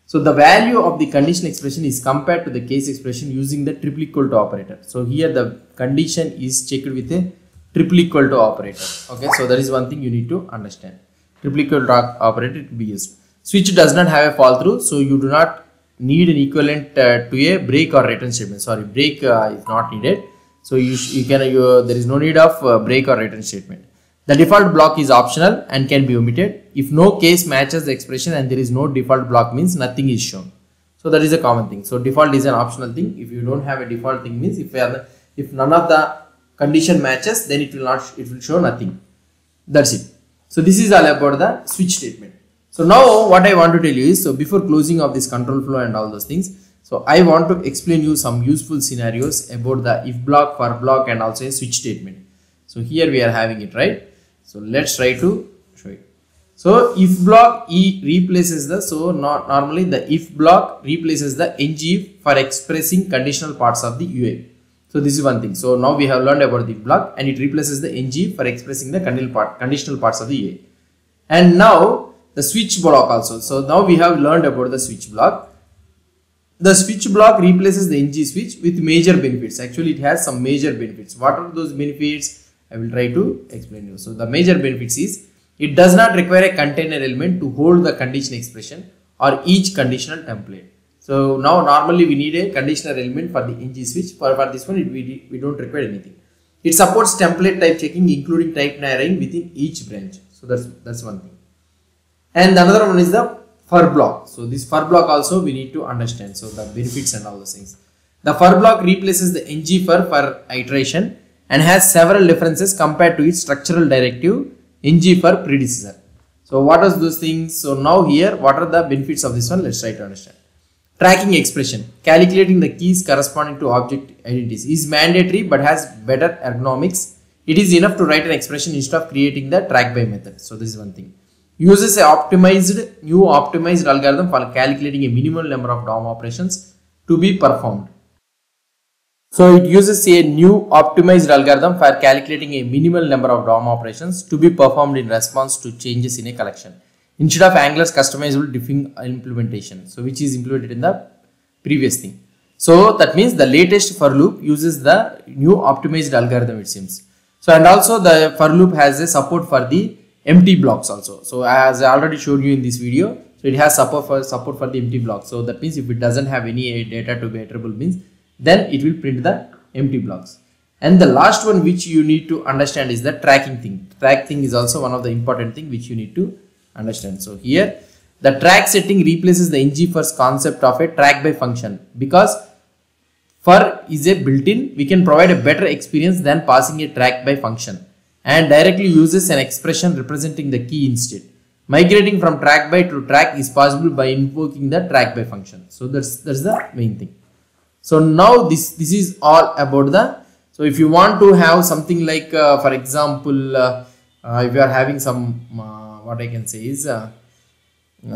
So the value of the condition expression is compared to the case expression using the triple equal to operator. So here the condition is checked with a triple equal to operator. Okay, so that is one thing you need to understand. Triple equal to operator to be used. Switch does not have a fall through, so you do not need an equivalent to a break or return statement. Sorry, break is not needed. So there is no need of break or return statement. The default block is optional and can be omitted. If no case matches the expression and there is no default block, means nothing is shown. So that is a common thing. So default is an optional thing. If you don't have a default thing, means if none of the condition matches, then it will show nothing. That's it. So this is all about the switch statement. So now what I want to tell you is, so before closing of this control flow and all those things, so I want to explain you some useful scenarios about the if block, for block, and also a switch statement. So here we are having it, right? So let's try to show it. So if block replaces the, so normally the if block replaces the ngIf for expressing conditional parts of the UI. So this is one thing. So now we have learned about the if block, and it replaces the ngIf for expressing the conditional parts of the UI. And now the switch block also. So now we have learned about the switch block. The switch block replaces the ng switch with major benefits. Actually, it has some major benefits. What are those benefits? I will try to explain you. So the major benefits is, it does not require a container element to hold the condition expression or each conditional template. So now normally we need a conditional element for the ng switch. For this one we don't require anything. It supports template type checking including type narrowing within each branch. So that's one thing. And another one is the for block. So this for block also we need to understand. So the benefits and all those things. The for block replaces the ng for iteration and has several differences compared to its structural directive ng for predecessor. So what are those things? So now here what are the benefits of this one? Let's try to understand. Tracking expression. Calculating the keys corresponding to object identities is mandatory but has better ergonomics. It is enough to write an expression instead of creating the track by method. So this is one thing. Uses a new optimized algorithm for calculating a minimal number of DOM operations to be performed. So it uses a new optimized algorithm for calculating a minimal number of DOM operations to be performed in response to changes in a collection, instead of Angular's customizable diffing implementation, so which is implemented in the previous thing. So that means the latest for loop uses the new optimized algorithm, it seems. So and also the for loop has a support for the empty blocks also. So as I already showed you in this video, so it has support for the empty blocks. So that means if it doesn't have any data to be iterable means, then it will print the empty blocks. And the last one which you need to understand is the tracking thing. Track thing is also one of the important thing which you need to understand. So here the track setting replaces the ng first concept of a track by function, because for is a built-in, we can provide a better experience than passing a track by function, and directly uses an expression representing the key instead. Migrating from track by to track is possible by invoking the track by function. So that's the main thing. So now this is all about the, so if you want to have something like for example if you are having some what I can say is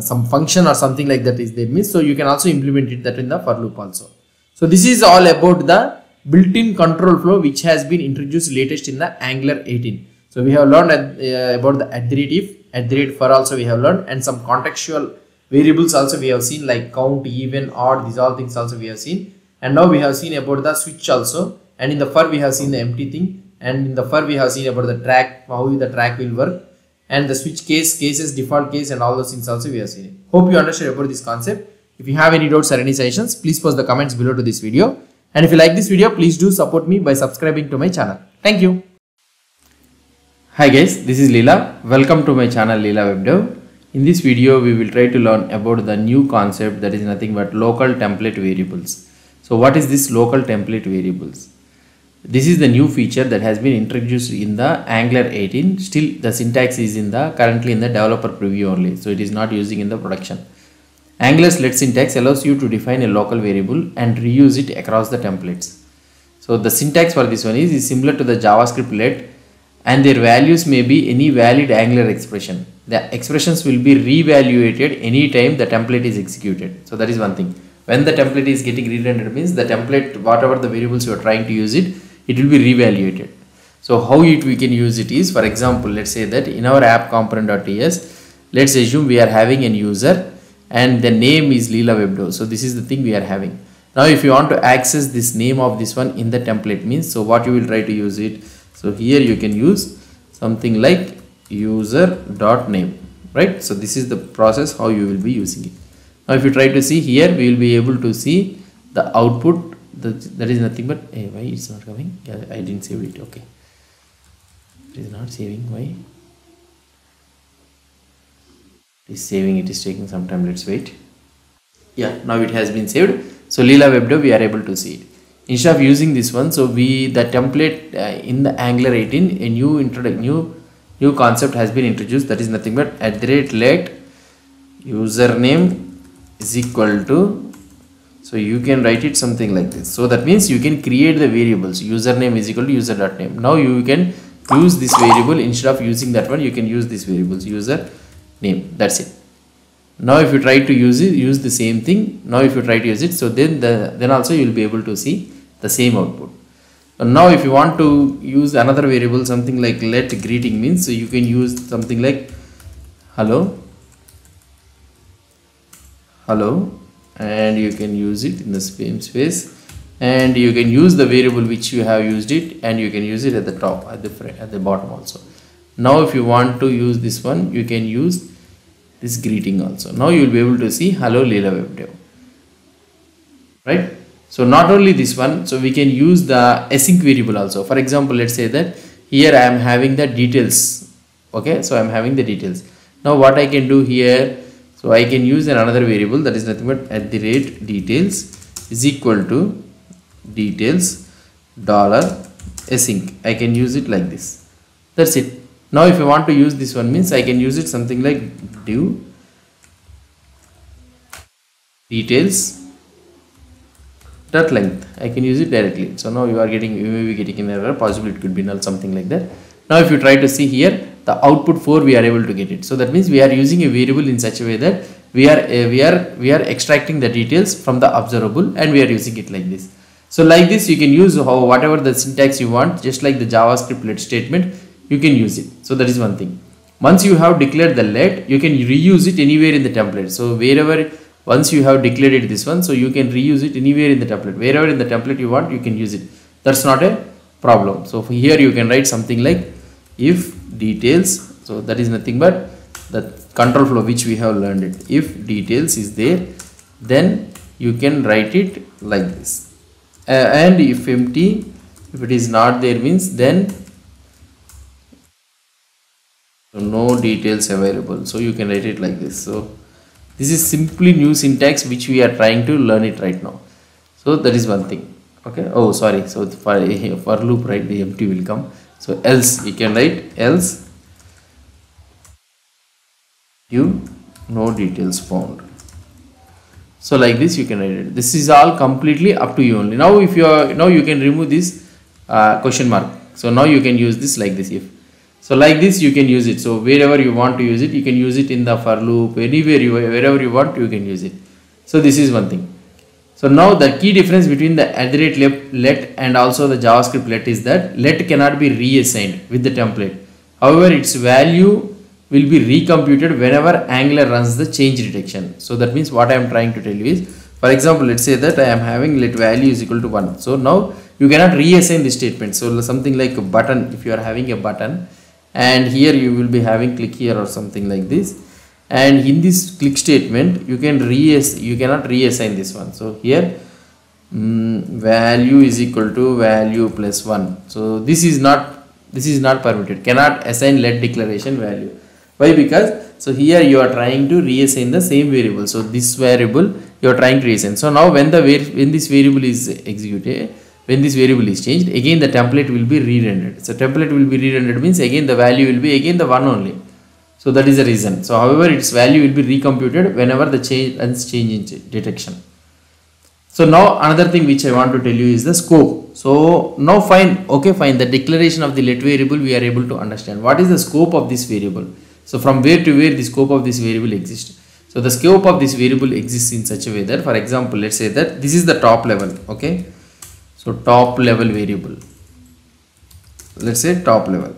some function or something like that is there means, so you can also implement it that in the for loop also. So this is all about the built-in control flow which has been introduced latest in the Angular 18. So we have learned about the @if, @for also we have learned, and some contextual variables also we have seen, like count, even, odd, these all things also we have seen. And now we have seen about the switch also, and in the for we have seen the empty thing, and in the for we have seen about the track, how the track will work, and the switch cases, default case, and all those things also we have seen. Hope you understand about this concept. If you have any doubts or any suggestions, please post the comments below to this video. And if you like this video, please do support me by subscribing to my channel. Thank you. Hi guys, this is Leela. Welcome to my channel Leela WebDev. In this video, we will try to learn about the new concept that is nothing but local template variables. So what is this local template variables? This is the new feature that has been introduced in the Angular 18. Still the syntax is currently in the developer preview only. So it is not using in the production. Angular's let syntax allows you to define a local variable and reuse it across the templates. So the syntax for this one is similar to the JavaScript let, and their values may be any valid Angular expression. The expressions will be reevaluated anytime the template is executed. So that is one thing. When the template is getting re-rendered means the template, whatever the variables you are trying to use it will be reevaluated. So how we can use it is, for example, let's say that in our app component.ts, let's assume we are having an user and the name is leelawebdev. So this is the thing we are having. Now if you want to access this name of this one in the template means, so what you will try to use it. So here you can use something like user.name, right? So this is the process how you will be using it. Now if you try to see here, we will be able to see the output. That is nothing but why it's not coming. Yeah, I didn't save it. Okay, it is not saving. Why? It is saving. It is taking some time. Let's wait. Yeah, now it has been saved. So Leela WebDev, we are able to see it. Instead of using this one, so the template in the Angular 18, a new concept has been introduced. That is nothing but @let username is equal to, so you can write it something like this. So that means you can create the variables. Username is equal to user.name. Now you can use this variable instead of using that one. You can use this variables user name. That's it. Now if you try to use it, use the same thing. Now if you try to use it, so then also you will be able to see the same output. And now if you want to use another variable, something like let greeting means, so you can use something like hello, and you can use it in the same space, and you can use the variable which you have used it, and you can use it at the top, at the bottom also. Now if you want to use this one, you can use this greeting also. Now you will be able to see hello Leela WebDev. right? So not only this one, so we can use the async variable also. For example, let's say that here I am having the details. Okay, so I am having the details. Now what I can do here, so I can use another variable that is nothing but @details is equal to details dollar async. I can use it like this. That's it. Now if I want to use this one, means I can use it something like div details dot length. I can use it directly. So now you may be getting an error, possibly it could be null, something like that. Now if you try to see here, the output 4 we are able to get it. So that means we are using a variable in such a way that we are extracting the details from the observable and we are using it like this. So like this you can use whatever the syntax you want, just like the JavaScript let statement, you can use it. So that is one thing. Once you have declared the let, you can reuse it anywhere in the template. So wherever, once you have declared it this one, so you can reuse it anywhere in the template. Wherever in the template you want, you can use it. That's not a problem. So here you can write something like if details, so that is nothing but the control flow which we have learned it. If details is there, then you can write it like this. And if empty, if it is not there, means then no details available. So you can write it like this. So this is simply new syntax which we are trying to learn it right now. So that is one thing. Okay. Oh, sorry. So for loop, right, the empty will come. So else you can write else you no details found. So like this you can write it. This is all completely up to you only. Now if you are, now you can remove this question mark. So now you can use this like this. If so, like this you can use it. So wherever you want to use it, you can use it in the for loop, anywhere wherever you want, you can use it. So this is one thing. So now the key difference between the @let and also the JavaScript let is that let cannot be reassigned with the template. However, its value will be recomputed whenever Angular runs the change detection. So that means what I am trying to tell you is, for example, let's say that I am having let value is equal to 1. So now you cannot reassign this statement. So something like a button, if you are having a button and here you will be having click here or something like this, and in this click statement you cannot reassign this one. So here value is equal to value plus 1. So this is not permitted, cannot assign let declaration value. Why? Because so here you are trying to reassign the same variable. So this variable you are trying to reassign. So now when this variable is executed, when this variable is changed, again the template will be re-rendered. So template will be re-rendered means again the value will be again the 1 only. So that is the reason. So however its value will be recomputed whenever the change in detection. So now another thing which I want to tell you is the scope. So now fine, the declaration of the let variable we are able to understand. What is the scope of this variable? So from where to where the scope of this variable exists. So the scope of this variable exists in such a way that, for example, let's say that this is the top level. Okay. So top level variable. Let's say top level.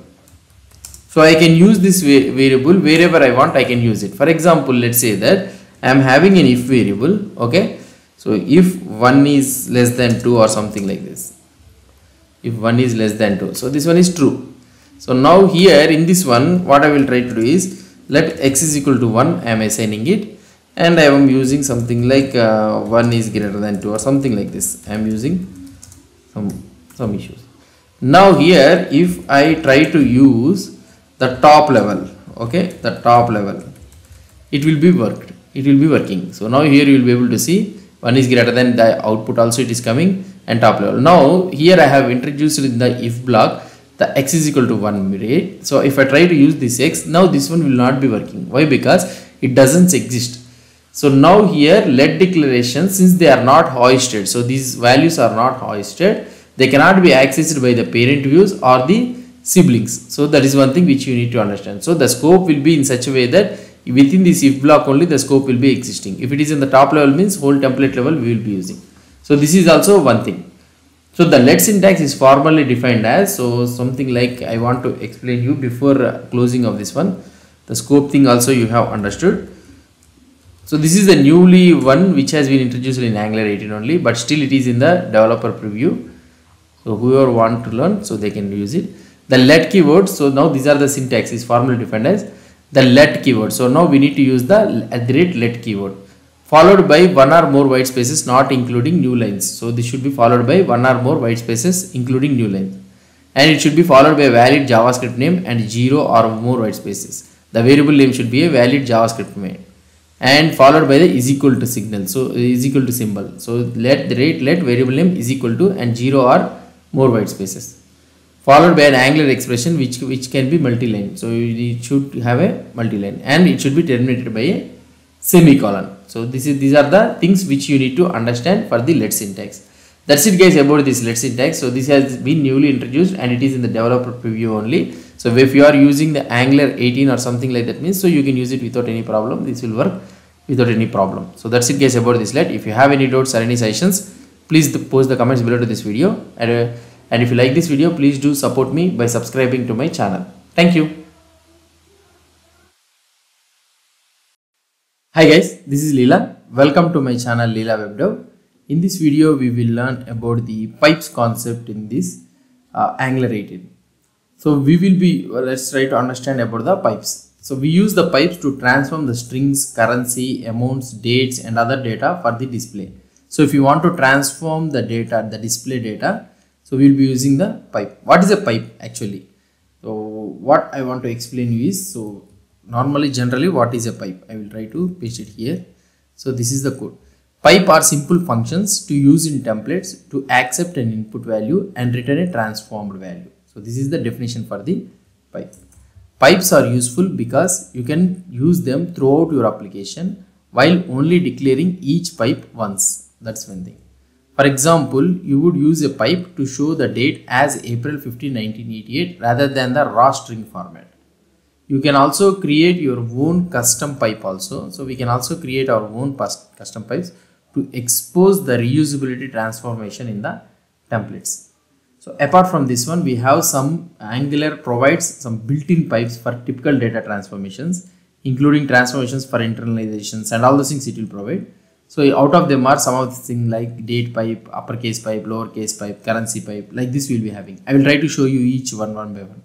So I can use this variable wherever I want, I can use it. For example, let's say that I am having an if variable. Okay. So if 1 is less than 2 or something like this. If 1 is less than 2. So this one is true. So now here in this one, what I will try to do is let x is equal to 1. I am assigning it. And I am using something like 1 is greater than 2 or something like this. I am using some issues. Now here if I try to use the top level, okay, the top level, it will be working. So now here you will be able to see 1 is greater than, the output also it is coming, and top level. Now here I have introduced in the if block the x is equal to 1, right? So if I try to use this x, now this one will not be working. Why? Because it doesn't exist. So now here let declaration, since they are not hoisted, so these values are not hoisted, they cannot be accessed by the parent views or the siblings. So that is one thing which you need to understand. So the scope will be in such a way that within this if block only the scope will be existing. If it is in the top level means whole template level we will be using. So this is also one thing. So the let syntax is formally defined as, so something like I want to explain you before closing of this one. The scope thing also you have understood. So this is the newly one which has been introduced in Angular 18 only, but still it is in the developer preview. So whoever want to learn, so they can use it. The let keyword, so now these are the syntax is formally defined as the let keyword. So now we need to use the @let keyword. followed by one or more white spaces not including new lines. So this should be followed by one or more white spaces including new lines, and it should be followed by a valid JavaScript name and 0 or more white spaces. The variable name should be a valid JavaScript name, and followed by the is equal to signal, so is equal to symbol. So let variable name is equal to and 0 or more white spaces, followed by an Angular expression which can be multi-line. So it should have a multi-line, and it should be terminated by a semicolon. So these are the things which you need to understand for the let syntax. That's it guys about this let syntax. So this has been newly introduced and it is in the developer preview only. So if you are using the Angular 18 or something like that, means so you can use it without any problem. This will work without any problem. So that's it guys about this let. If you have any doubts or any suggestions, please post the comments below to this video. And if you like this video, please do support me by subscribing to my channel. Thank you. Hi guys, this is Leela. Welcome to my channel Leela WebDev. In this video, we will learn about the pipes concept in this Angular 18. So we will be, let's try to understand about the pipes. So we use the pipes to transform the strings, currency, amounts, dates and other data for the display. So if you want to transform the data, the display data, so we will be using the pipe. What is a pipe actually? So what I want to explain you is, so normally generally what is a pipe? I will try to paste it here. So this is the code. Pipe are simple functions to use in templates to accept an input value and return a transformed value. So this is the definition for the pipe. Pipes are useful because you can use them throughout your application while only declaring each pipe once. That's one thing. For example, you would use a pipe to show the date as April 15, 1988 rather than the raw string format. You can also create your own custom pipe also. So we can also create our own custom pipes to expose the reusability transformation in the templates. So apart from this one, we have some Angular provides some built-in pipes for typical data transformations, including transformations for internalizations and all those things it will provide. So out of them are some of the things like date pipe, uppercase pipe, lowercase pipe, currency pipe, like this we will be having. I will try to show you each one by one.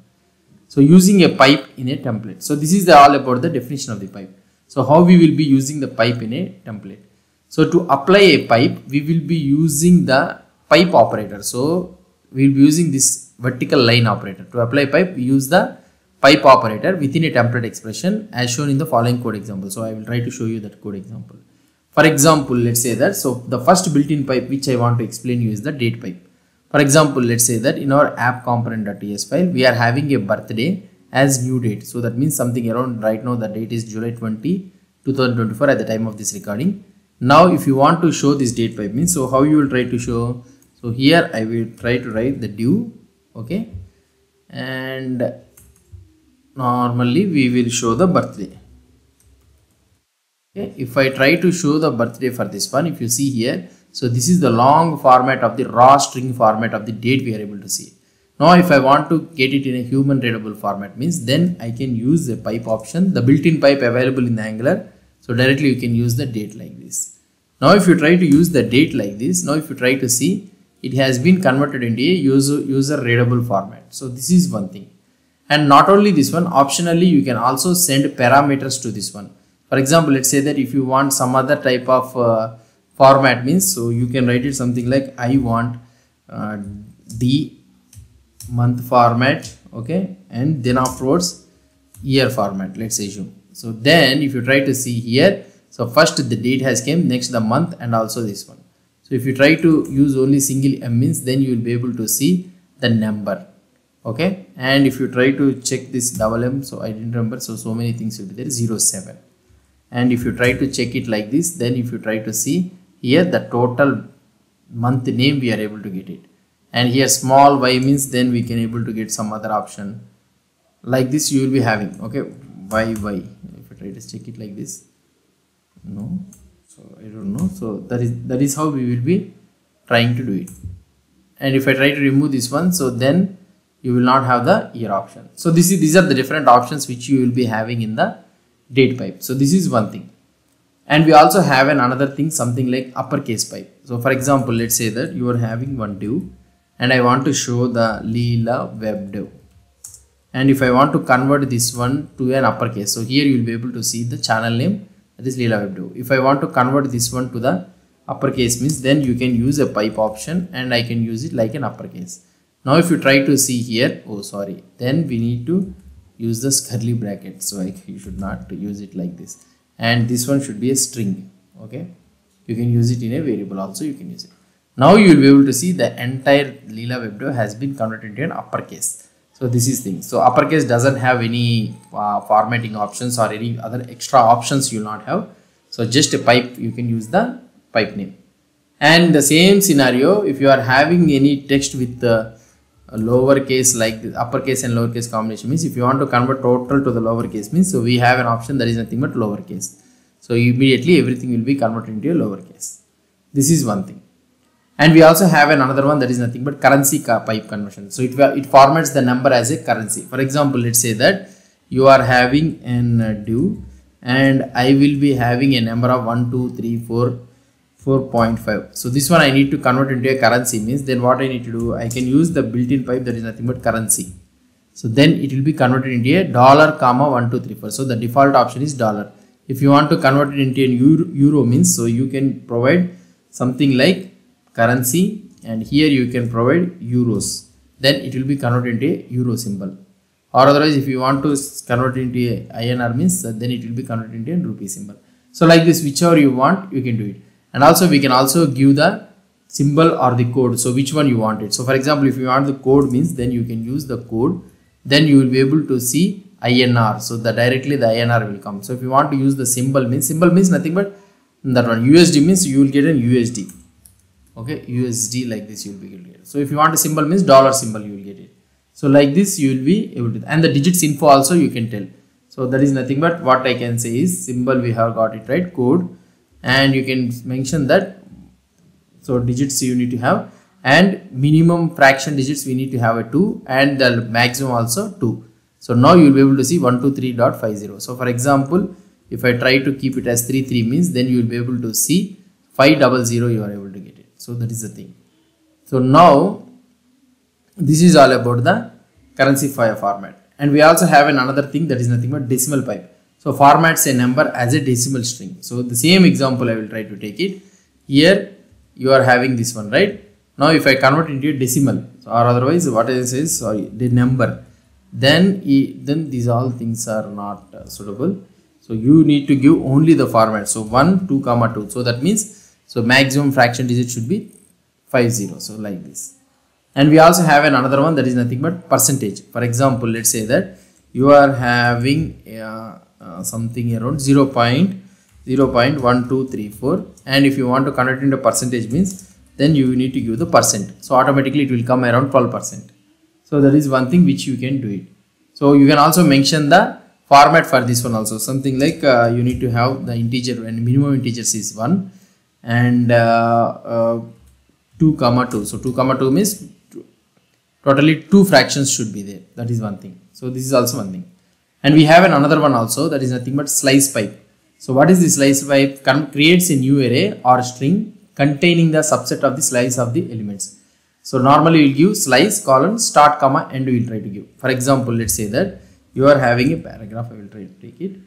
So using a pipe in a template. So this is all about the definition of the pipe. So how we will be using the pipe in a template. So to apply a pipe, we will be using the pipe operator. So we will be using this vertical line operator. To apply pipe, we use the pipe operator within a template expression as shown in the following code example. So I will try to show you that code example. For example, let's say that, so the first built-in pipe which I want to explain you is the date pipe. For example, let's say that in our app component.ts file, we are having a birthday as new date. So that means something around right now the date is July 20, 2024 at the time of this recording. Now if you want to show this date pipe means, so how you will try to show? So here I will try to write the due, okay, and normally we will show the birthday. Okay, if I try to show the birthday for this one, if you see here, so this is the long format of the raw string format of the date we are able to see. Now if I want to get it in a human readable format means, then I can use the pipe option, the built-in pipe available in the Angular. So directly you can use the date like this. Now if you try to use the date like this, now if you try to see, it has been converted into a user readable format. So this is one thing. And not only this one, optionally you can also send parameters to this one. For example, let's say that if you want some other type of format means, so you can write it something like I want the month format, okay, and then afterwards year format, let's assume. So then if you try to see here, so first the date has came, next the month and also this one. So if you try to use only single m means, then you will be able to see the number, okay. And if you try to check this double m, so I didn't remember, so many things will be there, 07. And if you try to check it like this, then if you try to see here the total month name, we are able to get it. And here small y means, then we can able to get some other option like this you will be having, okay, y. If I try to check it like this, no, so I don't know. So that is how we will be trying to do it. And if I try to remove this one, so then you will not have the year option. So these are the different options which you will be having in the date pipe. So this is one thing. And we also have another thing, something like uppercase pipe. So for example, let's say that you are having one div and I want to show the Leela WebDev. And if I want to convert this one to an uppercase, so here you will be able to see the channel name, that is Leela webdev. If I want to convert this one to the uppercase means, then you can use a pipe option and I can use it like an uppercase. Now if you try to see here, oh sorry, then we need to use the curly bracket. So you should not use it like this, and this one should be a string. Okay, you can use it in a variable also, you can use it. Now you will be able to see the entire Leela webdev has been converted into an uppercase. So this is thing. So uppercase doesn't have any formatting options or any other extra options you will not have. So just a pipe, you can use the pipe name. And the same scenario, if you are having any text with the lowercase, like the uppercase and lowercase combination, means if you want to convert total to the lowercase means, so we have an option that is nothing but lowercase. So immediately everything will be converted into a lowercase. This is one thing. And we also have another one that is nothing but currency pipe conversion. So it formats the number as a currency. For example, let's say that you are having an div and I will be having a number of 1, 2, 3, 4, 4.5. So this one I need to convert into a currency means, then what I need to do, I can use the built-in pipe that is nothing but currency. So then it will be converted into a $, 1, 2, 3, 4. So the default option is $. If you want to convert it into a euro means, so you can provide something like currency and here you can provide euros, then it will be converted into a euro symbol. Or otherwise if you want to convert into a INR means, then it will be converted into a rupee symbol. So like this, whichever you want, you can do it. And also we can also give the symbol or the code, so which one you want it. So for example, if you want the code means, then you can use the code, then you will be able to see INR, so that directly the INR will come. So if you want to use the symbol means nothing but that one. USD means you will get an USD. Okay, USD like this you will be getting it. So if you want a symbol means dollar symbol, you will get it. So like this you will be able to, and the digits info also you can tell. So that is nothing but what I can say is symbol, we have got it right, code, and you can mention that. So digits you need to have, and minimum fraction digits we need to have a 2 and the maximum also 2. So now you will be able to see 123.50. So for example, if I try to keep it as 33 means, then you will be able to see 500, you are able to get it. So that is the thing. So now this is all about the currency format. And we also have another thing that is nothing but decimal pipe. So formats a number as a decimal string. So the same example I will try to take it. Here you are having this one, right? Now if I convert into a decimal, or otherwise what I say is, sorry, the number, then these all things are not suitable. So you need to give only the format. So 1, 2, 2. So that means, so maximum fraction digit should be 50. So like this. And we also have another one that is nothing but percentage. For example, let's say that you are having something around 0.1234, and if you want to convert into percentage means, then you need to give the percent. So automatically it will come around 12%. So that is one thing which you can do it. So you can also mention the format for this one also, something like you need to have the integer, and minimum integers is 1 and 2, 2. So 2, 2 means totally 2 fractions should be there. That is one thing. So this is also one thing. And we have another one also that is nothing but slice pipe. So what is the slice pipe? Creates a new array or string containing the subset of the slice of the elements. So normally we will give slice colon start comma end we will try to give. For example, let's say that you are having a paragraph, I will try to take it,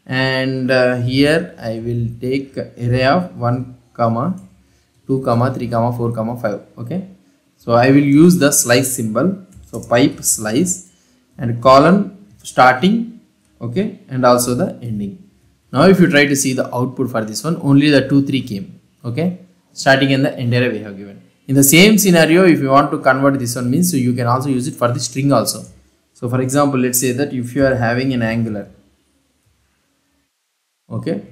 and here I will take array of 1, 2, 3, 4, 5. Okay, so I will use the slice symbol. So pipe slice and colon starting, okay, and also the ending. Now if you try to see the output for this one, only the 2, 3 came. Okay, starting and the end array we have given. In the same scenario, if you want to convert this one means, so you can also use it for the string also. So for example, let's say that if you are having an angular, okay,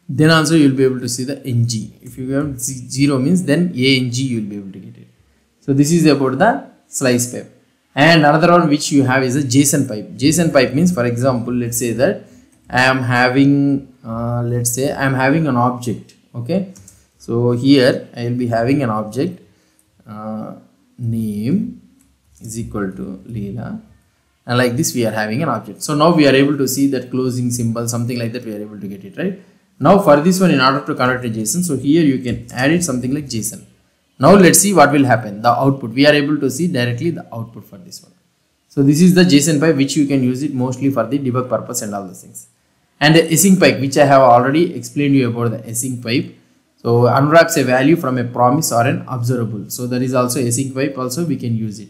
then also you will be able to see the ng. If you have 0 means, then ang you will be able to get it. So this is about the slice pipe. And another one which you have is a JSON pipe. JSON pipe means, for example, let's say that I am having let's say I am having an object. Okay, so here I will be having an object name is equal to Leela, and like this we are having an object. So now we are able to see that closing symbol, something like that we are able to get it, right? Now for this one, in order to convert to JSON, so here you can add it something like JSON. Now let's see what will happen. The output, we are able to see directly the output for this one. So this is the JSON pipe which you can use it mostly for the debug purpose and all those things. And the async pipe, which I have already explained you about the async pipe. So unwraps a value from a promise or an observable. So that is also async pipe, also we can use it.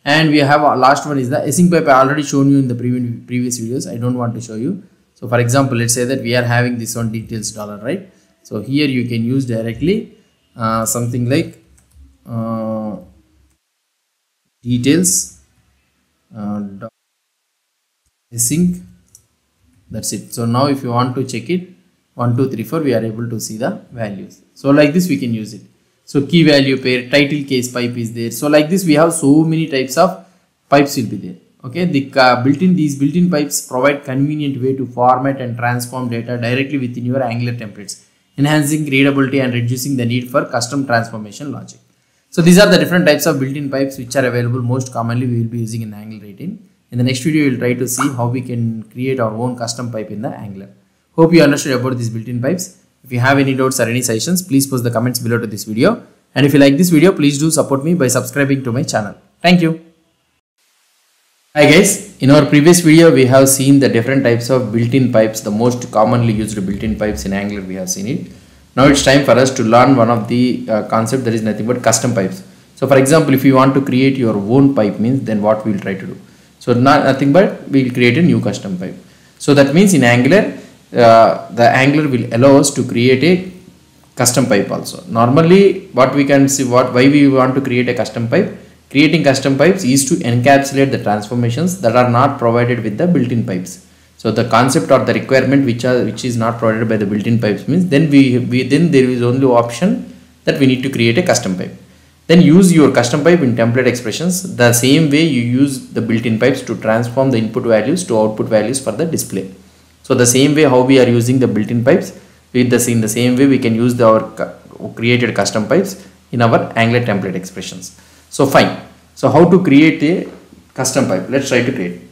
And we have our last one is the async pipe. I already shown you in the previous videos. I don't want to show you. So for example, let's say that we are having this one details dollar, right? So here you can use directly something like details async. That's it. So now if you want to check it, 1 2 3 4, we are able to see the values. So like this we can use it. So key value pair, title case pipe is there. So like this we have so many types of pipes will be there. Okay, these built-in pipes provide convenient way to format and transform data directly within your Angular templates, enhancing readability and reducing the need for custom transformation logic. So these are the different types of built-in pipes which are available. Most commonly we will be using in Angular 18. In the next video we will try to see how we can create our own custom pipe in the Angular. Hope you understood about these built-in pipes. If you have any doubts or any suggestions, please post the comments below to this video. And if you like this video, please do support me by subscribing to my channel. Thank you. Hi guys, in our previous video we have seen the different types of built-in pipes, the most commonly used built-in pipes in Angular we have seen it. Now it's time for us to learn one of the concept that is nothing but custom pipes. So for example, if you want to create your own pipe means, then what we will try to do. So nothing but we will create a new custom pipe. So that means in Angular, the Angular will allow us to create a custom pipe also. Normally what we can see, why we want to create a custom pipe. Creating custom pipes is to encapsulate the transformations that are not provided with the built-in pipes. So the concept or the requirement which is not provided by the built-in pipes means, then then there is only option that we need to create a custom pipe. Then use your custom pipe in template expressions the same way you use the built-in pipes to transform the input values to output values for the display. So the same way how we are using the built-in pipes, in the same way we can use our created custom pipes in our Angular template expressions. So fine. So how to create a custom pipe? Let's try to create.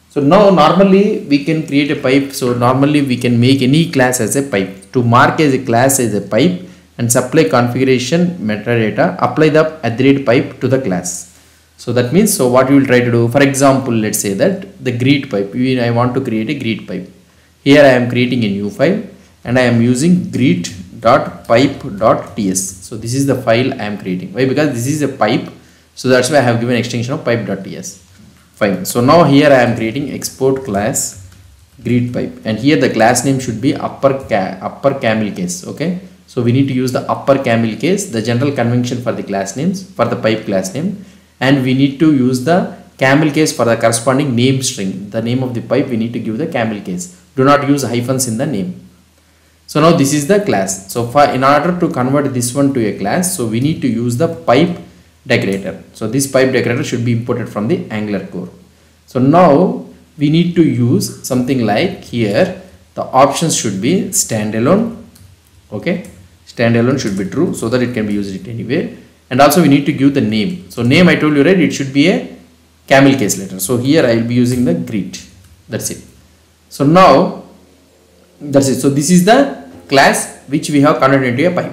So now normally we can create a pipe. So normally we can make any class as a pipe. To mark as a class as a pipe and supply configuration metadata, apply the @pipe to the class. So that means, so what you will try to do, for example, let's say that the greet pipe, I want to create a greet pipe. Here I am creating a new file and I am using greet.pipe.ts. So this is the file I am creating. Why? Because this is a pipe. So that's why I have given extension of pipe.ts. Fine. So now here I am creating export class greet pipe, and here the class name should be upper camel case. Okay. So we need to use the upper camel case, the general convention for the class names for the pipe class name, and we need to use the camel case for the corresponding name string. The name of the pipe we need to give the camel case. Do not use hyphens in the name. So now this is the class. So in order to convert this one to a class, so we need to use the pipe decorator. So this pipe decorator should be imported from the Angular core. So now we need to use something like, here the options should be standalone. Okay, standalone should be true so that it can be used anywhere. And also we need to give the name. So name, I told you, right, it should be a camel case letter. So here I will be using the greet. That's it. So now that's it. So this is the class which we have converted into a pipe.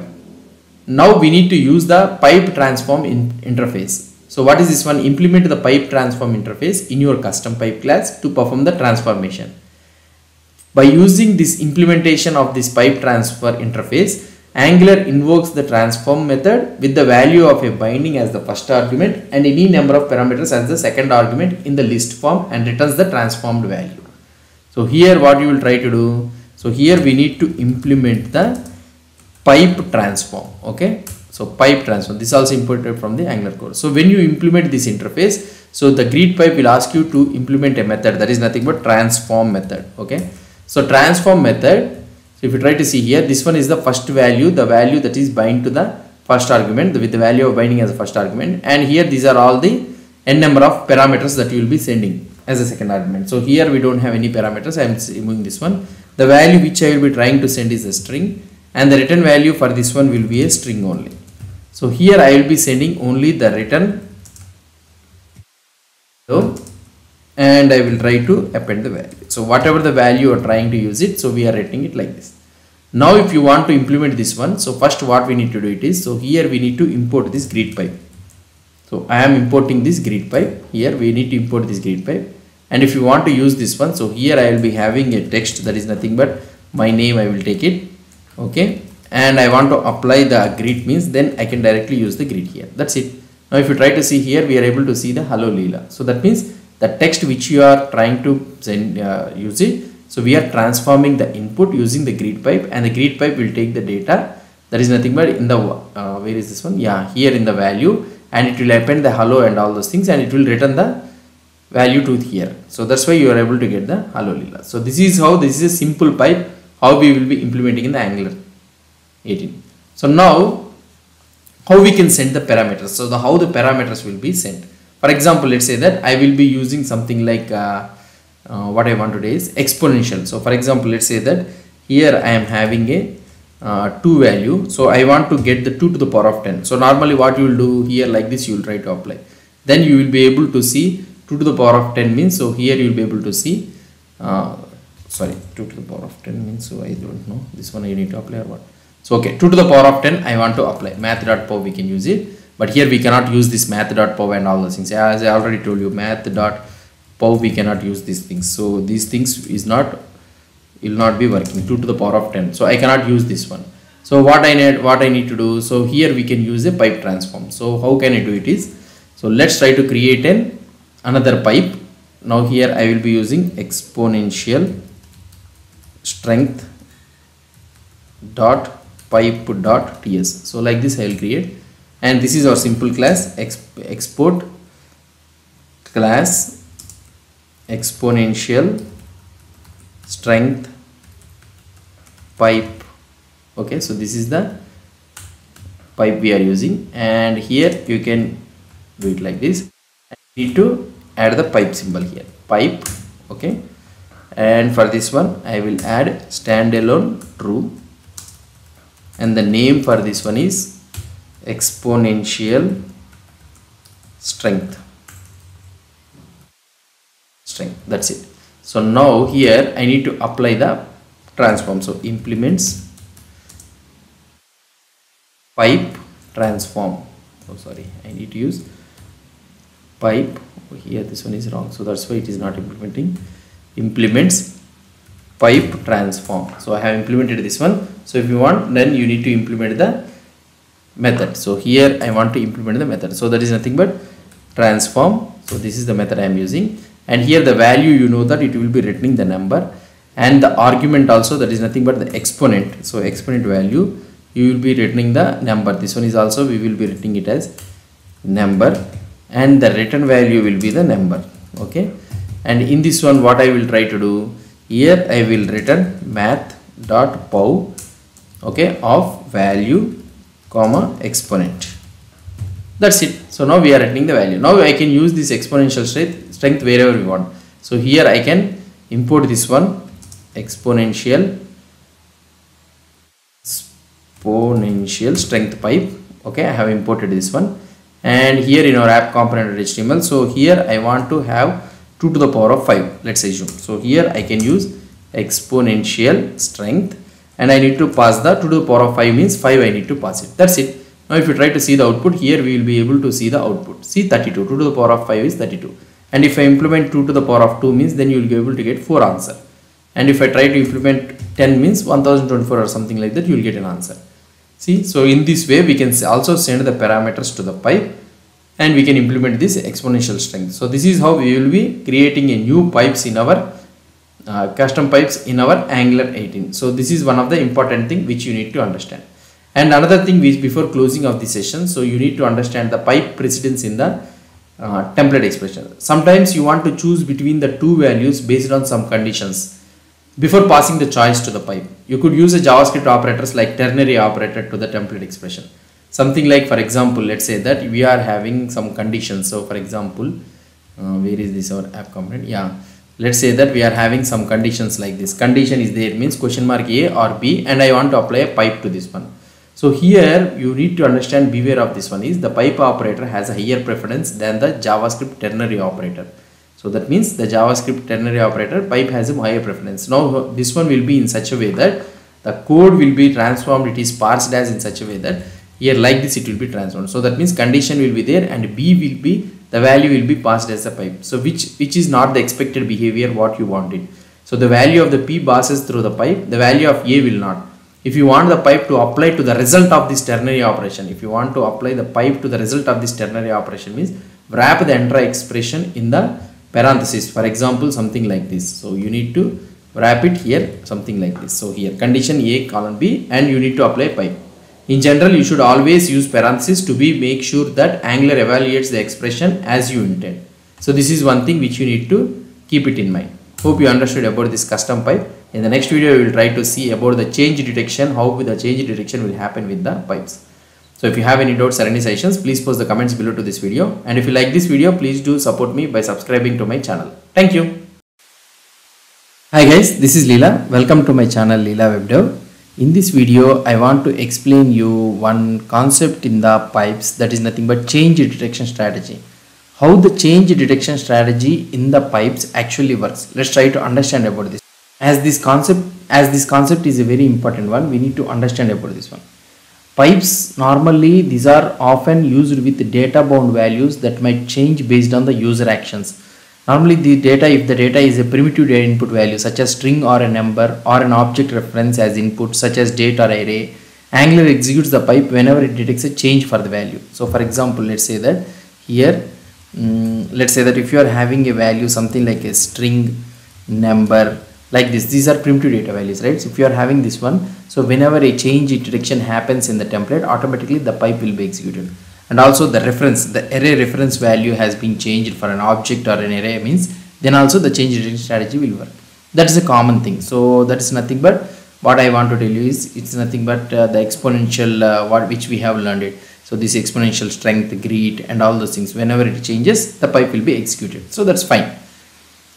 Now we need to use the pipe transform interface. So what is this one? Implement the pipe transform interface in your custom pipe class to perform the transformation. By using this implementation of this pipe transfer interface, Angular invokes the transform method with the value of a binding as the first argument and any number of parameters as the second argument in the list form and returns the transformed value. So here what you will try to do? So here we need to implement the pipe transform. Okay, so pipe transform, this is also imported from the Angular core. So when you implement this interface, so the greet pipe will ask you to implement a method that is nothing but transform method. Okay, so transform method, so if you try to see here, this one is the first value, the value that is bind to the first argument with the value of binding as a first argument, and here these are all the n number of parameters that you will be sending as a second argument. So here we don't have any parameters, I am removing this one. The value which I will be trying to send is a string, and the return value for this one will be a string only. So here I will be sending only the return, and I will try to append the value. So whatever the value you are trying to use it, so we are writing it like this. Now if you want to implement this one, so first what we need to do it is, so here we need to import this greet pipe. So I am importing this greet pipe. Here we need to import this greet pipe, And if you want to use this one, so here I will be having a text that is nothing but my name. I will take it, okay, and I want to apply the greet means, then I can directly use the greet here. That's it. Now if you try to see here, we are able to see the hello Leela. So that means the text which you are trying to send, use it. So we are transforming the input using the greet pipe, and the greet pipe will take the data that is nothing but in the where is this one, yeah, here in the value, and it will append the hello and all those things, and it will return the value to here. So that's why you are able to get the hello Leela. So this is how, this is a simple pipe how we will be implementing in the Angular 18. So now how we can send the parameters. So how the parameters will be sent. For example, let's say that I will be using something like what I want today is exponential. So for example, let's say that here I am having a 2 value. So I want to get the 2 to the power of 10. So normally what you will do here like this, you will try to apply. Then you will be able to see 2 to the power of 10 means, so here you will be able to see, sorry, 2 to the power of 10 means, so I don't know, this one you need to apply or what. So okay, 2 to the power of 10 I want to apply, math.pow we can use it, but here we cannot use this math.pow and all those things. As I already told you, math.pow we cannot use these things. So these things will not be working, 2 to the power of 10. So I cannot use this one. So what I need to do, so here we can use a pipe transform. So how can I do it is, so let's try to create another pipe. Now here I will be using exponential strength dot pipe dot ts. So like this I will create, and this is our simple class, export class exponential strength pipe. Okay, so this is the pipe we are using, and here you can do it like this. I need to add the pipe symbol here, pipe, okay, and for this one I will add standalone true, and the name for this one is exponential strength. That's it. So now here I need to apply the transform. So implements pipe transform. Oh sorry, I need to use pipe. Here this one is wrong, so that's why it is not implementing. Implements pipe transform. So I have implemented this one. So if you want, then you need to implement the method. So here I want to implement the method. So that is nothing but transform. So this is the method I am using, and here the value, you know that it will be returning the number, and the argument also, that is nothing but the exponent. So exponent value, you will be returning the number. This one is also, we will be returning it as number, and the return value will be the number. Okay, and in this one what I will try to do, here I will return math.pow, okay, of value comma exponent. That's it. So now we are returning the value. Now I can use this exponential strength wherever we want. So here I can import this one, exponential strength pipe. Okay, I have imported this one, and here in our app component HTML, so here I want to have 2 to the power of 5, let's assume. So here I can use exponential strength, and I need to pass the 2 to the power of 5 means 5 I need to pass it. That's it. Now if you try to see the output, here we will be able to see the output. See 32, 2 to the power of 5 is 32. And if I implement 2 to the power of 2 means, then you will be able to get 4 answer. And if I try to implement 10 means 1024 or something like that, you will get an answer. See, so in this way we can also send the parameters to the pipe, and we can implement this exponential strength. So this is how we will be creating a new pipes in our custom pipes in our Angular 18. So this is one of the important thing which you need to understand. And another thing which, before closing of the session, so you need to understand the pipe precedence in the template expression. Sometimes you want to choose between the two values based on some conditions before passing the choice to the pipe. You could use a JavaScript operators like ternary operator to the template expression. Something like, for example, let's say that we are having some conditions. So for example, where is this our app component? Yeah, let's say that we are having some conditions like this. Condition is there means question mark A or B, and I want to apply a pipe to this one. So here you need to understand, beware of this one, is the pipe operator has a higher preference than the JavaScript ternary operator. So that means the JavaScript ternary operator, pipe has a higher preference. Now this one will be in such a way that the code will be transformed, it is parsed as in such a way that here like this it will be transformed. So that means condition will be there and B will be the value will be passed as a pipe. So which is not the expected behavior what you wanted. So the value of the P passes through the pipe, the value of A will not. If you want the pipe to apply to the result of this ternary operation, if you want to apply the pipe to the result of this ternary operation, means wrap the entire expression in the parenthesis. For example, something like this. So you need to wrap it here, something like this. So here condition A colon B, and you need to apply pipe. In general, you should always use parenthesis to make sure that Angular evaluates the expression as you intend. So this is one thing which you need to keep it in mind. Hope you understood about this custom pipe. In the next video, we will try to see about the change detection, how the change detection will happen with the pipes. So if you have any doubts or any suggestions, please post the comments below to this video. And if you like this video, please do support me by subscribing to my channel. Thank you. Hi guys, this is Leela. Welcome to my channel Leela WebDev. In this video, I want to explain you one concept in the pipes, that is nothing but change detection strategy. How the change detection strategy in the pipes actually works. Let's try to understand about this. As this concept is a very important one, we need to understand about this one. Pipes, normally these are often used with data bound values that might change based on the user actions. Normally the data, if the data is a primitive data input value such as string or a number or an object reference as input such as date or array, Angular executes the pipe whenever it detects a change for the value. So for example, let's say that here, let's say that if you are having a value something like a string, number, like this, these are primitive data values, right? So if you are having this one, so whenever a change detection happens in the template, automatically the pipe will be executed. And also the reference, the array reference value has been changed for an object or an array, means then also the change detection strategy will work. That is a common thing. So that is nothing but what I want to tell you is, it's nothing but the exponential which we have learned it. So this exponential strength, greet and all those things, whenever it changes, the pipe will be executed. So that's fine.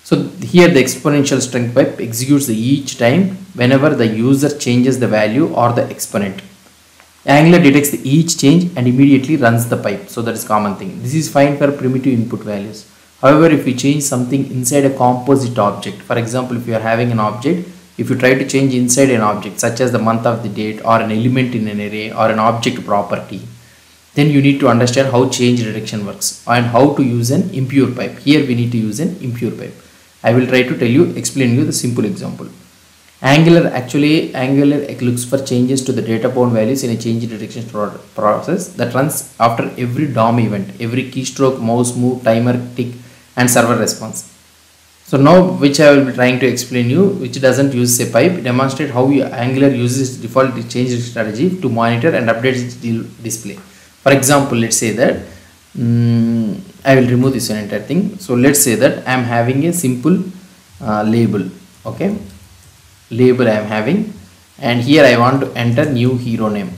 So here the exponential strength pipe executes each time whenever the user changes the value or the exponent. Angular detects each change and immediately runs the pipe. So that is common thing. This is fine for primitive input values. However, if you change something inside a composite object, for example, if you are having an object, if you try to change inside an object such as the month of the date or an element in an array or an object property, then you need to understand how change detection works and how to use an impure pipe. Here we need to use an impure pipe. I will try to explain you the simple example. Angular looks for changes to the data bound values in a change detection process that runs after every DOM event, every keystroke, mouse move, timer, tick and server response. So now which I will be trying to explain you, which doesn't use a pipe, demonstrate how Angular uses default change strategy to monitor and update its display. For example, let's say that I will remove this entire thing. So let's say that I am having a simple label, okay, label I am having, and here I want to enter new hero name.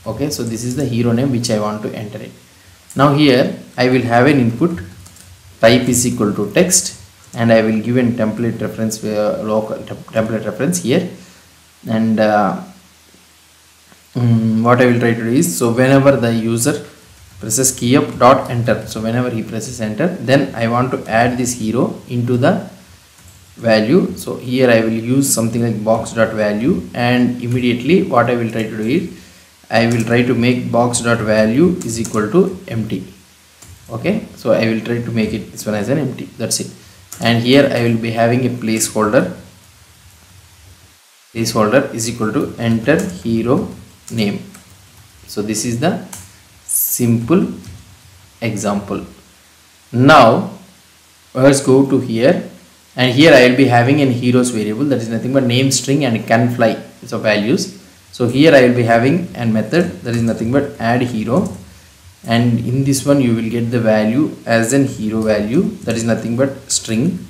Okay, so this is the hero name which I want to enter it. Now here I will have an input type is equal to text, and I will give a template reference, local template reference here, and what I will try to do is, so whenever the user presses key up dot enter, so whenever he presses enter, then I want to add this hero into the value. So here I will use something like box dot value, and immediately what I will try to do is I will try to make box dot value is equal to empty. Okay, so I will try to make it this one as an empty. That's it. And here I will be having a placeholder. Placeholder is equal to enter hero name. So this is the simple example. Now let's go to here, and here I will be having an heroes variable, that is nothing but name string and can fly, so values. So here I will be having a method that is nothing but add hero, and in this one you will get the value as an hero value, that is nothing but string.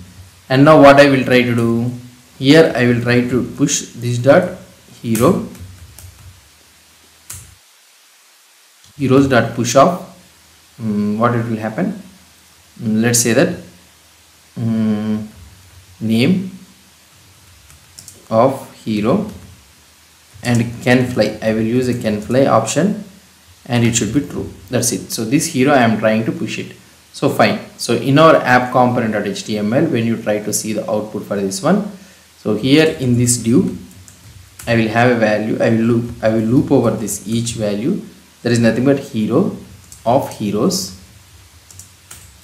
And now what I will try to do, here I will try to push this dot hero, heroes dot push off. What it will happen, let's say that name of hero and can fly, I will use a can fly option, and it should be true. That's it. So this hero I am trying to push it. So fine. So in our app component.html, when you try to see the output for this one, so here in this div I will have a value, I will loop over this each value, there is nothing but hero of heroes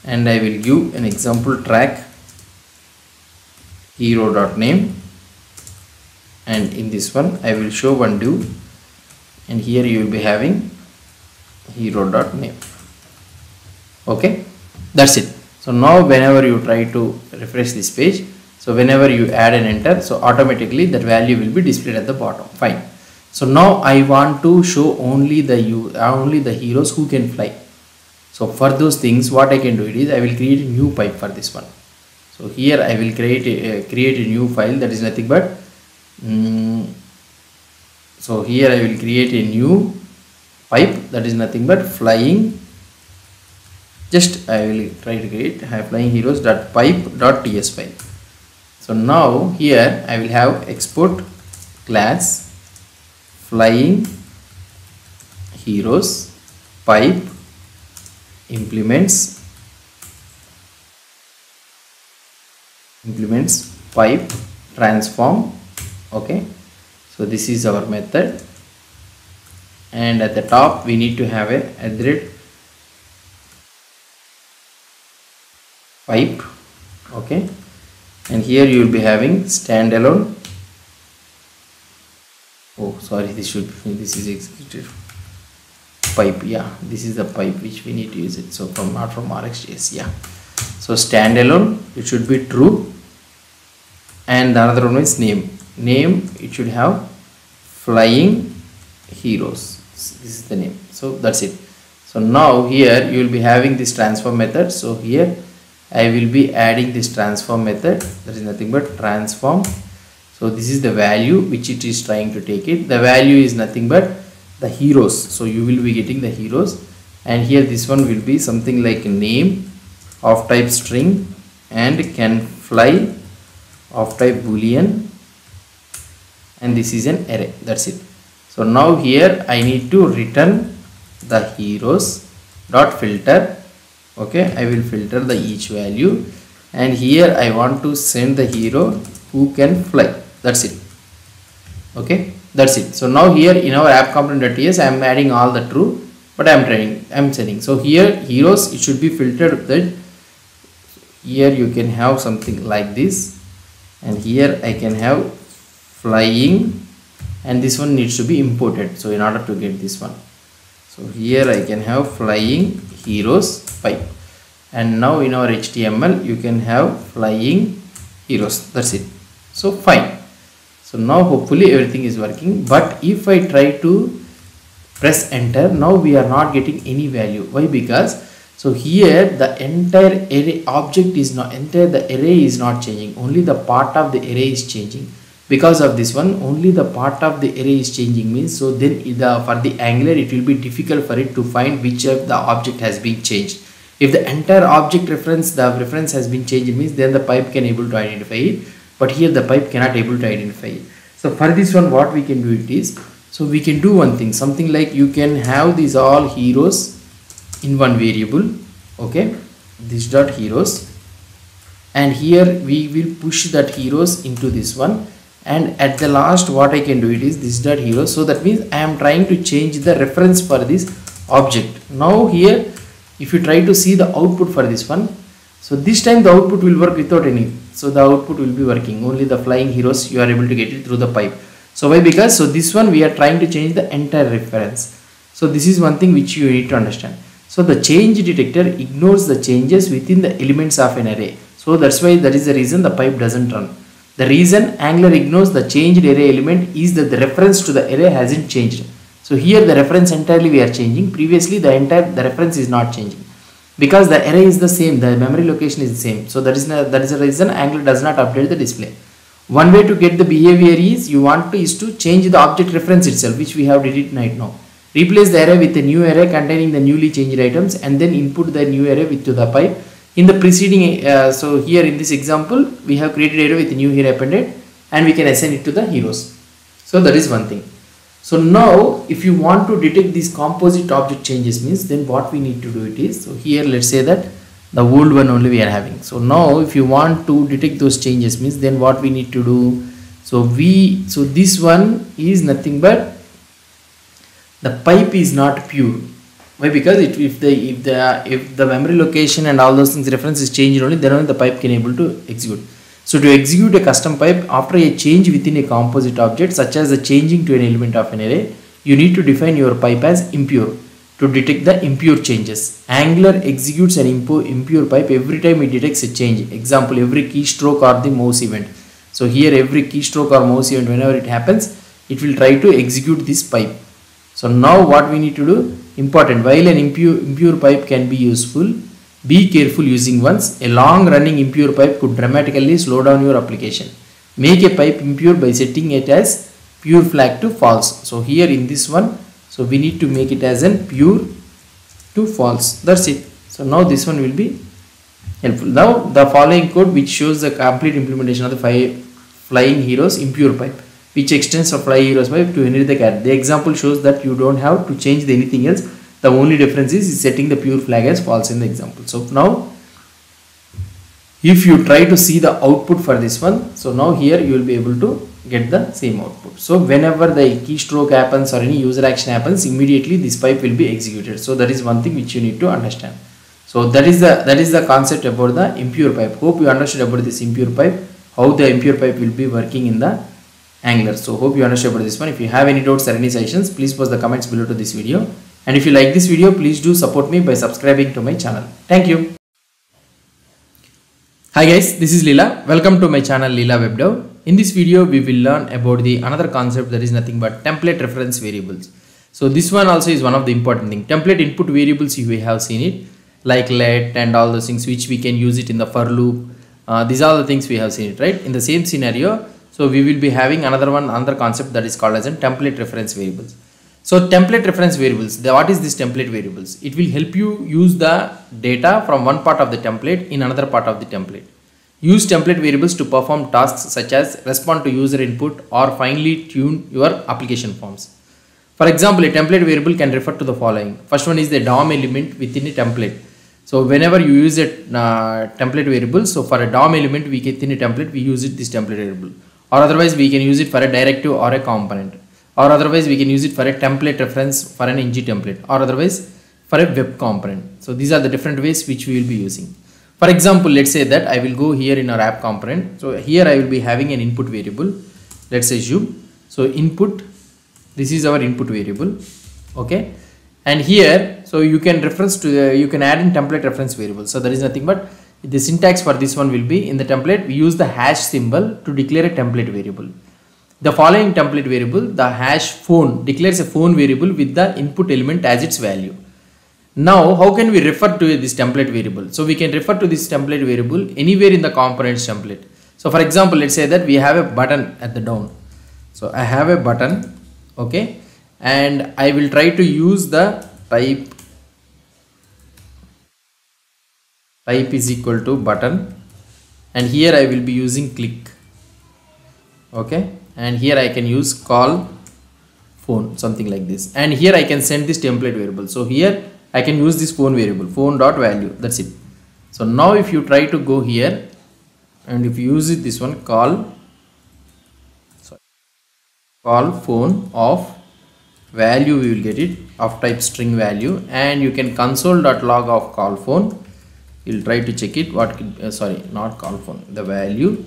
and I will give an example track hero.name, and in this one I will show one div, and here you will be having hero.name. Okay, that's it. So now whenever you try to refresh this page, so whenever you add and enter, so automatically that value will be displayed at the bottom. Fine. So now I want to show only the heroes who can fly. So for those things, what I can do is I will create a new pipe for this one. So here I will create a new file, that is nothing but so here I will create a new pipe, that is nothing but flying. Just I will try to create flying heroes.pipe.ts file. So now here I will have export class flying heroes pipe implements pipe transform. Okay, so this is our method, and at the top we need to have a pipe. Okay, and here you will be having standalone. Oh sorry, this is executed pipe. Yeah, this is the pipe which we need to use it. So not from RxJS. Yeah, so standalone, it should be true, and the another one is name. It should have flying heroes. This is the name. So that's it. So now here you will be having this transform method. So here I will be adding this transform method, that is nothing but transform. So this is the value which it is trying to take it. The value is nothing but the heroes. So you will be getting the heroes, and here this one will be something like name of type string and can fly of type boolean, and this is an array. That's it. So now here I need to return the heroes dot filter. Okay, I will filter the each value, and here I want to send the hero who can fly. That's it. Okay, that's it. So now here in our app component.ts I am adding all the true, but I am sending. So here heroes, it should be filtered that here you can have something like this, and here I can have flying, and this one needs to be imported. So in order to get this one, so here I can have flying heroes pipe, and now in our HTML you can have flying heroes. That's it. So fine. So now hopefully everything is working, but if I try to press enter, now we are not getting any value. Why? Because so here the entire array object is not the array is not changing, only the part of the array is changing. Because of this one, only the part of the array is changing means, so then for the Angular it will be difficult for it to find which of the object has been changed. If the entire object reference has been changed means, then the pipe can able to identify it, but here the pipe cannot able to identify it. So for this one, what we can do it is, so we can do one thing, something like you can have these all heroes in one variable. Okay, this dot heroes, and here we will push that heroes into this one, and at the last what I can do it is this dot heroes. So that means I am trying to change the reference for this object. Now here if you try to see the output for this one, so this time the output will work without any, so the output will be working, only the flying heroes you are able to get it through the pipe. So why? Because so this one we are trying to change the entire reference. So this is one thing which you need to understand. So the change detector ignores the changes within the elements of an array. So that's why, that is the reason the pipe doesn't run. The reason Angular ignores the changed array element is that the reference to the array hasn't changed. So here the reference entirely we are changing. Previously the reference is not changing, because the array is the same, the memory location is the same. So that is the reason Angular does not update the display. One way to get the behavior is to change the object reference itself, which we have did it right now. Replace the array with a new array containing the newly changed items, and then input the new array to the pipe. In the preceding, so here in this example, we have created array with a new hero appended, and we can assign it to the heroes. So that is one thing. So now if you want to detect these composite object changes means, then what we need to do it is, so here let's say that the old one only we are having. So now if you want to detect those changes means, then what we need to do, so this one is nothing but the pipe is not pure. Why? Because if the memory location and all those things reference is changed only, then only the pipe can able to execute. So to execute a custom pipe after a change within a composite object, such as the changing to an element of an array, you need to define your pipe as impure to detect the impure changes. Angular executes an impure pipe every time it detects a change. Example, every keystroke or the mouse event. So here every keystroke or mouse event, whenever it happens, it will try to execute this pipe. So now what we need to do, important, while an impure pipe can be useful, be careful using once. A long running impure pipe could dramatically slow down your application. Make a pipe impure by setting it as pure flag to false. So here in this one, so we need to make it as an pure to false. That's it. So now this one will be helpful. Now the following code which shows the complete implementation of the flying heroes impure pipe, which extends the flying heroes pipe to inherit the cat. The example shows that you don't have to change anything else. The only difference is setting the pure flag as false in the example. So now if you try to see the output for this one, so now here you will be able to get the same output. So whenever the keystroke happens or any user action happens, immediately this pipe will be executed. So that is one thing which you need to understand. So that is the concept about the impure pipe. Hope you understood about this impure pipe, how the impure pipe will be working in the Angular. So hope you understood about this one. If you have any doubts or any suggestions, please post the comments below to this video. And if you like this video, please do support me by subscribing to my channel. Thank you. Hi guys, this is Leela. Welcome to my channel Leela WebDev. In this video, we will learn about another concept that is nothing but template reference variables. So this one also is one of the important thing. Template input variables, you have seen it, like let and all those things which we can use it in the for loop. These are the things we have seen it, right? In the same scenario, so we will be having another concept that is called as a template reference variables. So template reference variables, what is this template variables? It will help you use the data from one part of the template in another part of the template. Use template variables to perform tasks such as respond to user input or finely tune your application forms. For example, a template variable can refer to the following. First one is the DOM element within a template. So whenever you use a template variable, so for a DOM element we get in a template, we use this template variable. Or otherwise we can use it for a directive or a component. Or otherwise we can use it for a template reference for an ng template, or otherwise for a web component. So these are the different ways which we will be using. For example, let's say that I will go here in our app component. So here I will be having an input variable. Let's assume, so input, this is our input variable, okay. And here, so you can reference to you can add in template reference variable. So there is nothing but the syntax for this one will be, in the template we use the hash symbol to declare a template variable. The following template variable, the hash phone, declares a phone variable with the input element as its value. Now, how can we refer to this template variable? So we can refer to this template variable anywhere in the components template. So for example, let's say that we have a button at the down. So I have a button, okay, and I will try to use the type is equal to button, and here I will be using click, okay, and here I can use call phone, something like this, and here I can send this template variable. So here I can use this phone variable, phone dot value, that's it. So now if you try to go here and if you use it, this one call phone of value, we will get it of type string value, and you can console.log of call phone. We'll try to check it what could, sorry, not call phone, the value,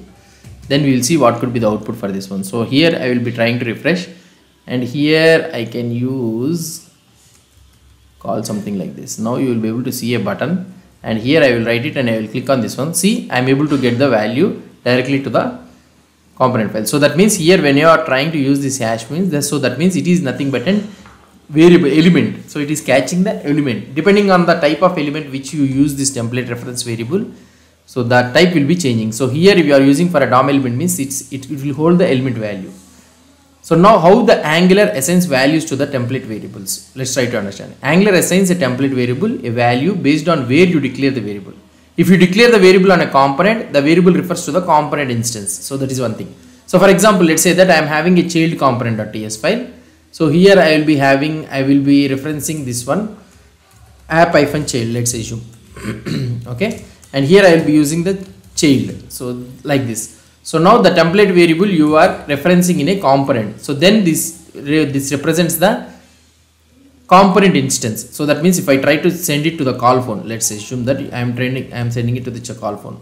then we will see what could be the output for this one. So here I will be trying to refresh, and here I can use call something like this. Now you will be able to see a button, and here I will write it and I will click on this one. See, I am able to get the value directly to the component file. So that means here when you are trying to use this hash means that, so that means it is nothing but an variable element. So it is catching the element depending on the type of element which you use this template reference variable. So that type will be changing. So here if you are using for a DOM element means it will hold the element value. So now how the Angular assigns values to the template variables. Let's try to understand. Angular assigns a template variable a value based on where you declare the variable. If you declare the variable on a component, the variable refers to the component instance. So that is one thing. So for example, let's say that I am having a child component.ts file. So here I will be referencing this one app-child, let's assume. Okay, and here I will be using the child. So like this. So now the template variable you are referencing in a component. So then this represents the component instance. So that means if I try to send it to the call phone, let's assume that I am sending it to the call phone.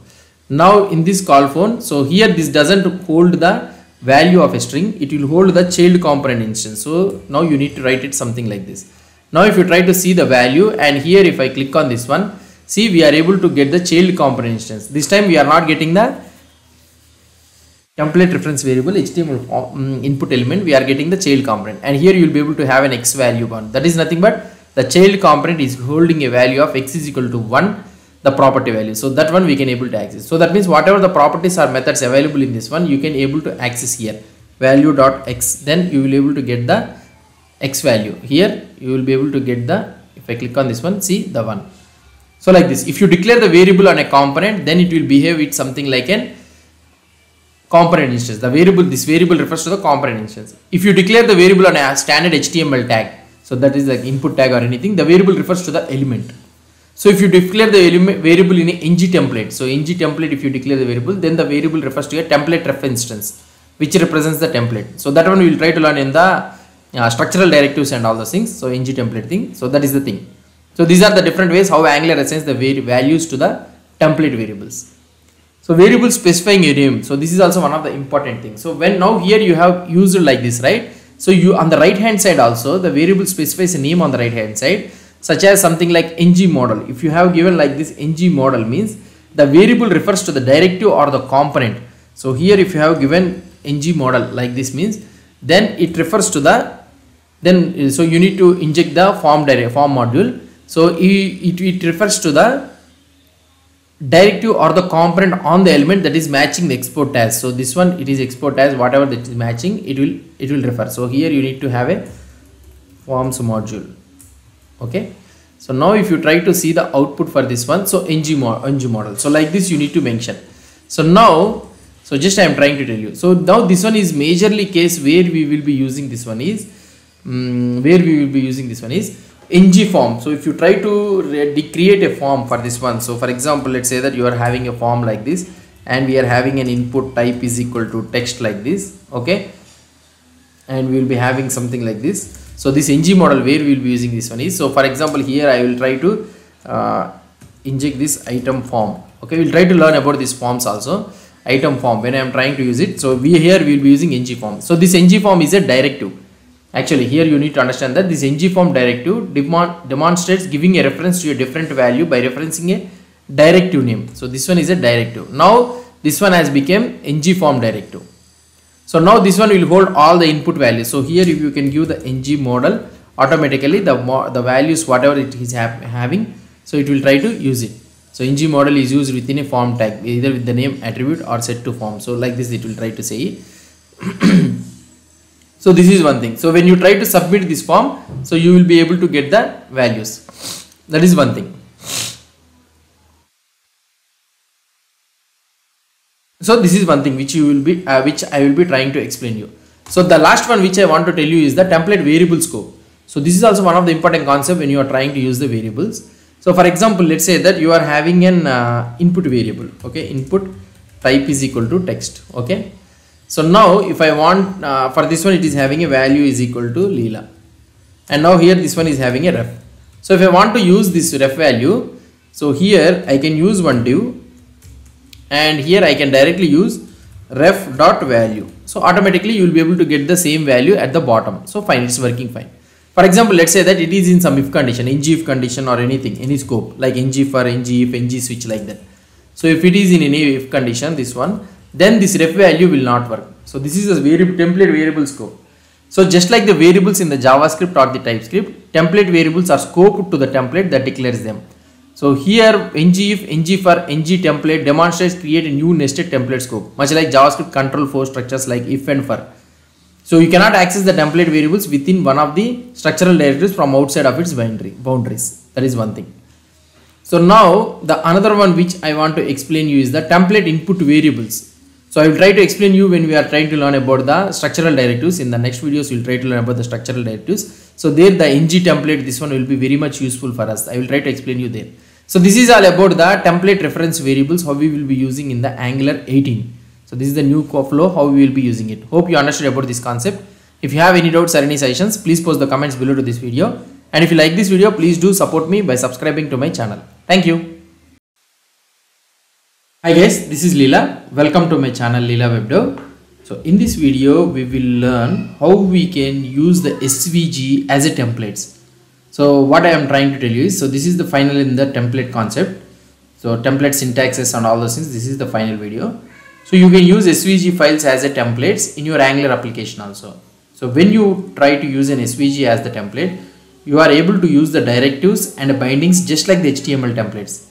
Now in this call phone, so here this doesn't hold the value of a string, it will hold the child component instance. So now you need to write it something like this. Now if you try to see the value, and here if I click on this one, see we are able to get the child component instance. This time we are not getting the template reference variable HTML input element, we are getting the child component, and here you will be able to have an x value one. That is nothing but the child component is holding a value of x is equal to 1, the property value. So that one we can able to access. So that means whatever the properties or methods available in this one, you can able to access here value dot x, then you will able to get the x value. Here you will be able to get the, if I click on this one, see the one. So like this, if you declare the variable on a component, then it will behave with something like an component instance. The variable, this variable refers to the component instance. If you declare the variable on a standard HTML tag, so that is like input tag or anything, the variable refers to the element. So if you declare the element variable in a ng template, so ng template, if you declare the variable, then the variable refers to a template ref instance, which represents the template. So that one we will try to learn in the structural directives and all those things. So ng template thing. So that is the thing. So these are the different ways how Angular assigns the values to the template variables. So variable specifying a name. So this is also one of the important things. So when now here you have used like this, right? So you on the right hand side also the variable specifies a name on the right hand side, such as something like ng model. If you have given like this ng model means the variable refers to the directive or the component. So here if you have given ng model like this means then it refers to the, then so you need to inject the form module. So it refers to the directive or the component on the element that is matching the export as. So this one it is export as whatever that is matching, it will refer. So here you need to have a forms module. Okay, so now if you try to see the output for this one, so ng model, so like this you need to mention. So now, so just I am trying to tell you. So now this one is majorly case where we will be using this one is ng form. So if you try to create a form for this one, so for example let's say that you are having a form like this and we are having an input type is equal to text like this, okay, and we will be having something like this. So this ng model where we will be using this one is, so for example here I will try to inject this item form. Okay, we will try to learn about these forms also. Item form, when I am trying to use it, so here we will be using ng form. So this ng form is a directive. Actually here you need to understand that this ng form directive demonstrates giving a reference to a different value by referencing a directive name. So this one is a directive. Now this one has become ng form directive. So now this one will hold all the input values. So here if you can give the ng model, automatically the values whatever it is having, so it will try to use it. So ng model is used within a form tag, either with the name attribute or set to form. So like this it will try to say. So this is one thing. So when you try to submit this form, so you will be able to get the values. That is one thing. So this is one thing which you will be which I will be trying to explain you. So the last one which I want to tell you is the template variable scope. So this is also one of the important concept when you are trying to use the variables. So for example, let's say that you are having an input variable. Okay, input type is equal to text. Okay, so now if I want for this one it is having a value is equal to Leela, and now here this one is having a ref. So if I want to use this ref value, so here I can use one div, and here I can directly use ref dot value. So automatically you will be able to get the same value at the bottom. So fine, it's working fine. For example, let's say that it is in some if condition, ng if condition or anything, any scope like ng for, ng if, ng switch like that. So if it is in any if condition, this one, then this ref value will not work. So this is a template variable scope. So just like the variables in the JavaScript or the TypeScript, template variables are scoped to the template that declares them. So here ng if, ng for, ng template demonstrates create a new nested template scope, much like JavaScript control flow structures like if and for. So you cannot access the template variables within one of the structural directives from outside of its boundaries. That is one thing. So now the another one which I want to explain you is the template input variables. So I will try to explain you when we are trying to learn about the structural directives. In the next videos we will try to learn about the structural directives. So there the ng template, this one will be very much useful for us. I will try to explain you there. So this is all about the template reference variables, how we will be using in the Angular 18. So this is the new flow, how we will be using it. Hope you understood about this concept. If you have any doubts or any suggestions, please post the comments below to this video. And if you like this video, please do support me by subscribing to my channel. Thank you. Hi guys, this is Leela. Welcome to my channel Leela WebDev. So in this video, we will learn how we can use the SVG as a templates. So what I am trying to tell you is, so this is the final in the template concept. So template syntaxes and all those things, this is the final video. So you can use SVG files as a templates in your Angular application also. So when you try to use an SVG as the template, you are able to use the directives and bindings just like the HTML templates.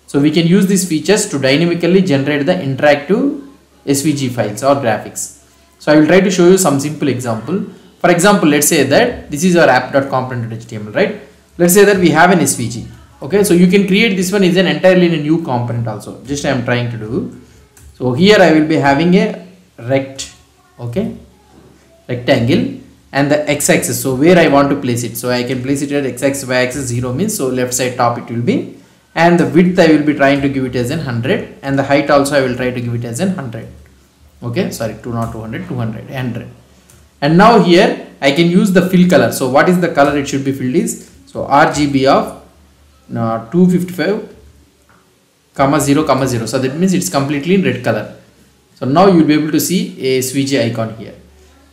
So we can use these features to dynamically generate the interactive SVG files or graphics. So I will try to show you some simple example. For example, let's say that this is our app.component.html, right? Let's say that we have an SVG. Okay, so you can create this one is an entirely in a new component also. Just I am trying to do. So here I will be having a rectangle and the x-axis. So where I want to place it. So I can place it at x-axis, y-axis 0 means so left side top it will be. And the width I will be trying to give it as 100, and the height also I will try to give it as 100. Okay, sorry, 200. And now here I can use the fill color. So what is the color it should be filled is, so RGB of 255, 0, so that means it's completely in red color. So now you will be able to see a SVG icon here.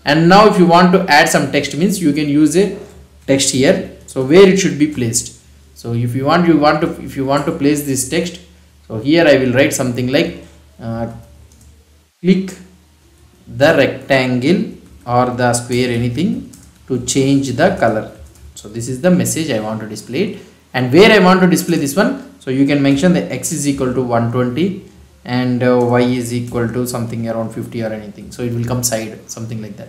And now if you want to add some text means you can use a text here. So where it should be placed. So if you want to place this text, so here I will write something like click the rectangle or the square, anything, to change the color. So this is the message I want to display it. And where I want to display this one, so you can mention the x is equal to 120 and y is equal to something around 50 or anything. So it will come side, something like that.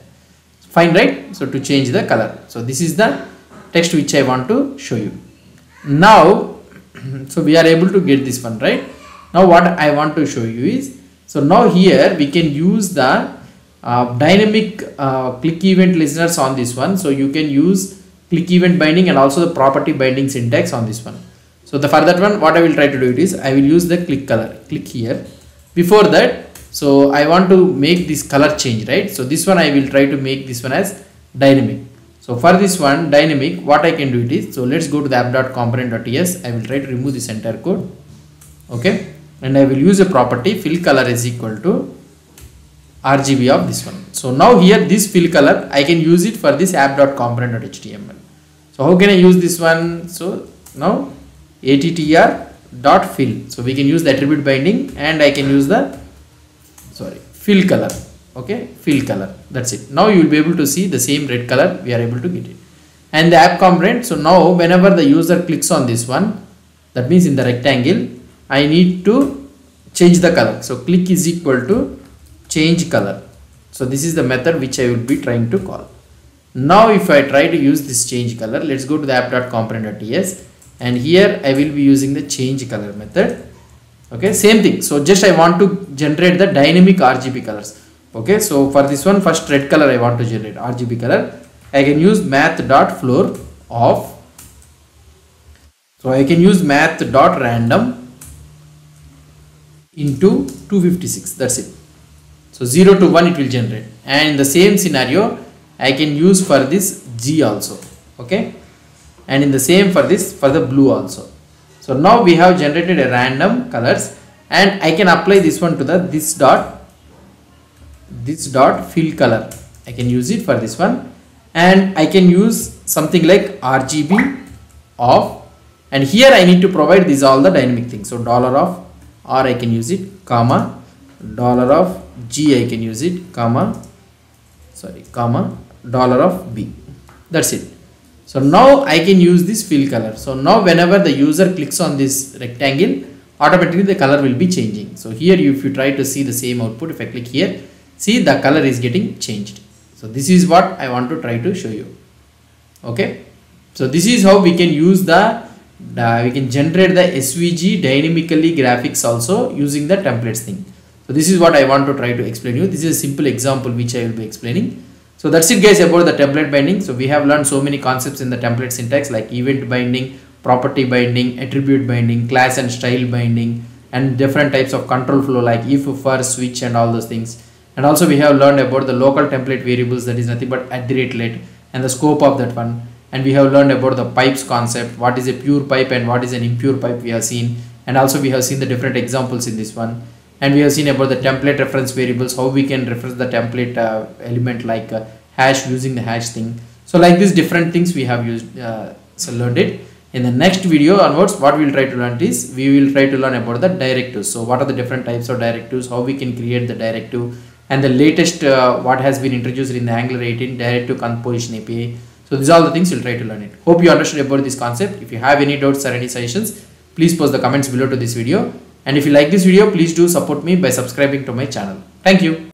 Fine, right? So to change the color. So this is the text which I want to show you. Now, so we are able to get this one, right? Now what I want to show you is, so now here we can use the dynamic click event listeners on this one. So you can use click event binding and also the property binding syntax on this one. So for that one, what I will try to do it is, I will use the click color, click here. Before that, so I want to make this color change, right? So this one I will try to make this one as dynamic. So for this one dynamic, what I can do it is, so let's go to the app.component.ts. I will try to remove this entire code. Okay, and I will use a property fill color is equal to RGB of this one. So now here this fill color I can use it for this app.component.html. So how can I use this one? So now attr.fill. So we can use the attribute binding and I can use the fill color. Okay, fill color, that's it. Now you will be able to see the same red color, we are able to get it. And the app component, so now whenever the user clicks on this one, that means in the rectangle, I need to change the color. So click is equal to change color. So this is the method which I will be trying to call. Now if I try to use this change color, let's go to the app.component.ts, and here I will be using the change color method. Okay, same thing. So just I want to generate the dynamic RGB colors. Okay, so for this one, first red color I want to generate RGB color. I can use math.floor of, so I can use math.random into 256, that's it. So 0 to 1 it will generate, and in the same scenario I can use for this G also. Okay, and in the same for this, for the blue also. So now we have generated a random colors, and I can apply this one to the this dot fill color. I can use it for this one, and I can use something like RGB of, and here I need to provide these all the dynamic things. So dollar of R I can use it, comma, dollar of G I can use it, comma, dollar of B. That's it. So now I can use this fill color. So now whenever the user clicks on this rectangle, automatically the color will be changing. So here if you try to see the same output, if I click here, see the color is getting changed. So this is what I want to try to show you. Okay, so this is how we can use we can generate the SVG dynamically graphics also using the templates thing. So this is what I want to try to explain you. This is a simple example which I will be explaining. So that's it guys about the template binding. So we have learned so many concepts in the template syntax like event binding, property binding, attribute binding, class and style binding, and different types of control flow like if, for, switch and all those things. And also we have learned about the local template variables, that is nothing but @ and the scope of that one. and we have learned about the pipes concept, what is a pure pipe and what is an impure pipe we have seen, and also we have seen the different examples in this one, and we have seen about the template reference variables, how we can reference the template element like hash using the hash thing. So like these different things we have used learned it. In the next video onwards, what we will try to learn is, we will try to learn about the directives. So what are the different types of directives, how we can create the directive, and the latest what has been introduced in the Angular 18 directive composition API. So these are all the things we'll try to learn it. Hope you understood about this concept. If you have any doubts or any suggestions, please post the comments below to this video. And if you like this video, please do support me by subscribing to my channel. Thank you.